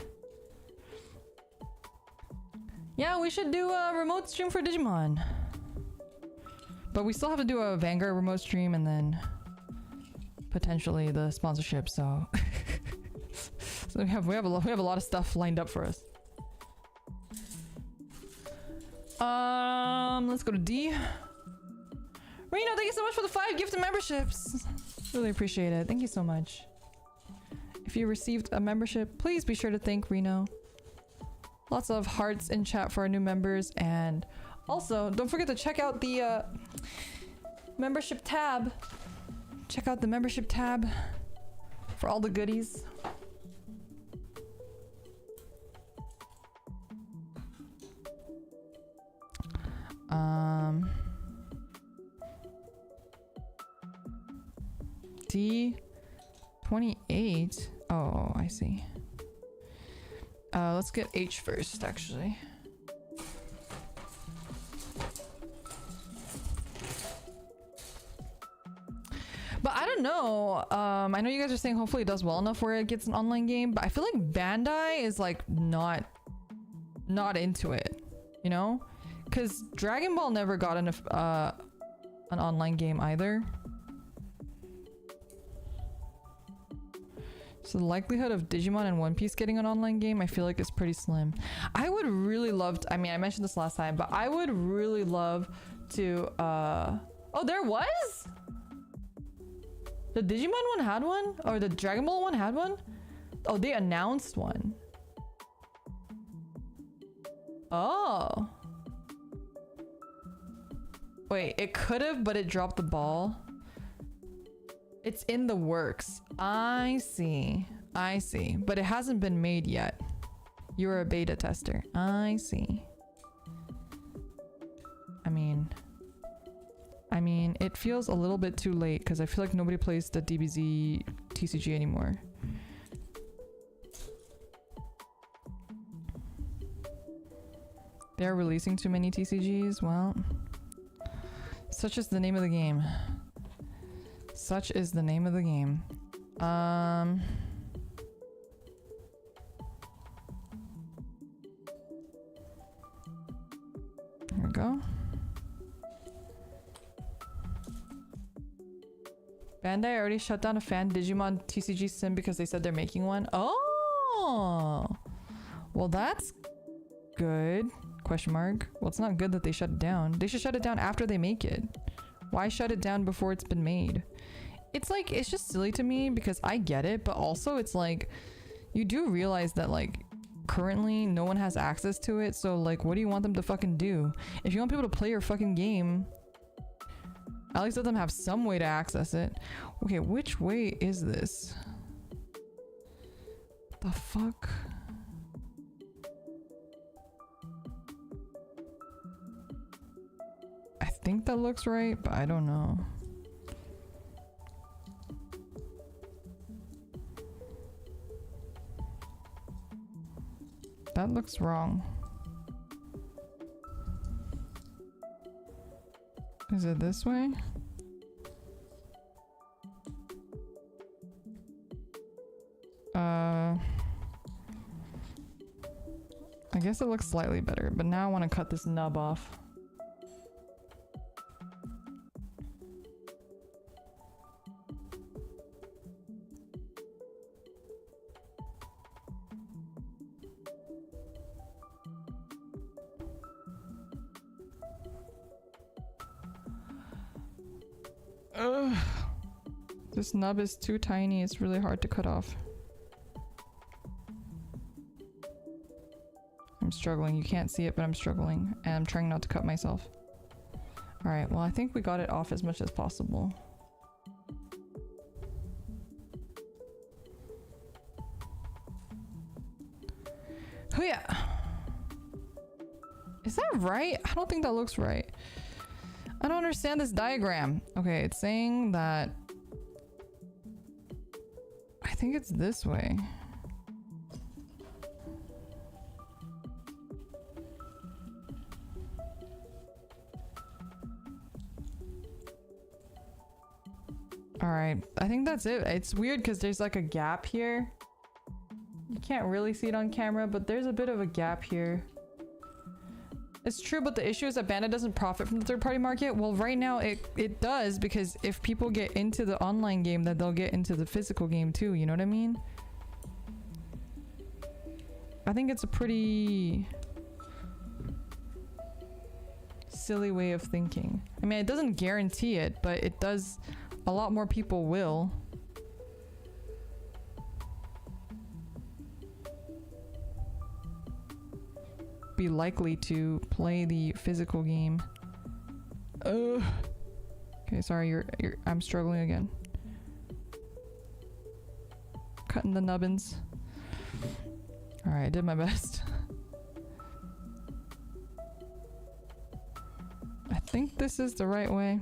Yeah, we should do a remote stream for Digimon. But we still have to do a Vanguard remote stream and then potentially the sponsorship, so so we have a lot of stuff lined up for us. Let's go to D. Reno, thank you so much for the 5 gifted memberships. Really appreciate it. Thank you so much. If you received a membership, please be sure to thank Reno. Lots of hearts in chat for our new members, and also don't forget to check out the membership tab. Check out the membership tab for all the goodies. D 28? Oh, I see. Let's get H first, actually. But I don't know. I know you guys are saying hopefully it does well enough where it gets an online game, but I feel like Bandai is like not into it, you know? Because Dragon Ball never got an online game either. So the likelihood of Digimon and One Piece getting an online game, I feel like is pretty slim. I would really love to, I mean, I mentioned this last time, but I would really love to, oh, there was? The Digimon one had one? Or the Dragon Ball one had one? Oh, they announced one. Oh. Wait, it could have, but it dropped the ball. It's in the works. I see. I see. But it hasn't been made yet. You're a beta tester. I see. I mean, it feels a little bit too late because I feel like nobody plays the DBZ TCG anymore. They're releasing too many TCGs. Well, such is the name of the game. Such is the name of the game. Here we go. Bandai already shut down a fan Digimon TCG sim because they said they're making one. Oh, well that's good. Question mark. Well, it's not good that they shut it down. They should shut it down after they make it. Why shut it down before it's been made? It's like, it's just silly to me because I get it, but also it's like, you do realize that like currently no one has access to it. So like, what do you want them to fucking do? If you want people to play your fucking game, at least let them have some way to access it. Okay, which way is this? The fuck? I think that looks right, but I don't know. That looks wrong. Is it this way? I guess it looks slightly better, but now I want to cut this nub off. Ugh. This nub is too tiny, it's really hard to cut off. I'm struggling. You can't see it, but I'm struggling. And I'm trying not to cut myself. Alright, well I think we got it off as much as possible. Oh yeah. Is that right? I don't think that looks right. I don't understand this diagram. Okay, it's saying that... I think it's this way. Alright, I think that's it. It's weird because there's like a gap here. You can't really see it on camera, but there's a bit of a gap here. It's true, but the issue is that Bandai doesn't profit from the third-party market. Well, right now it does, because if people get into the online game, then they'll get into the physical game too, you know what I mean? I think it's a pretty silly way of thinking. I mean, it doesn't guarantee it, but it does. A lot more people will. Be likely to play the physical game. Ugh. Okay, sorry, I'm struggling again. Cutting the nubbins. Alright, I did my best. I think this is the right way.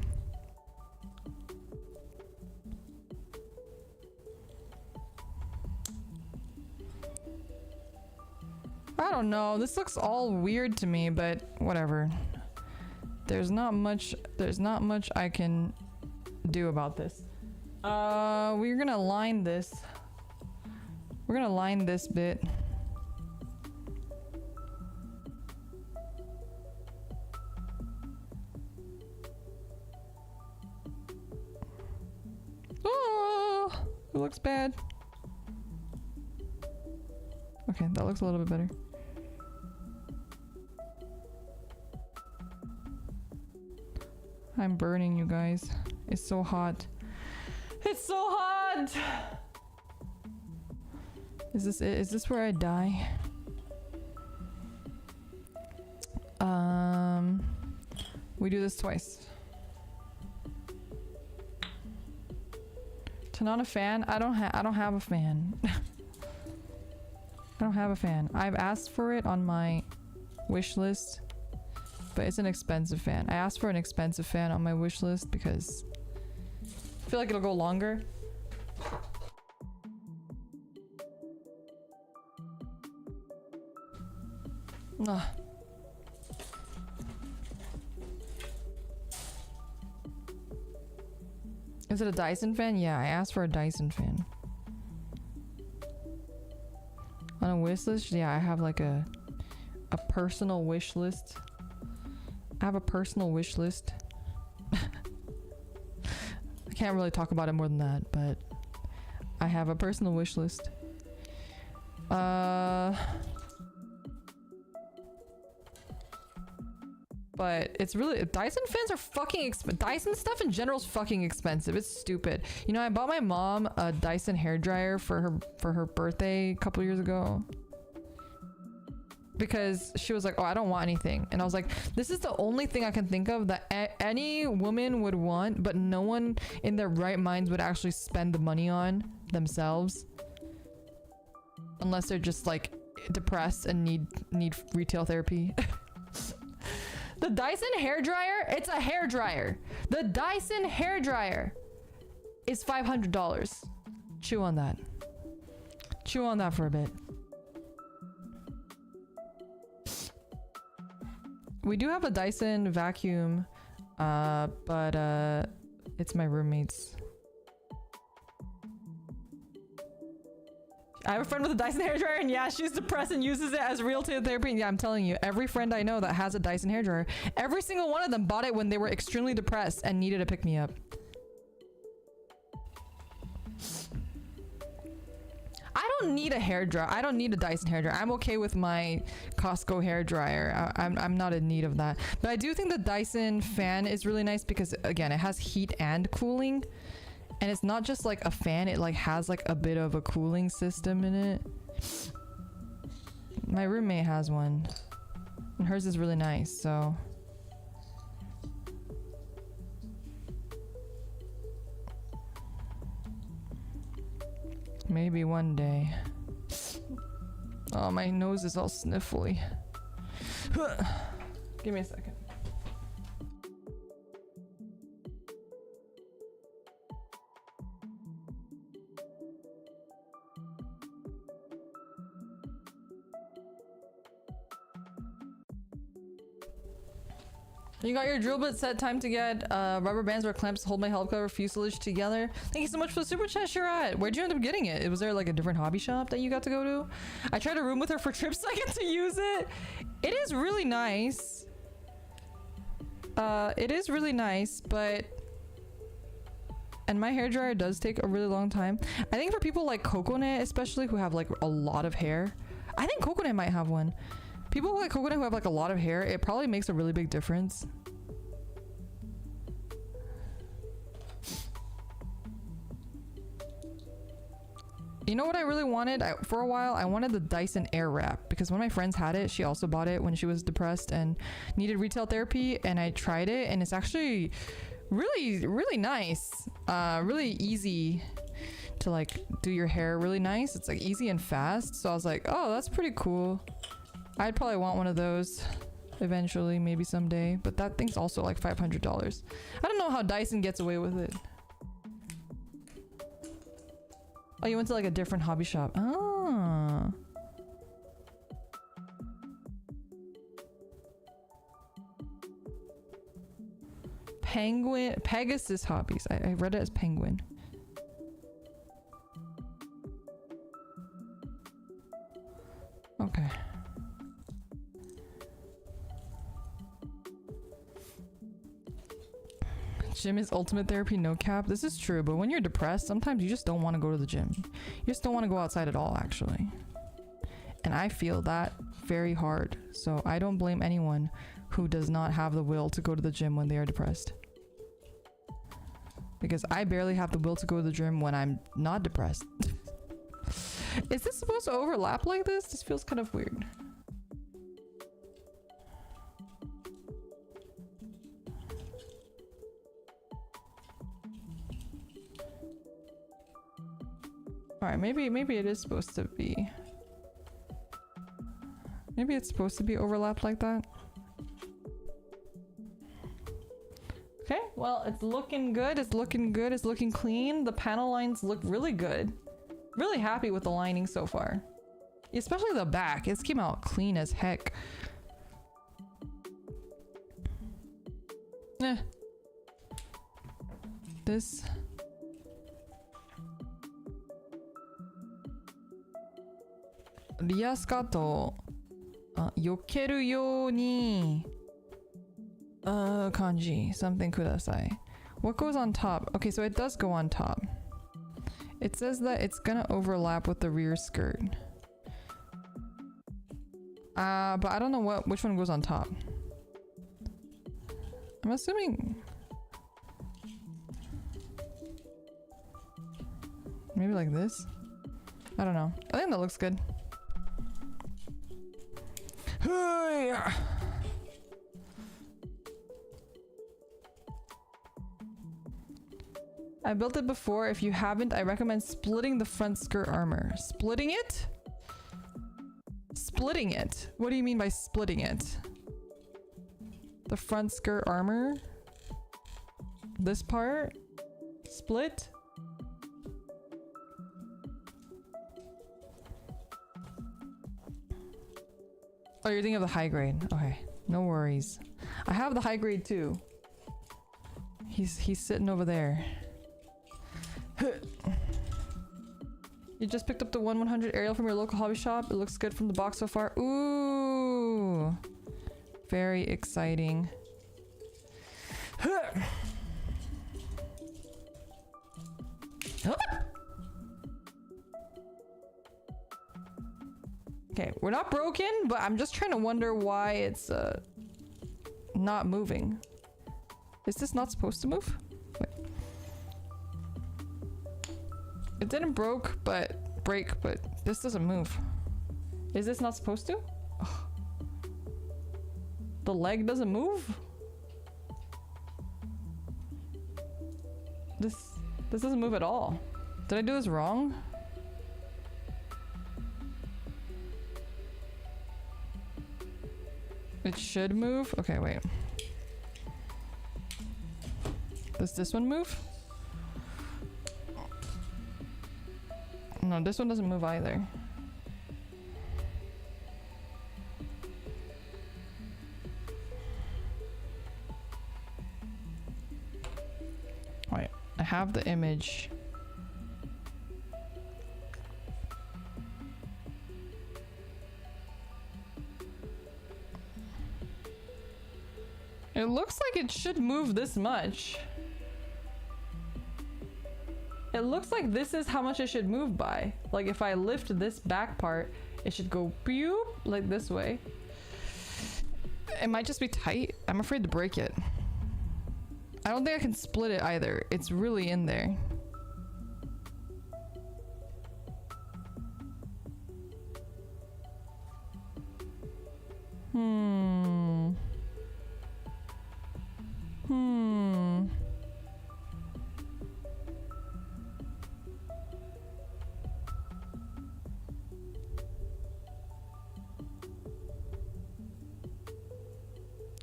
I don't know. This looks all weird to me, but whatever. There's not much I can do about this. We're gonna line this. We're gonna line this bit. Oh, it looks bad. Okay, that looks a little bit better. I'm burning, you guys. It's so hot. It's so hot! Is this it? Is this where I die? We do this twice. Turn on a fan? I don't have a fan. I don't have a fan. I've asked for it on my wish list, but it's an expensive fan. I asked for an expensive fan on my wish list because I feel like it'll go longer. Ugh. Is it a Dyson fan? Yeah, I asked for a Dyson fan. On a wish list? Yeah, I have like a personal wish list. I have a personal wish list. I can't really talk about it more than that, but I have a personal wish list. But it's really, Dyson fans are fucking expensive. Dyson stuff in general is fucking expensive. It's stupid. You know, I bought my mom a Dyson hairdryer for her birthday a couple years ago. Because she was like, oh, I don't want anything. And I was like, this is the only thing I can think of that any woman would want, but no one in their right minds would actually spend the money on themselves. Unless they're just like depressed and need retail therapy. The Dyson hairdryer, it's a hairdryer. The Dyson hairdryer is $500. Chew on that. Chew on that for a bit. We do have a Dyson vacuum, but it's my roommate's. I have a friend with a Dyson hairdryer, and yeah, she's depressed and uses it as retail therapy. And yeah, I'm telling you, every friend I know that has a Dyson hairdryer, every single one of them bought it when they were extremely depressed and needed a pick-me-up. I don't need a hairdryer. I don't need a Dyson hairdryer. I'm okay with my Costco hairdryer. I'm not in need of that. But I do think the Dyson fan is really nice because, again, it has heat and cooling. And it's not just like a fan, it like has like a bit of a cooling system in it. My roommate has one. And hers is really nice, so. Maybe one day. Oh, my nose is all sniffly. Give me a second. You got your drill bit set. Time to get rubber bands or clamps to hold my help cover fuselage together. Thank you so much for the super chat, Shirat. Where'd you end up getting it? Was there like a different hobby shop that you got to go to? I tried to room with her for trips so I get to use it. It is really nice. It is really nice, but... And my hairdryer does take a really long time. I think for people like Coconut, especially who have like a lot of hair. I think Coconut might have one. People like Coconut who have like a lot of hair, it probably makes a really big difference. You know what I really wanted? For a while, I wanted the Dyson Airwrap because one of my friends had it. She also bought it when she was depressed and needed retail therapy, and I tried it, and it's actually really, really nice. Really easy to like do your hair really nice. It's like easy and fast. So I was like, oh, that's pretty cool. I'd probably want one of those eventually, maybe someday, but that thing's also like $500. I don't know how Dyson gets away with it. Oh, you went to like a different hobby shop. Oh. penguin, Pegasus hobbies. I read it as penguin. Okay. Gym is ultimate therapy, no cap. This is true, but when you're depressed, sometimes you just don't want to go to the gym. You just don't want to go outside at all, actually. And I feel that very hard. So I don't blame anyone who does not have the will to go to the gym when they are depressed. Because I barely have the will to go to the gym when I'm not depressed. Is this supposed to overlap like this? This feels kind of weird. Alright, maybe it is supposed to be. Maybe it's supposed to be overlapped like that. Okay, well, it's looking good. It's looking good. It's looking clean. The panel lines look really good. Really happy with the lining so far. Especially the back. It came out clean as heck. This...リアスカート避けるように漢字 something ください What goes on top? Okay, so it does go on top. It says that it's gonna overlap with the rear skirt. But I don't know which one goes on top. I'm assuming maybe like this. I don't know. I think that looks good. I built it before. If you haven't, I recommend splitting the front skirt armor. Splitting it? Splitting it? What do you mean by splitting it? The front skirt armor? This part? Split? Oh, you're thinking of the high grade. Okay, no worries. I have the high grade too. He's sitting over there. You just picked up the 1/100 aerial from your local hobby shop. It looks good from the box so far. Ooh, very exciting. Okay, we're not broken, but I'm just trying to wonder why it's not moving. Is this not supposed to move? Wait. It didn't break, but this doesn't move. Is this not supposed to? Ugh. The leg doesn't move? This doesn't move at all. Did I do this wrong? It should move? Okay, wait. Does this one move? No, this one doesn't move either. Wait, I have the image. It looks like it should move this much. It looks like this is how much it should move by. Like if I lift this back part, it should go pew like this way. It might just be tight. I'm afraid to break it. I don't think I can split it either. It's really in there.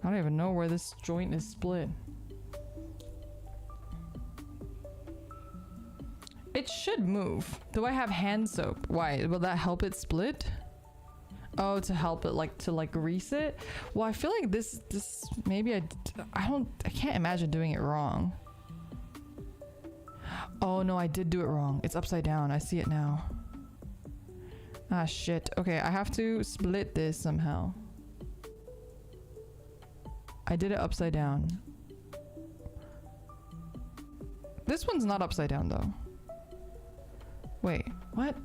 I don't even know where this joint is split. It should move. Do I have hand soap? Why? Will that help it split? Oh, to help it, like to like grease it. Well, I feel like this maybe I can't imagine doing it wrong. Oh no, I did do it wrong. It's upside down. I see it now. Ah shit. Okay, I have to split this somehow. I did it upside down. This one's not upside down though. Wait, what?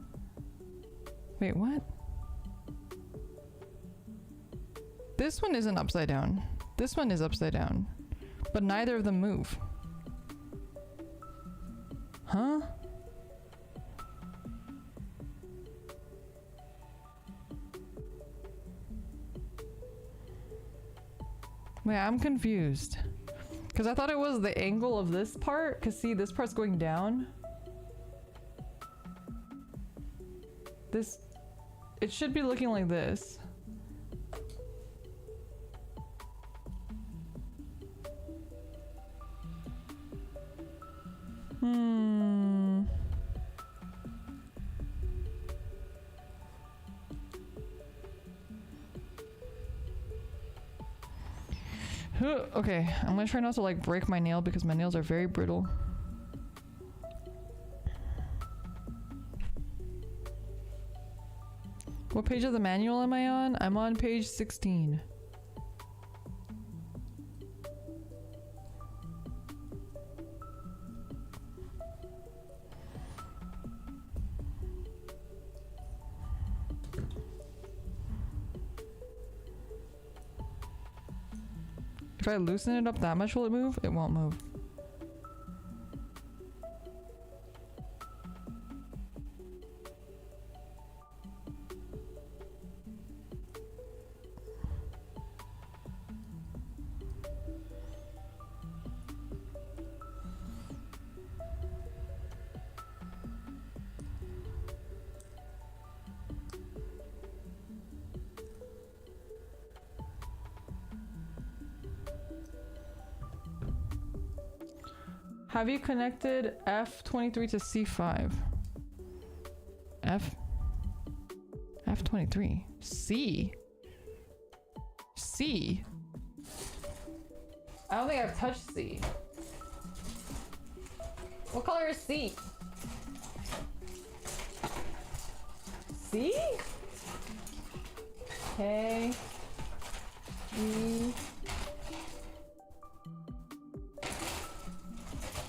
Wait, what? This one isn't upside down. This one is upside down. But neither of them move. Huh? Wait, I'm confused. Because I thought it was the angle of this part. Because see, this part's going down. This... It should be looking like this. Okay, I'm gonna try not to like break my nail because my nails are very brittle. What page of the manual am I on? I'm on page 16. If I loosen it up that much, will it move? It won't move. Have you connected F23 to C5? F23. C? C? I don't think I've touched C. What color is C? C? K. E.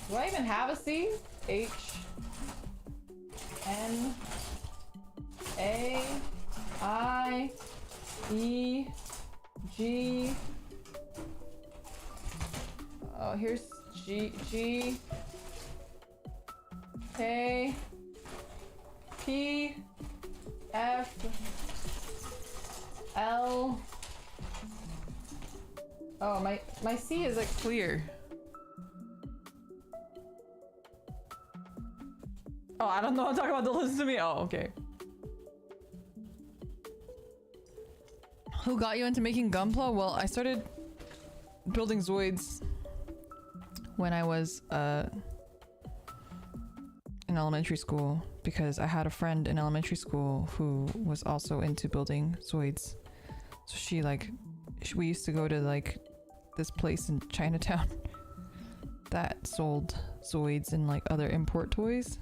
Do I even have a C? H. N. A. I. E. G. Oh, here's G. G. K. P. F. L. Oh, my C is like clear. Oh, I don't know what I'm talking about. Don't listen to me. Oh, okay. Who got you into making Gunpla? Well, I started building Zoids when I was in elementary school because I had a friend in elementary school who was also into building Zoids. So we used to go to like this place in Chinatown that sold Zoids and like other import toys.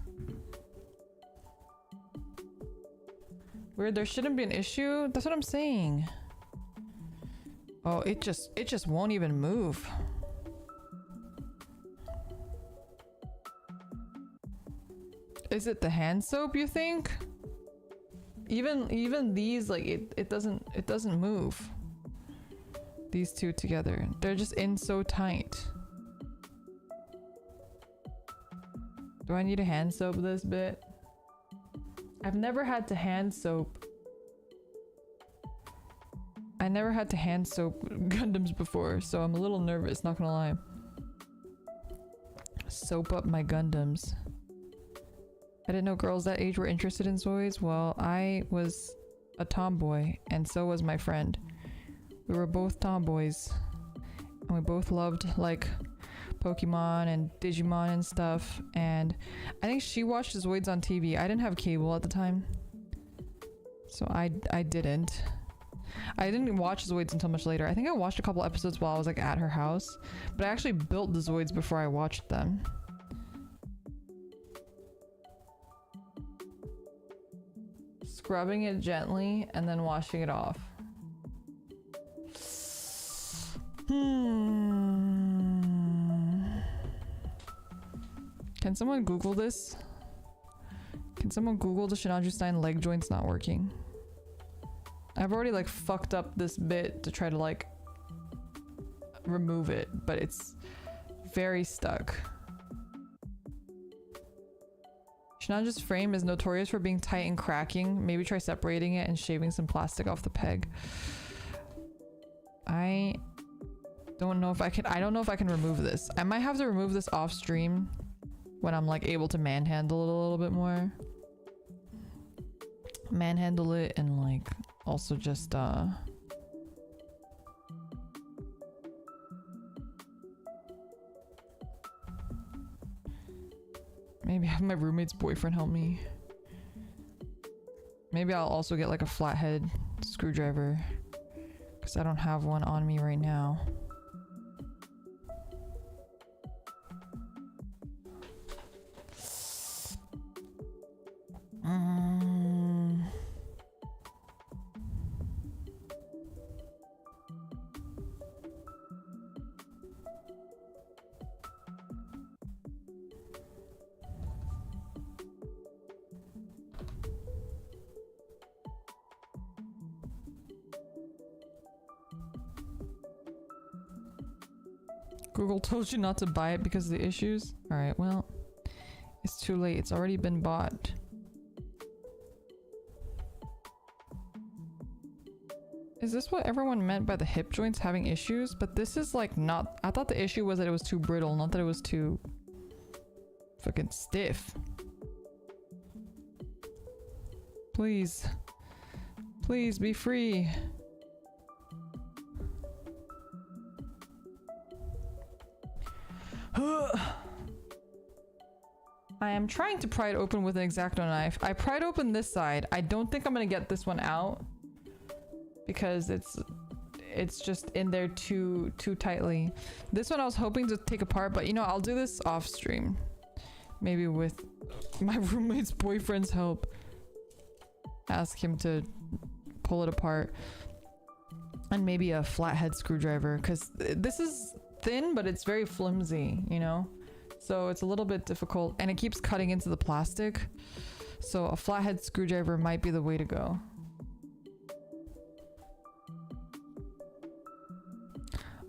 Weird, there shouldn't be an issue. That's what I'm saying. Oh, it just won't even move. Is it the hand soap, you think? Even these, like it doesn't move. These two together. They're just in so tight. Do I need to hand soap this bit? I've never had to hand soap. I never had to hand soap Gundams before, so I'm a little nervous, not gonna lie. Soap up my Gundams. I didn't know girls that age were interested in Zoids. Well, I was a tomboy, and so was my friend. We were both tomboys, and we both loved like Pokemon and Digimon and stuff, and I think she watched Zoids on TV. I didn't have cable at the time, So I didn't watch Zoids until much later. I think I watched a couple episodes while I was like at her house, but I actually built the Zoids before I watched them. Scrubbing it gently and then washing it off. Can someone Google this? Can someone Google the Sinanju Stein leg joints not working? I've already like fucked up this bit to try to like remove it, but it's very stuck. Sinanju's frame is notorious for being tight and cracking. Maybe try separating it and shaving some plastic off the peg. I don't know if I can. I don't know if I can remove this. I might have to remove this off stream when I'm like able to manhandle it a little bit more. Manhandle it and like also just maybe have my roommate's boyfriend help me. Maybe I'll also get like a flathead screwdriver because I don't have one on me right now. Google told you not to buy it because of the issues? Alright, well, it's too late. It's already been bought. Is this what everyone meant by the hip joints having issues? But this is like not... I thought the issue was that it was too brittle, not that it was too fucking stiff. Please. Please be free. I am trying to pry it open with an X-Acto knife. I pried open this side. I don't think I'm gonna get this one out because it's just in there too tightly. This one I was hoping to take apart, but you know, I'll do this off stream. Maybe with my roommate's boyfriend's help. Ask him to pull it apart. And maybe a flathead screwdriver, because this is thin, but it's very flimsy, you know? So it's a little bit difficult, and it keeps cutting into the plastic. So a flathead screwdriver might be the way to go.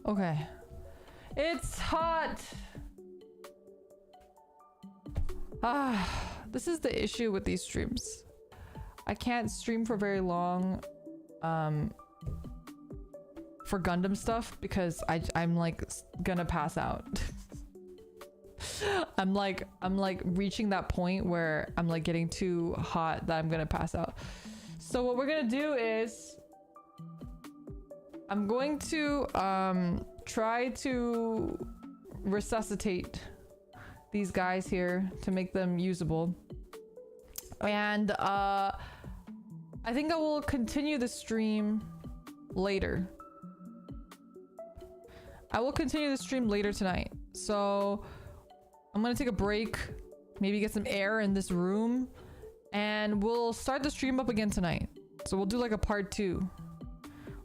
Okay. It's hot! This is the issue with these streams. I can't stream for very long for Gundam stuff because I'm like gonna pass out. I'm like reaching that point where I'm like getting too hot that I'm gonna pass out. So what we're gonna do is I'm going to try to resuscitate these guys here to make them usable, and I think I will continue the stream later. I will continue the stream later tonight. So I'm gonna take a break, maybe get some air in this room, and we'll start the stream up again tonight. So we'll do like a part 2.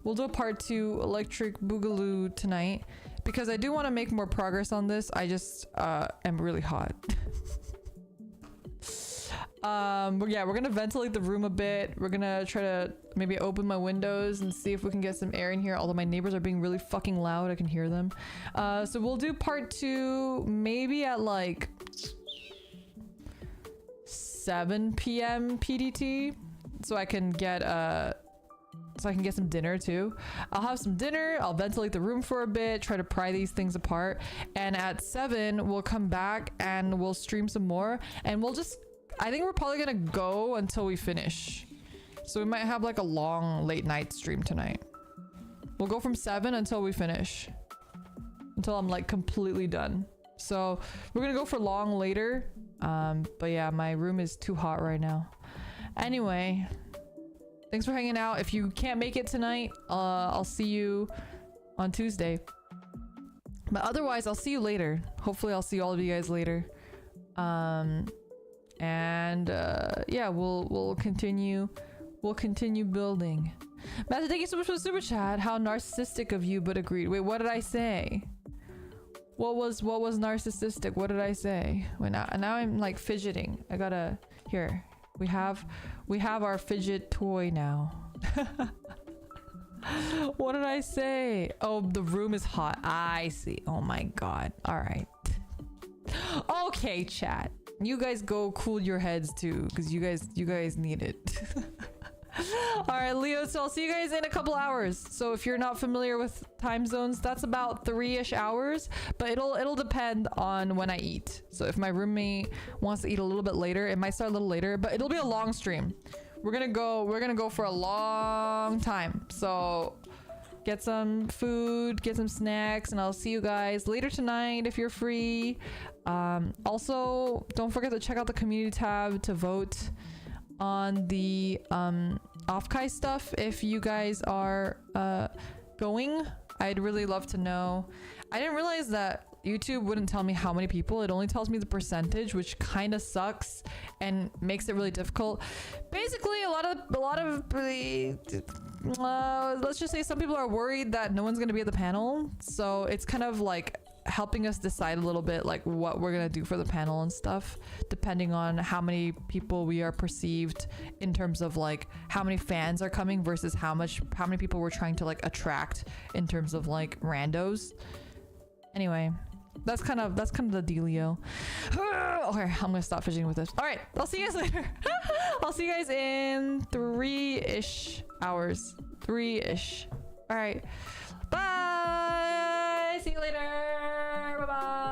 We'll do a part 2 Electric Boogaloo tonight because I do want to make more progress on this. I just am really hot. But yeah, we're gonna ventilate the room a bit. We're gonna try to maybe open my windows and see if we can get some air in here, although my neighbors are being really fucking loud. I can hear them. So we'll do part 2 maybe at like 7 p.m. PDT, so I can get some dinner too. I'll have some dinner, I'll ventilate the room for a bit, try to pry these things apart, and at 7 we'll come back and we'll stream some more, and we'll just, I think we're probably gonna go until we finish. So we might have like a long late night stream tonight. We'll go from 7 until we finish. Until I'm like completely done. So we're gonna go for long later. But yeah, my room is too hot right now. Anyway, Thanks for hanging out. If you can't make it tonight, I'll see you on Tuesday. But otherwise, I'll see you later. Hopefully, I'll see all of you guys later. Yeah, we'll continue. We'll continue building. Matthew, thank you so much for the super chat. How narcissistic of you, but agreed. Wait, what did I say? What was narcissistic? What did I say? Wait, now I'm like fidgeting. I gotta here. We have our fidget toy now. What did I say? Oh, the room is hot. I see. Oh my god. All right. Okay, chat. You guys go cool your heads too, because you guys need it. All right, Leo, so I'll see you guys in a couple hours. So if you're not familiar with time zones, that's about 3-ish hours, but it'll depend on when I eat. So if my roommate wants to eat a little bit later, it might start a little later, but it'll be a long stream. We're gonna go for a long time. So get some food, get some snacks, and I'll see you guys later tonight if you're free. Also, don't forget to check out the community tab to vote on the Offkai stuff if you guys are going. I'd really love to know. I didn't realize that YouTube wouldn't tell me how many people. It only tells me the percentage, which kind of sucks and makes it really difficult. Basically, a lot of let's just say some people are worried that no one's gonna be at the panel, so it's kind of like helping us decide a little bit like what we're gonna do for the panel and stuff, depending on how many people we are perceived in terms of like how many fans are coming versus how many people we're trying to like attract in terms of like randos. Anyway, that's kind of the dealio. Okay, I'm gonna stop fidgeting with this. All right, I'll see you guys later. I'll see you guys in 3-ish hours. 3-ish. All right, bye. See you later. Bye bye.